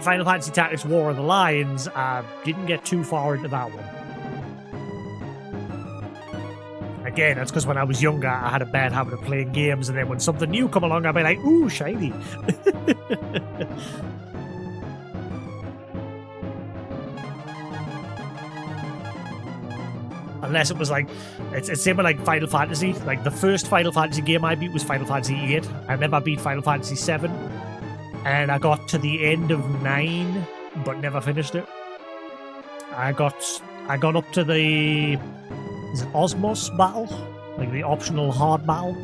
Final Fantasy Tactics War of the Lions, I didn't get too far into that one. Again, that's because when I was younger, I had a bad habit of playing games, and then when something new come along, I'd be like, ooh, shiny. Unless it was like, it's same with like Final Fantasy. Like the first Final Fantasy game I beat was Final Fantasy 8. I never beat Final Fantasy 7. And I got to the end of 9, but never finished it. I got up to the is it Osmos battle? Like the optional hard battle.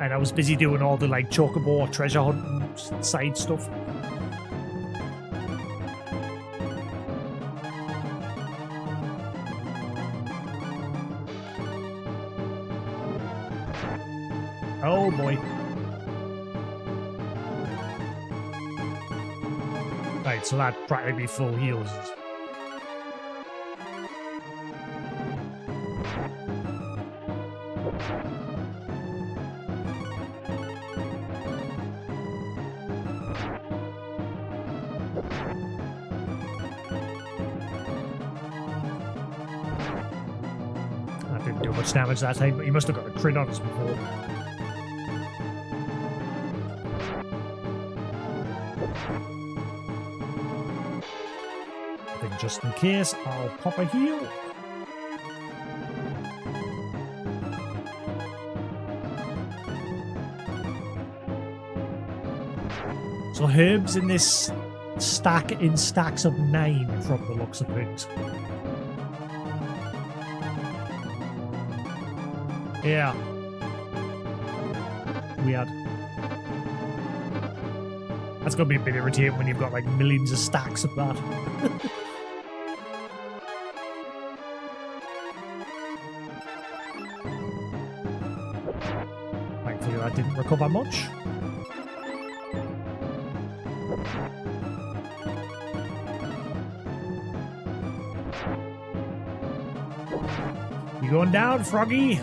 And I was busy doing all the like chocobo treasure hunting side stuff. Oh boy. Right, so that practically full heals. That didn't do much damage that time, but he must have got a crit on us before. Just in case, I'll pop a heal. So herbs in this stack in stacks of 9 from the looks of things. Yeah. Weird. That's gonna be a bit irritating when you've got like millions of stacks of that. Thankfully that didn't recover much. You going down, Froggy?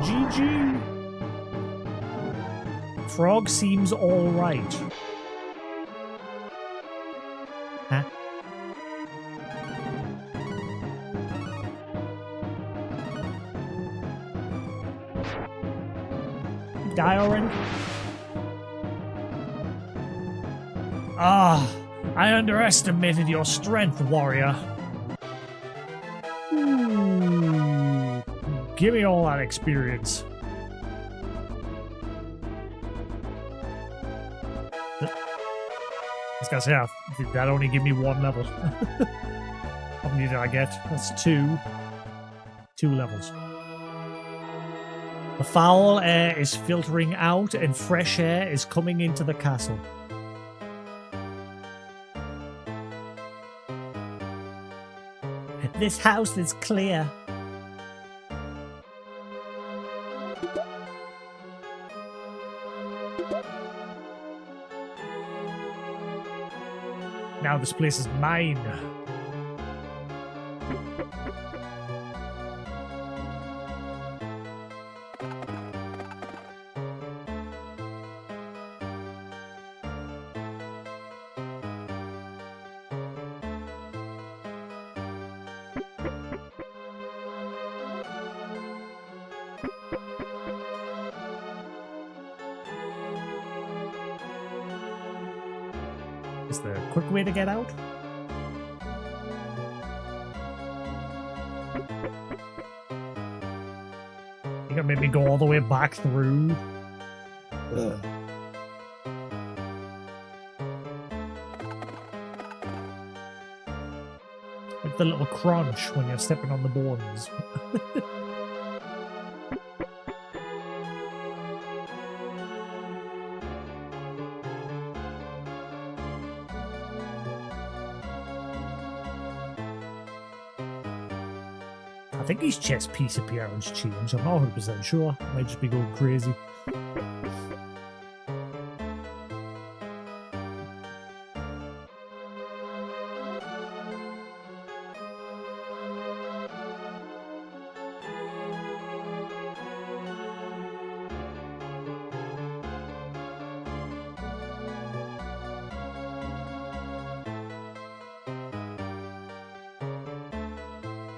GG. Frog seems alright. Huh? Die already? Ah, I underestimated your strength, warrior. Ooh, give me all that experience. I was gonna say, did that only give me 1 level? How many did I get? That's 2. 2 levels. The foul air is filtering out and fresh air is coming into the castle. This house is clear. now this place is mine. Is there a quick way to get out? You gonna make me go all the way back through? Like the little crunch when you're stepping on the bones. I think his chest piece appearance changed. I'm not 100% sure. Might just be going crazy.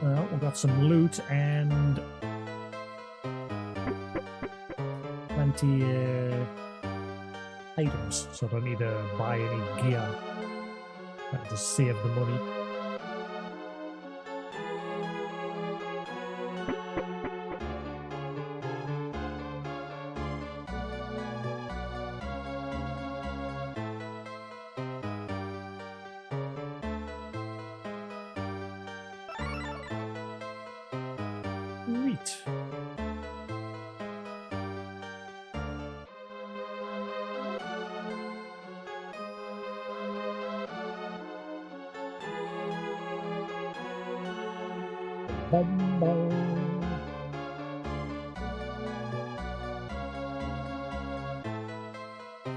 Well, we've got some loot and plenty items, so I don't need to buy any gear. I just save the money. Sweet.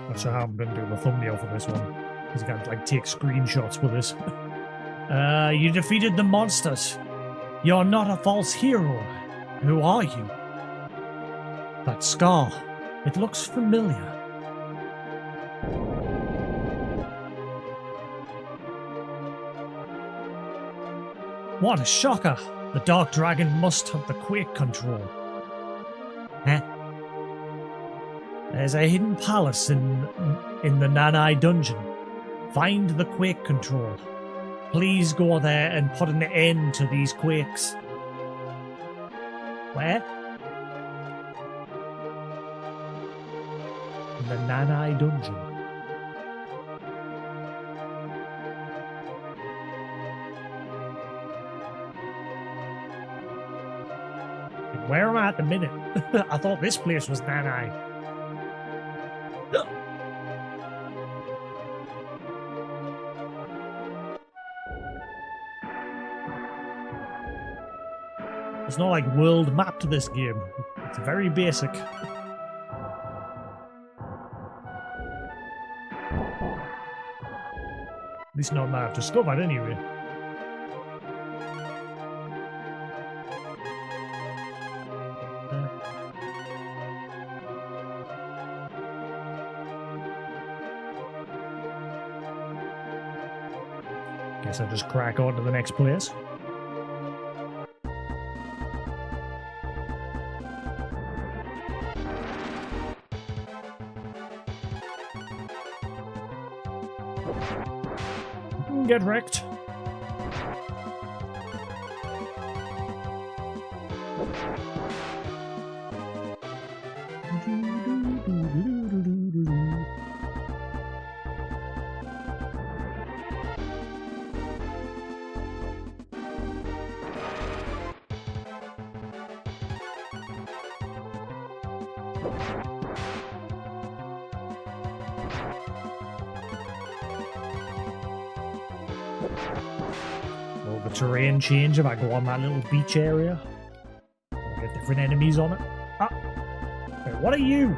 Not sure how I'm going to do the thumbnail for this one, because you can't like take screenshots with this. You defeated the monsters. You're not a false hero. Who are you? That scar. It looks familiar. What a shocker! The Dark Dragon must have the quake control. Huh? There's a hidden palace in the Nanai dungeon. Find the quake control. Please go there and put an end to these quakes. Where? In the Nanai dungeon. Where am I at the minute? I thought this place was Nanai. There's no like world map to this game. It's very basic. At least not that I've discovered anyway. Guess I'll just crack on to the next place. Get wrecked. Will the terrain change if I go on that little beach area? I'll get different enemies on it. Ah! Wait, what are you?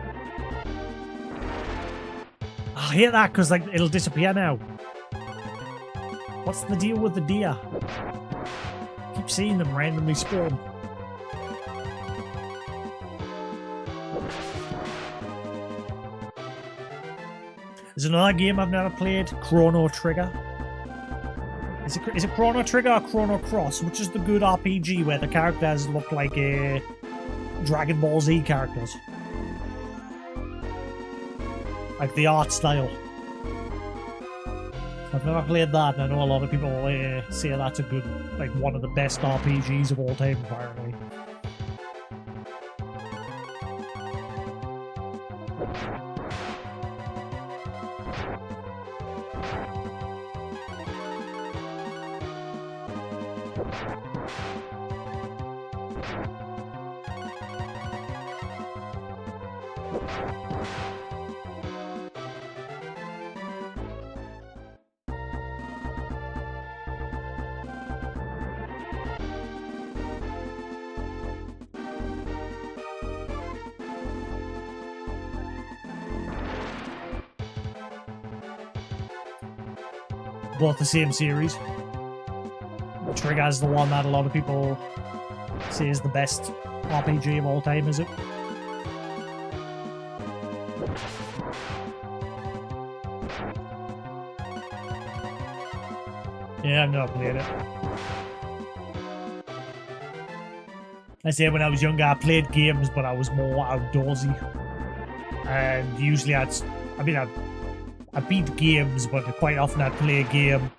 I hate that because like it'll disappear now. What's the deal with the deer? Keep seeing them randomly spawn. There's another game I've never played, Chrono Trigger. Is it Chrono Trigger or Chrono Cross? Which is the good RPG where the characters look like Dragon Ball Z characters? Like the art style. I've never played that, and I know a lot of people say that's a good, like one of the best RPGs of all time, apparently. Both the same series. Trigger's the one that a lot of people say is the best RPG of all time, is it? Yeah, I've never played it. I say when I was younger, I played games, but I was more outdoorsy. And usually I beat games, but quite often I'd play a game.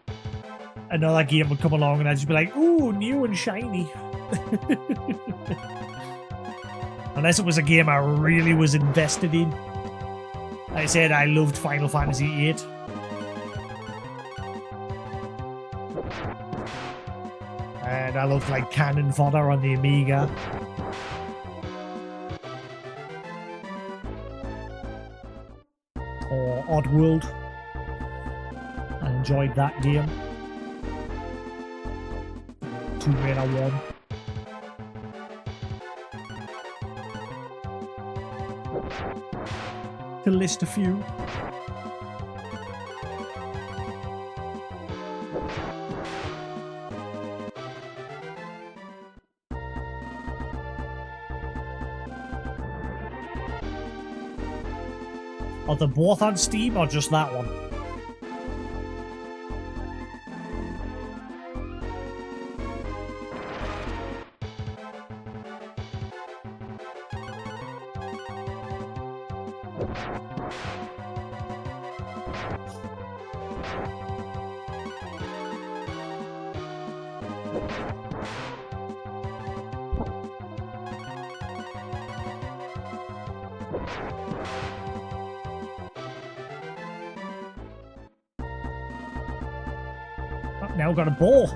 Another game would come along and I'd just be like, ooh, new and shiny. Unless it was a game I really was invested in. Like I said, I loved Final Fantasy VIII. And I loved like Cannon Fodder on the Amiga. Or Oddworld. I enjoyed that game. Tomb Raider 1. To list a few. Are they both on Steam or just that one? Now we've got a bow.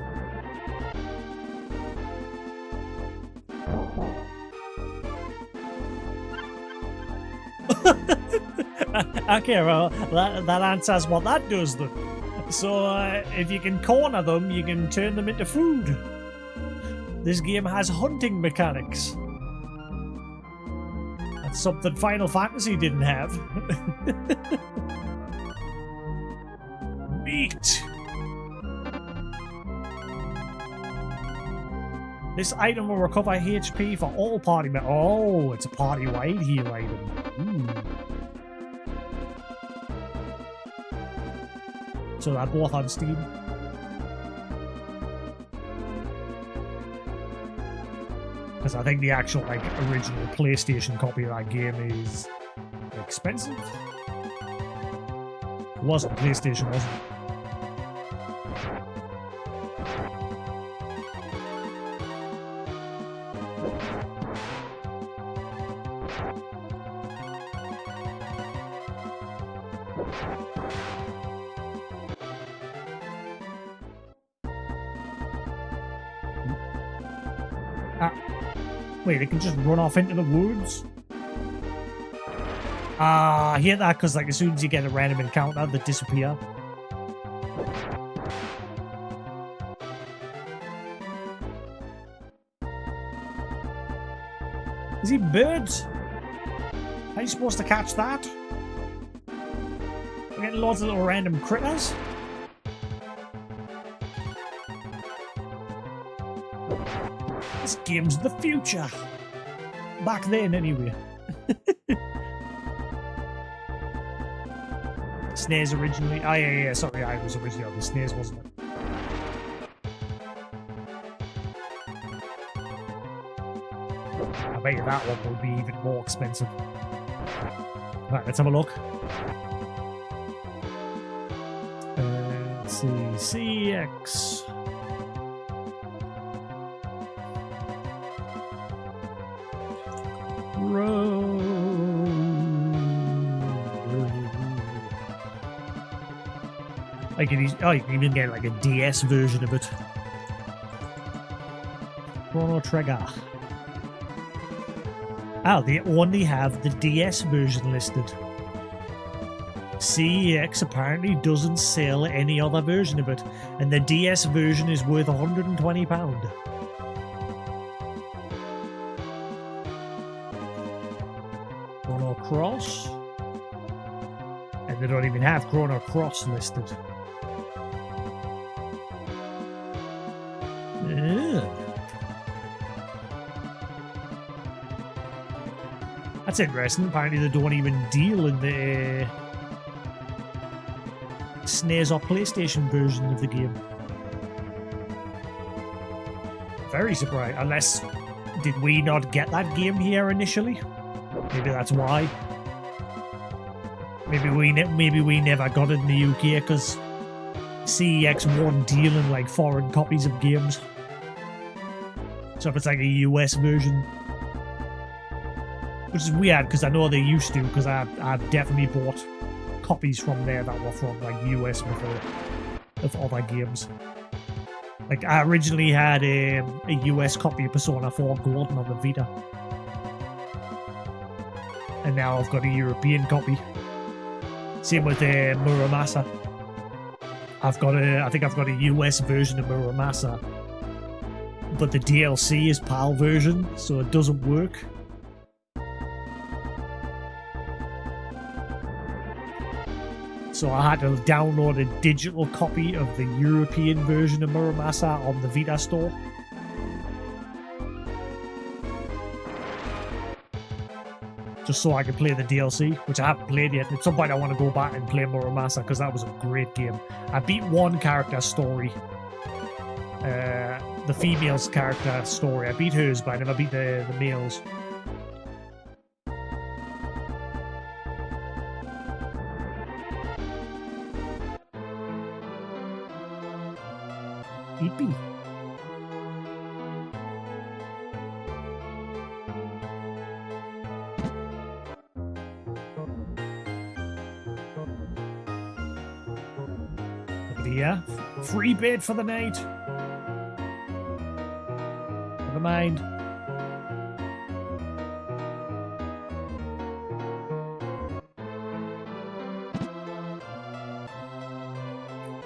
Okay, well, that answers what that does then. So, if you can corner them, you can turn them into food. This game has hunting mechanics. That's something Final Fantasy didn't have. Meat. This item will recover HP for all party members. Oh, it's a party-wide heal item. Ooh. So they're both on Steam. Because I think the actual, like, original PlayStation copy of that game is expensive. It wasn't PlayStation, wasn't it? Wait, they can just run off into the woods? I hate that because, like, as soon as you get a random encounter, they disappear. Is he birds? How are you supposed to catch that? We're getting lots of little random critters. This game's the future. Back then, anyway. SNES originally. Oh, yeah, sorry, I was originally on the SNES, wasn't it? I bet you that one will be even more expensive. Right, let's have a look. Let's see. CX. Like you can even get like a DS version of it. Chrono Trigger. Oh, they only have the DS version listed. CEX apparently doesn't sell any other version of it, and the DS version is worth £120. Chrono Cross. And they don't even have Chrono Cross listed. That's interesting. Apparently they don't even deal in the SNES or PlayStation version of the game. Very surprised. Unless, did we not get that game here initially? Maybe that's why. Maybe we never got it in the UK because CEX won't deal in like foreign copies of games. So if it's like a US version, which is weird because I know they used to, because I've definitely bought copies from there that were from like US before of other games. Like I originally had a US copy of Persona 4 Golden on the Vita, and now I've got a European copy. Same with Muramasa. I think I've got a US version of Muramasa, but the DLC is PAL version, so it doesn't work. So I had to download a digital copy of the European version of Muramasa on the Vita store. Just so I could play the DLC, which I haven't played yet. At some point I want to go back and play Muramasa because that was a great game. I beat one character story. The female's character story. I beat hers, but I never beat the male's. Eepy. Yeah, free bid for the night. Never mind.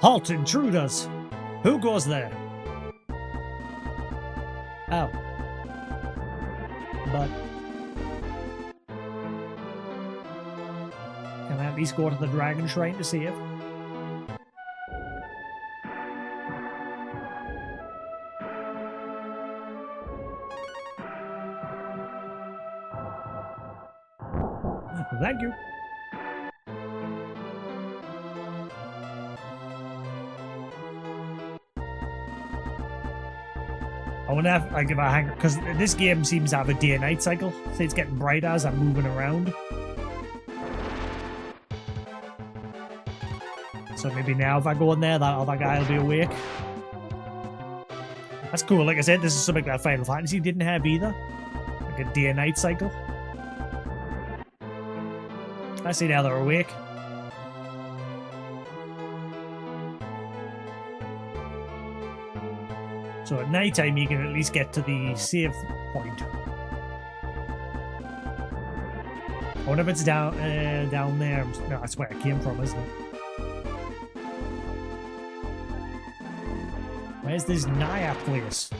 Halt, intruders! Who goes there? Oh. But can I at least go to the Dragon Shrine to see it? Thank you. I wonder if I hang, because this game seems to have a day and night cycle, so it's getting brighter as I'm moving around. So maybe now if I go in there, that other guy will be awake. That's cool. Like I said, this is something that Final Fantasy didn't have either, like a day and night cycle. I see now they're awake. So at night time you can at least get to the save point. I wonder if it's down there. No, that's where I came from, isn't it? Where's this Naya place?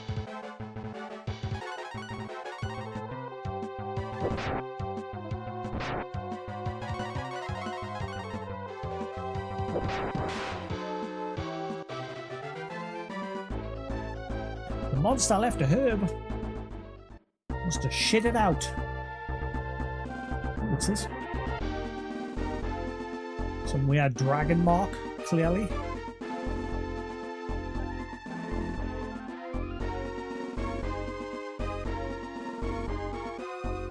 The monster left a herb. Must have shit it out. What's this? Some weird dragon mark, clearly.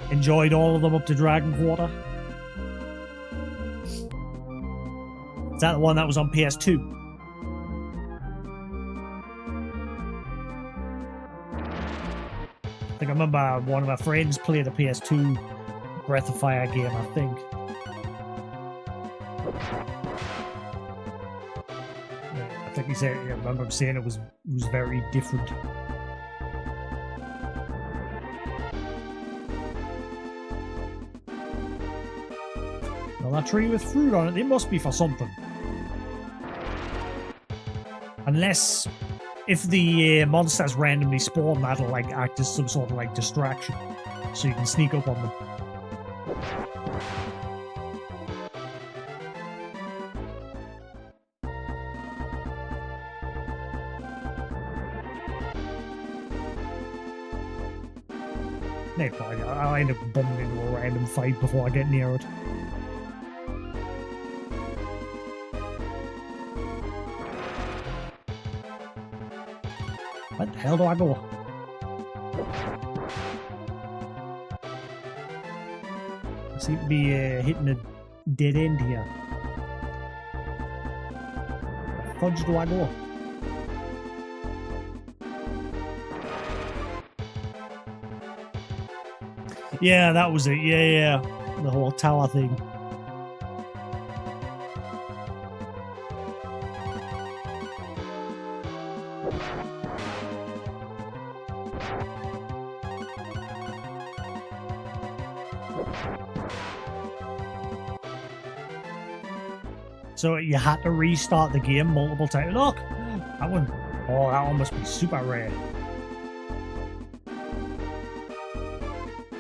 Enjoyed all of them up to Dragon Quarter. Is that the one that was on PS2? I think I remember one of my friends played a PS2 Breath of Fire game, I think. Yeah, I think he said, I remember him saying it was very different. Well, that tree with fruit on it, it must be for something. Unless, if the monsters randomly spawn, that'll like act as some sort of like distraction, so you can sneak up on them. No, probably, I'll end up bumping into a random fight before I get near it. Where the hell do I go? I seem to be hitting a dead end here. Where the fudge do I go? Yeah, that was it. Yeah. The whole tower thing. So you had to restart the game multiple times. Look! That one. Oh, that one must be super rare.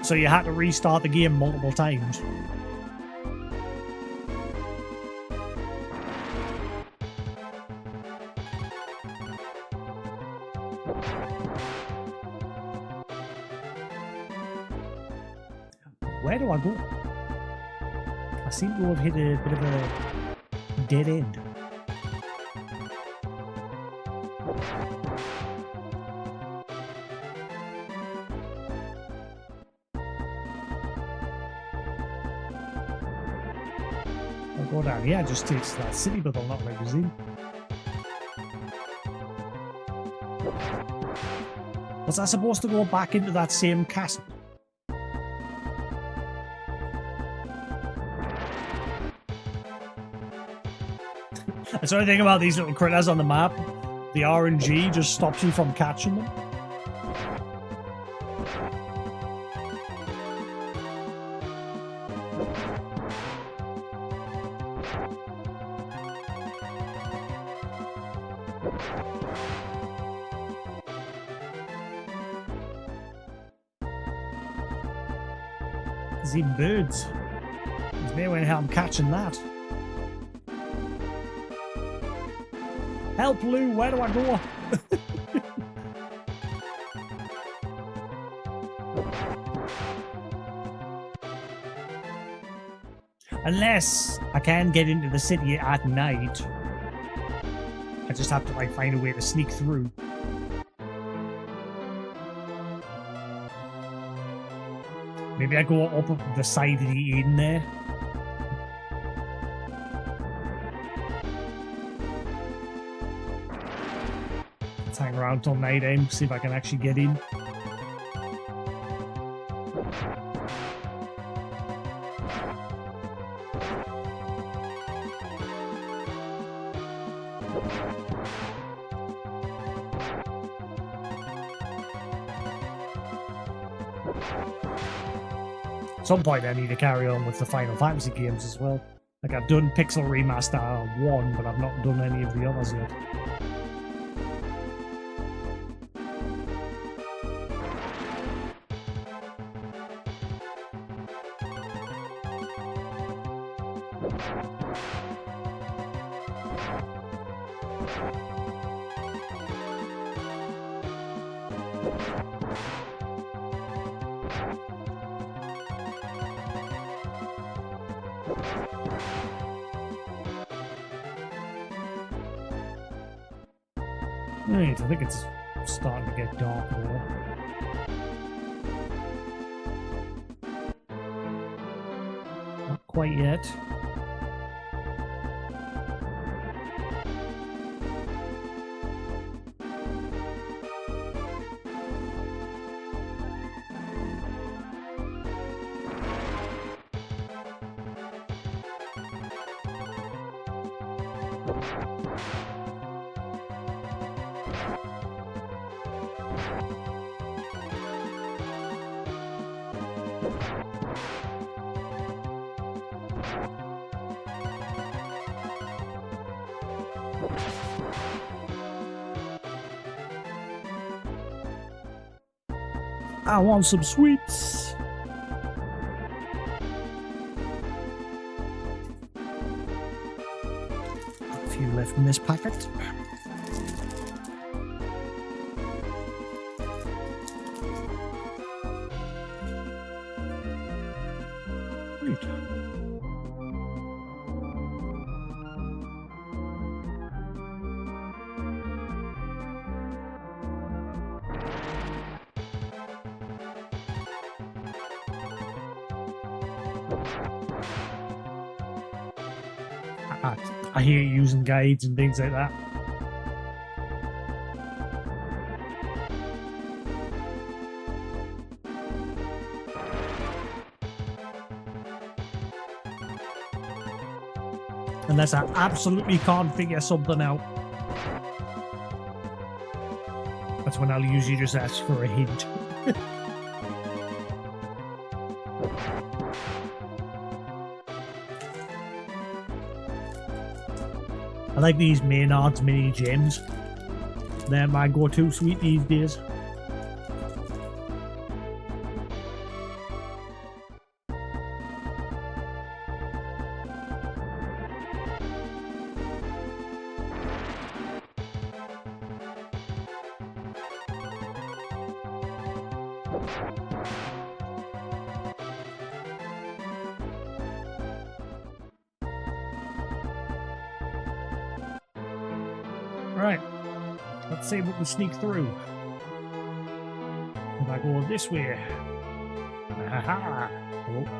So you had to restart the game multiple times. Where do I go? I seem to have hit a bit of a dead end. I'll go down here, just takes that city, but I'll not let us in. Was I supposed to go back into that same castle? That's the only thing about these little critters on the map. The RNG just stops you from catching them. There's even birds. There's no way in hell I'm catching that. Help, Lou, where do I go? Unless I can get into the city at night. I just have to like find a way to sneak through. Maybe I go up the side of the inn there. Let's hang around till night aim, see if I can actually get in. At some point I need to carry on with the Final Fantasy games as well. Like I've done Pixel Remaster 1, but I've not done any of the others yet. Right, I think it's starting to get dark there. Not quite yet. I want some sweets. A few left in this packet. Sweet. I hear you using guides and things like that. Unless I absolutely can't figure something out. That's when I'll usually just ask for a hint. I like these Maynard's mini gems. They're my go-to sweet these days. Right, let's see what we sneak through. If I go this way. Aha! Oh.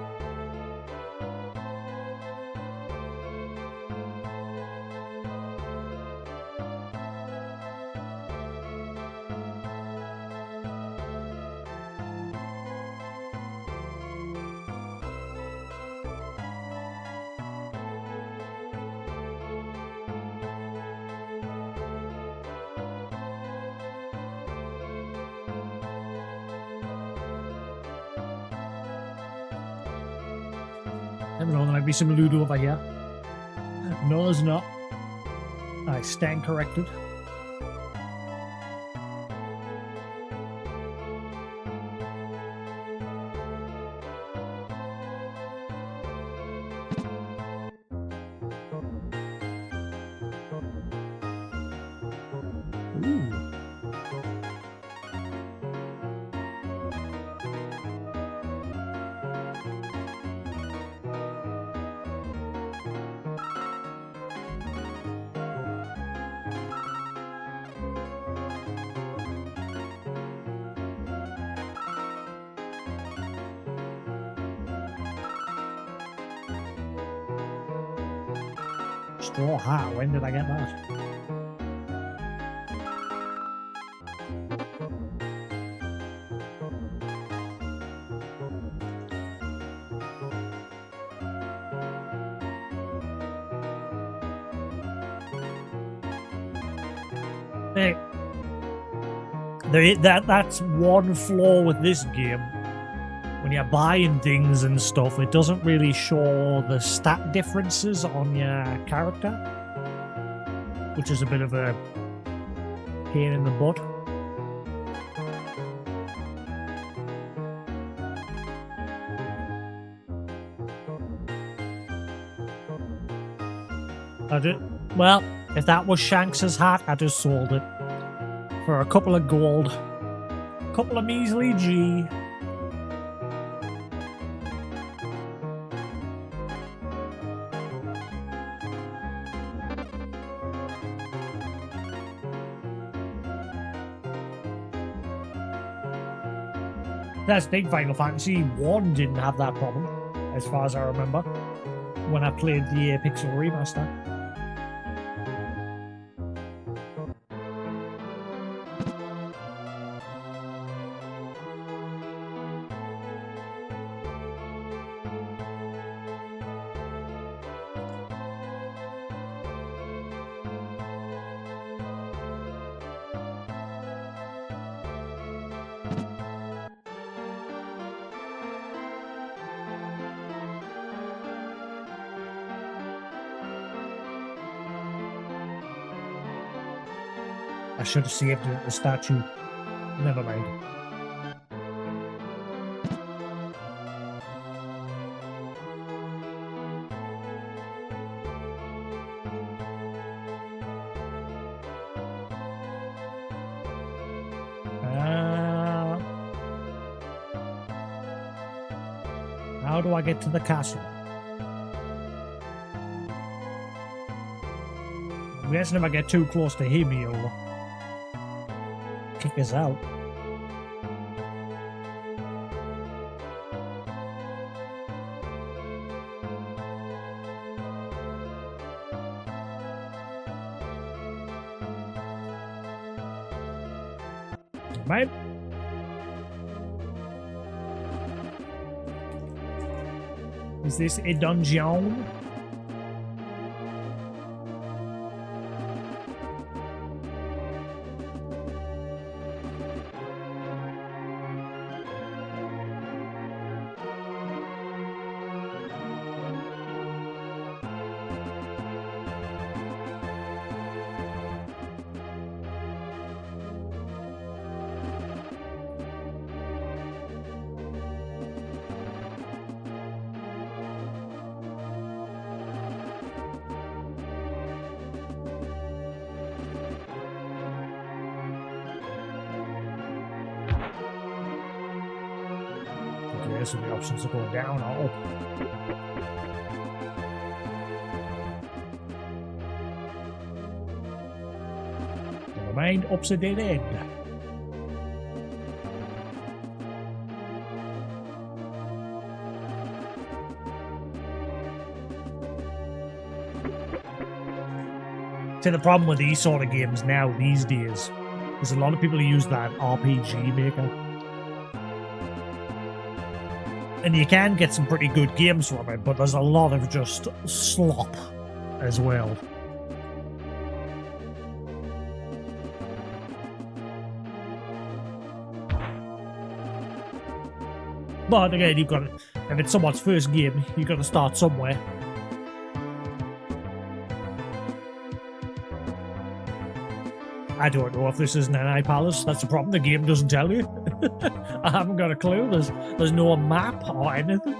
Never know, there might be some loot over here. No, there's not. I stand corrected. Ooh. Straw hat, when did I get that? Hey, that's one flaw with this game. When you're buying things and stuff, it doesn't really show the stat differences on your character, which is a bit of a pain in the butt. Well, if that was Shanks's hat, I just sold it for a couple of gold. Couple of measly G. That's big. Final Fantasy 1 didn't have that problem, as far as I remember, when I played the Pixel Remaster. I should have saved it at the statue. Never mind. How do I get to the castle? I'm guessing if I get too close to him, he'll kick us out. Right? Is this a dungeon? Okay, so the options are going down or up. Never mind, up's a dead end. See, the problem with these sort of games now, these days, is a lot of people use that RPG maker. And you can get some pretty good games from it, but there's a lot of just slop as well. But again, you've got to, if it's someone's first game, you've got to start somewhere. I don't know if this is an NI Palace. That's the problem. The game doesn't tell you. I haven't got a clue. There's no map or anything.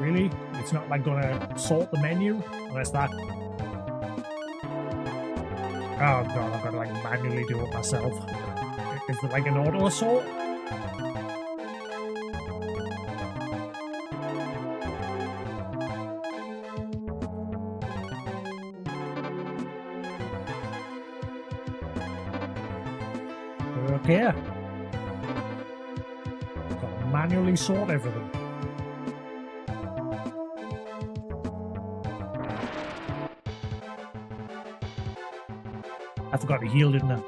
Really? It's not like gonna sort the menu? Unless that... Oh god, I've got to like manually do it myself. Is there like an auto sort? Okay. Got to manually sort everything. I forgot to heal, didn't I?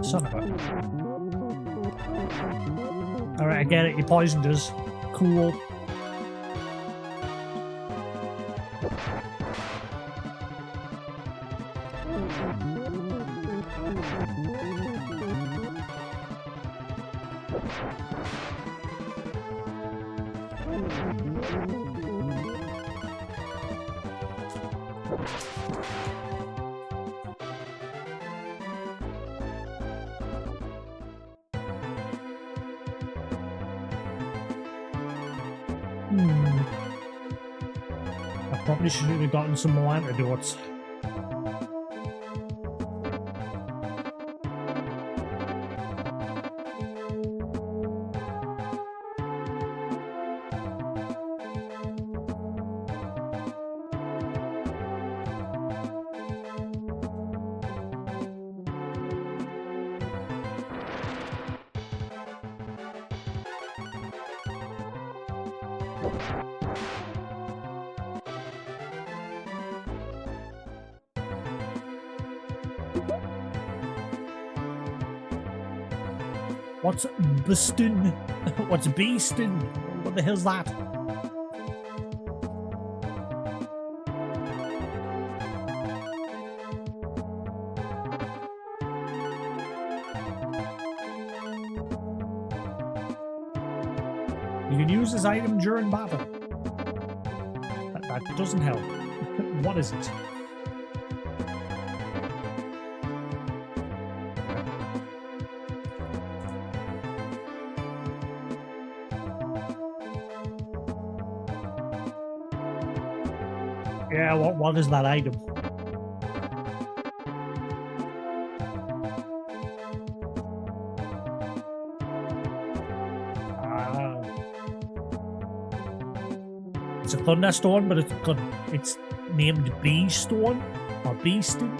Son of a... Alright, I get it. You poisoned us. Cool. I probably should have gotten some more antidotes. What's Bustin? What's Beastin? What the hell's that? You can use this item during battle. That doesn't help. What is it? Yeah, what is that item? It's a thunderstone, but it's named Bee Stone or Beastin.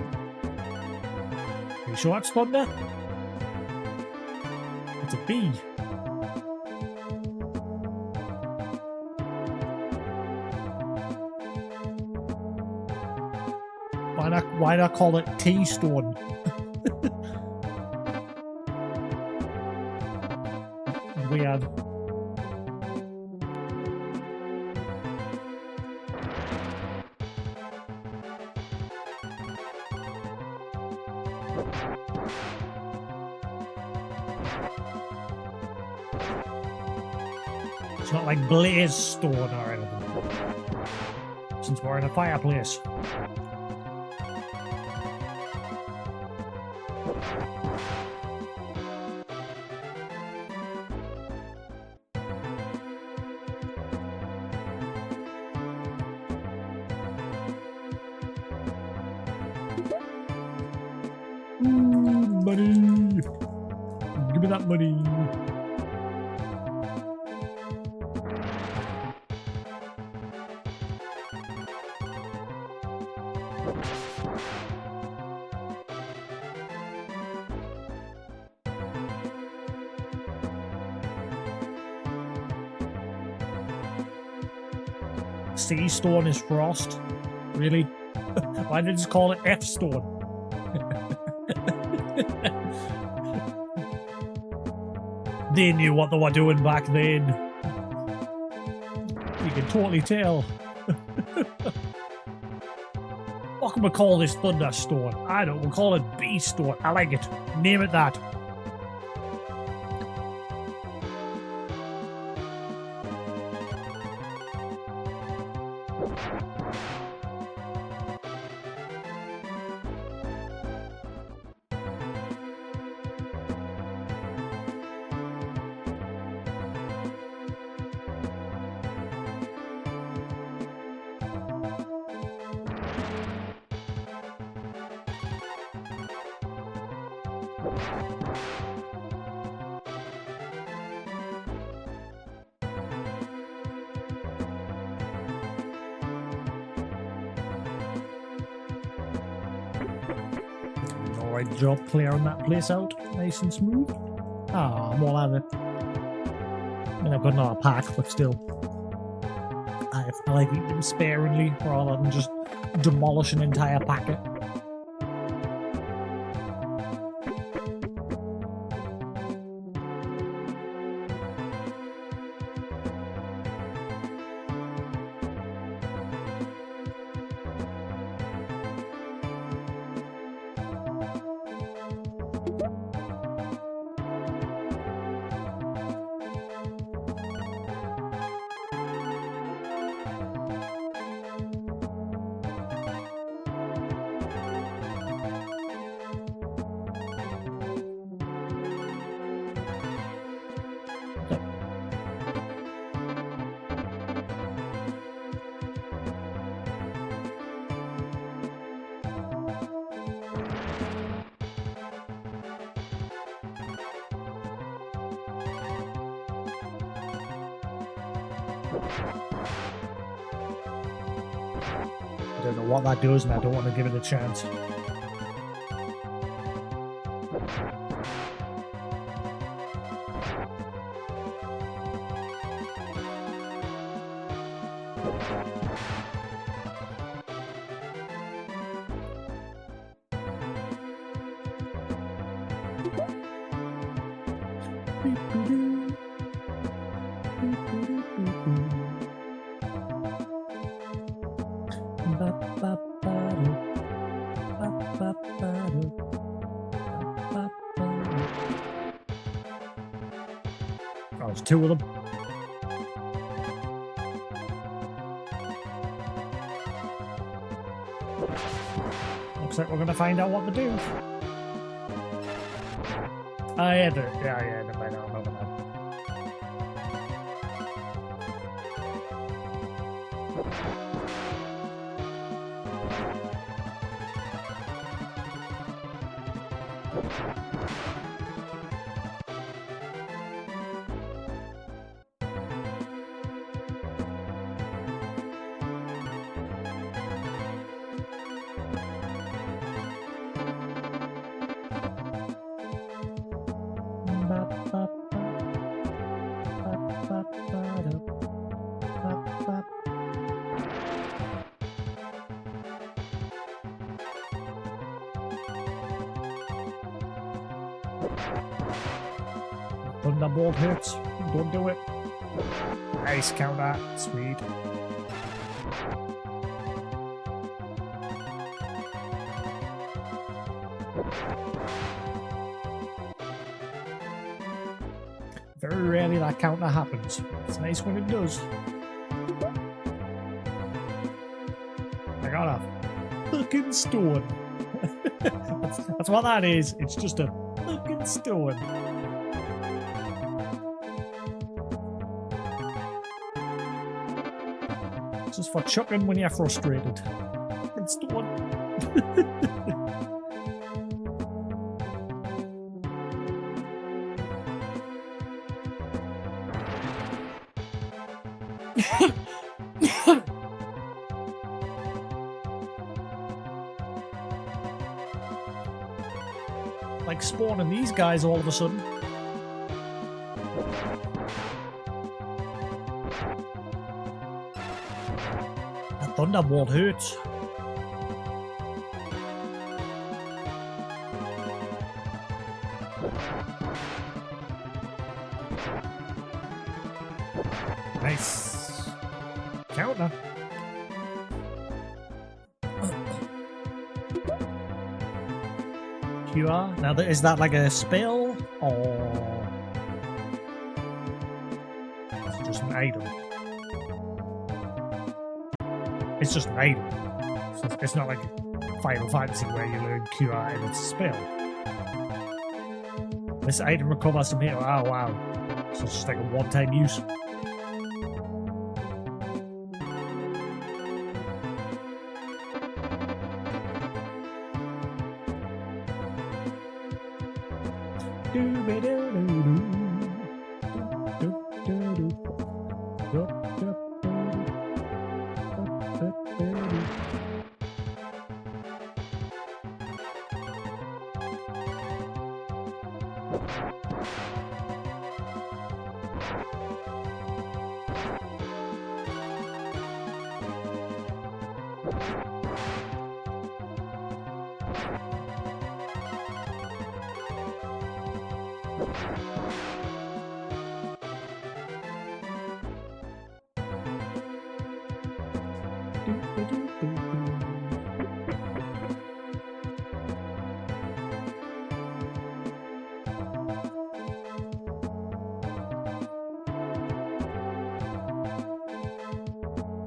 Are you sure it's thunder? It's a bee. Why not call it Tea Stone? Weird. It's not like Blaze Stone or anything. Since we're in a fireplace. Money! Give me that money! Sea Stone is frost? Really? Why did they just call it F Stone? They knew what they were doing back then. You can totally tell. What can we call this thunderstone? I don't know, we'll call it Beast Stone. I like it. Name it that. Alright job clearing that place out nice and smooth. Ah, I'm all out of it. I mean, I've got another pack, but still. I like eating them sparingly rather than just demolish an entire packet. I don't know what that does and I don't want to give it a chance. Oh, there's two of them. Looks like we're going to find out what to do. Oh, yeah, never mind. I remember now. Thunderbolt hits. Don't do it. Nice counter. Sweet. Very rarely that counter happens. It's nice when it does. I got a fucking stone. that's what that is. It's just a fucking stone. Just for chucking when you're frustrated. Fucking stone. Like spawning these guys all of a sudden. That thunderbolt hurts. Nice. Counter. QR. Now, is that like a spell or is it just an item? It's just an item. So it's not like Final Fantasy where you learn QR and it's a spell. This item recovers some hit. Oh wow! So it's just like a one-time use.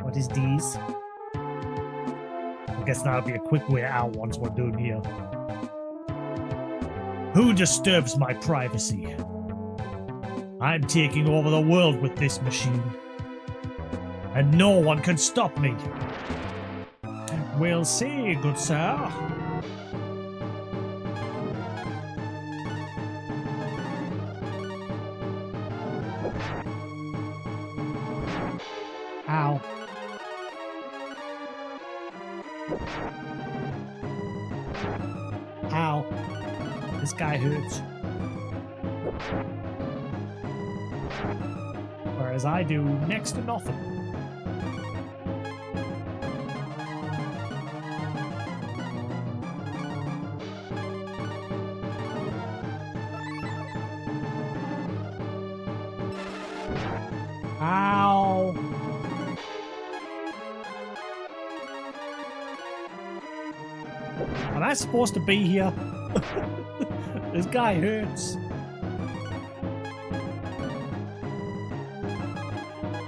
What is these? I guess that'll be a quick way out once we're done here. Who disturbs my privacy? I'm taking over the world with this machine. And no one can stop me. We'll see, good sir. Ow. Ow. This guy hurts. Whereas I do next to nothing. Ow. Am I supposed to be here? This guy hurts.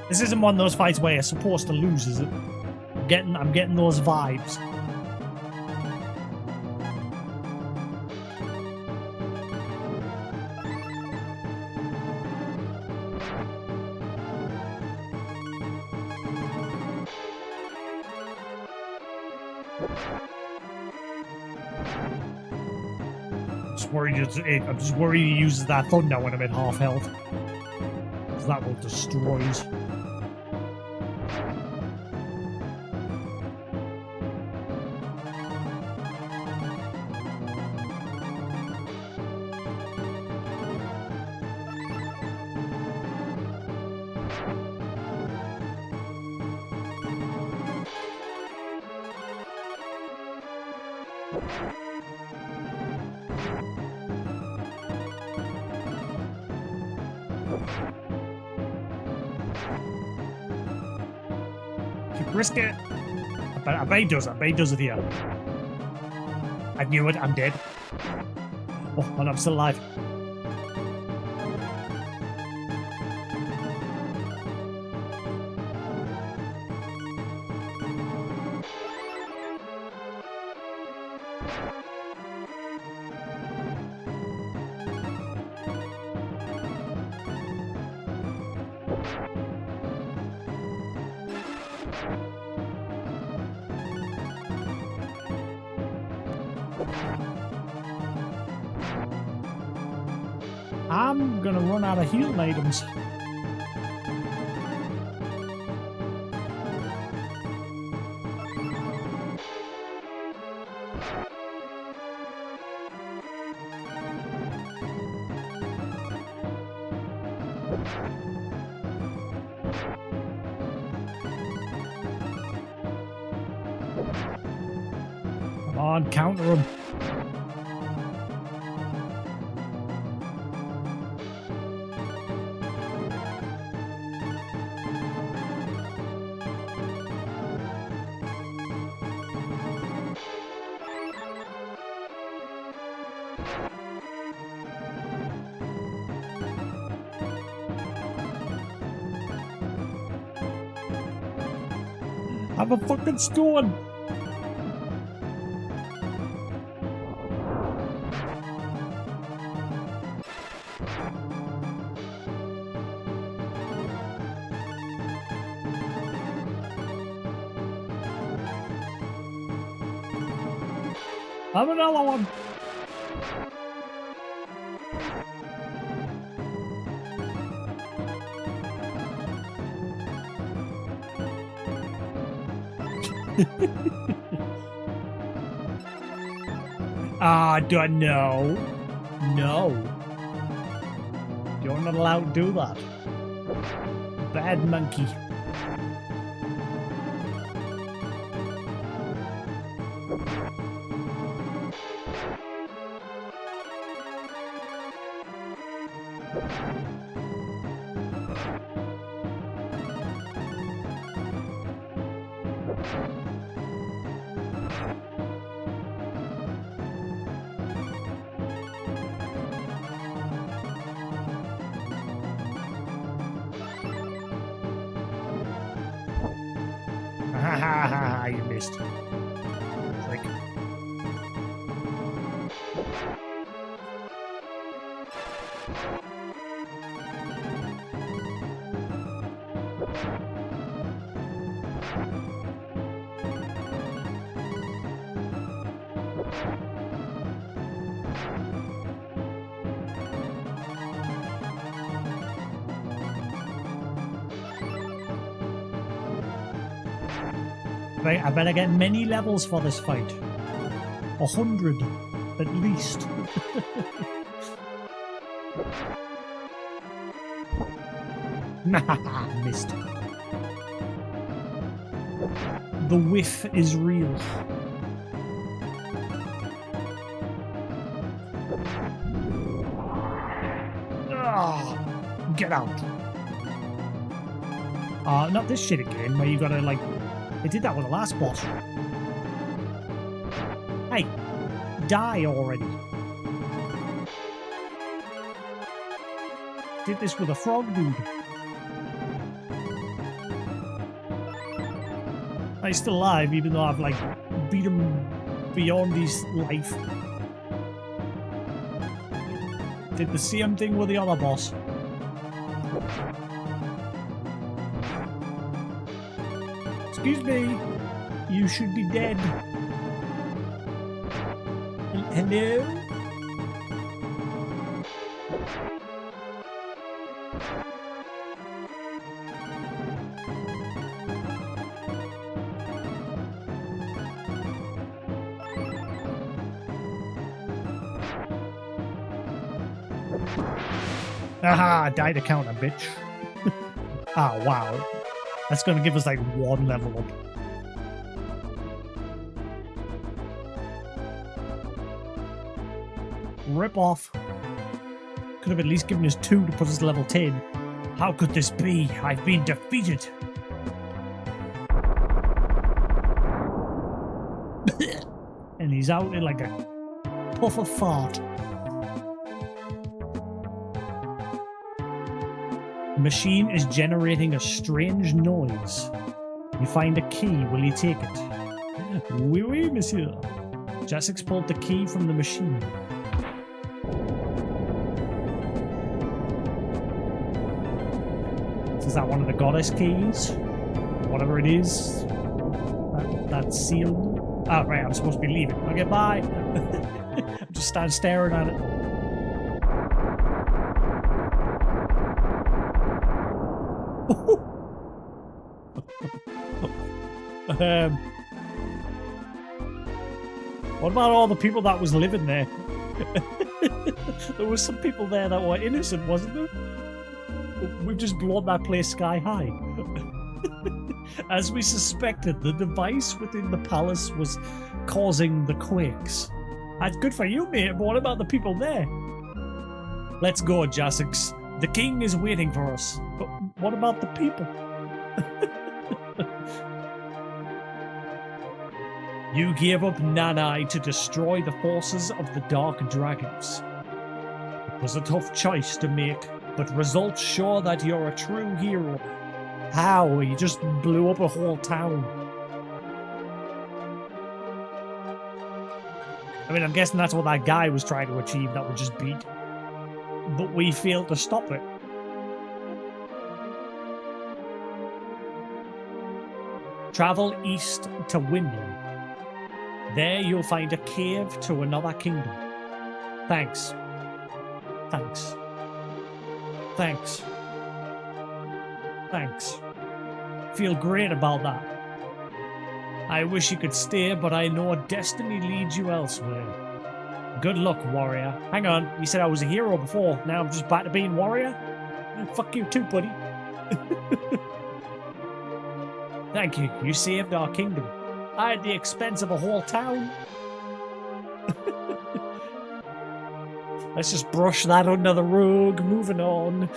This isn't one of those fights where you're supposed to lose, is it? I'm getting those vibes. I'm just worried he uses that thunder when I'm at half health. Because that will destroy us. Risk it. I bet he does it. I bet he does it here. I knew it. I'm dead. Oh, and I'm still alive. I'm gonna run out of healing items. Come on, counter him. I'm a fucking stone. I'm another one. Do no. No. You're not allowed to do that. Bad monkey. Ha ha ha ha, you missed. Trick. Right, I better get many levels for this fight. 100, at least. Nah, missed. The whiff is real. Ah, get out. Not this shit again, where you gotta, like... They did that with the last boss. Hey, die already. Did this with a frog dude. He's still alive, even though I've, like, beat him beyond his life. Did the same thing with the other boss. Excuse me, you should be dead. Hello? Aha, die to counter, bitch. Ah, wow. That's gonna give us like one level up. Rip off. Could have at least given us 2 to put us level 10. How could this be? I've been defeated. And he's out in like a puff of fart. Machine is generating a strange noise. You find a key. Will you take it? Oui, oui, monsieur. Jasix pulled the key from the machine. Is that one of the goddess keys? Whatever it is. That's sealed. Oh, right, I'm supposed to be leaving. Okay, bye. I'm just stand staring at it. What about all the people that was living there? There was some people there that were innocent, wasn't there? We've just blown that place sky high. As we suspected, the device within the palace was causing the quakes. That's good for you, mate, but what about the people there? Let's go, Jasix. The king is waiting for us. But what about the people? You gave up Nanai to destroy the forces of the Dark Dragons. It was a tough choice to make, but results show that you're a true hero. How? You just blew up a whole town. I mean, I'm guessing that's what that guy was trying to achieve that we just beat. But we failed to stop it. Travel east to Windland. There you'll find a cave to another kingdom. Thanks. Thanks. Thanks. Thanks. Feel great about that. I wish you could stay, but I know destiny leads you elsewhere. Good luck, warrior. Hang on, you said I was a hero before. Now I'm just back to being warrior? Fuck you too, buddy. Thank you. You saved our kingdom. At the expense of a whole town. Let's just brush that under the rug. Moving on.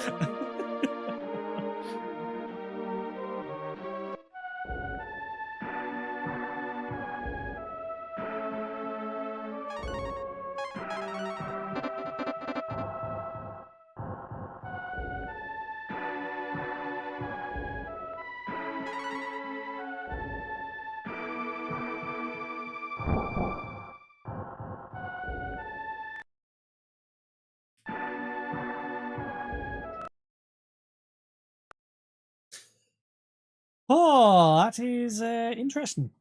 Oh, that is interesting.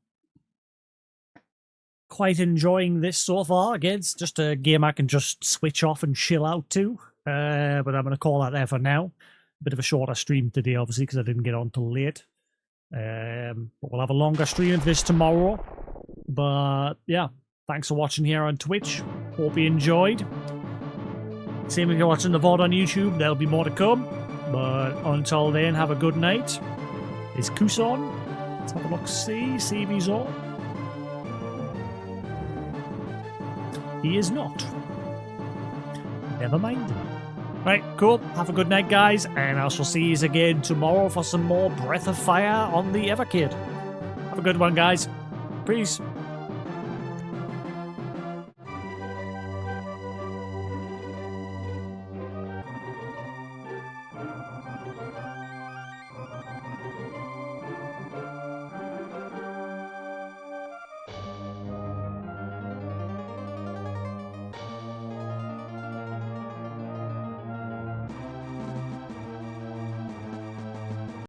Quite enjoying this so far. Again, it's just a game I can just switch off and chill out to. But I'm going to call that there for now. Bit of a shorter stream today, obviously, because I didn't get on till late. But we'll have a longer stream of this tomorrow. But yeah, thanks for watching here on Twitch. Hope you enjoyed. Same if you're watching the VOD on YouTube, there'll be more to come. But until then, have a good night. Is Kus on? Let's have a look, see if he's on. He is not. Never mind. Right, cool. Have a good night, guys, and I shall see you again tomorrow for some more Breath of Fire on the Everkid. Have a good one, guys. Peace.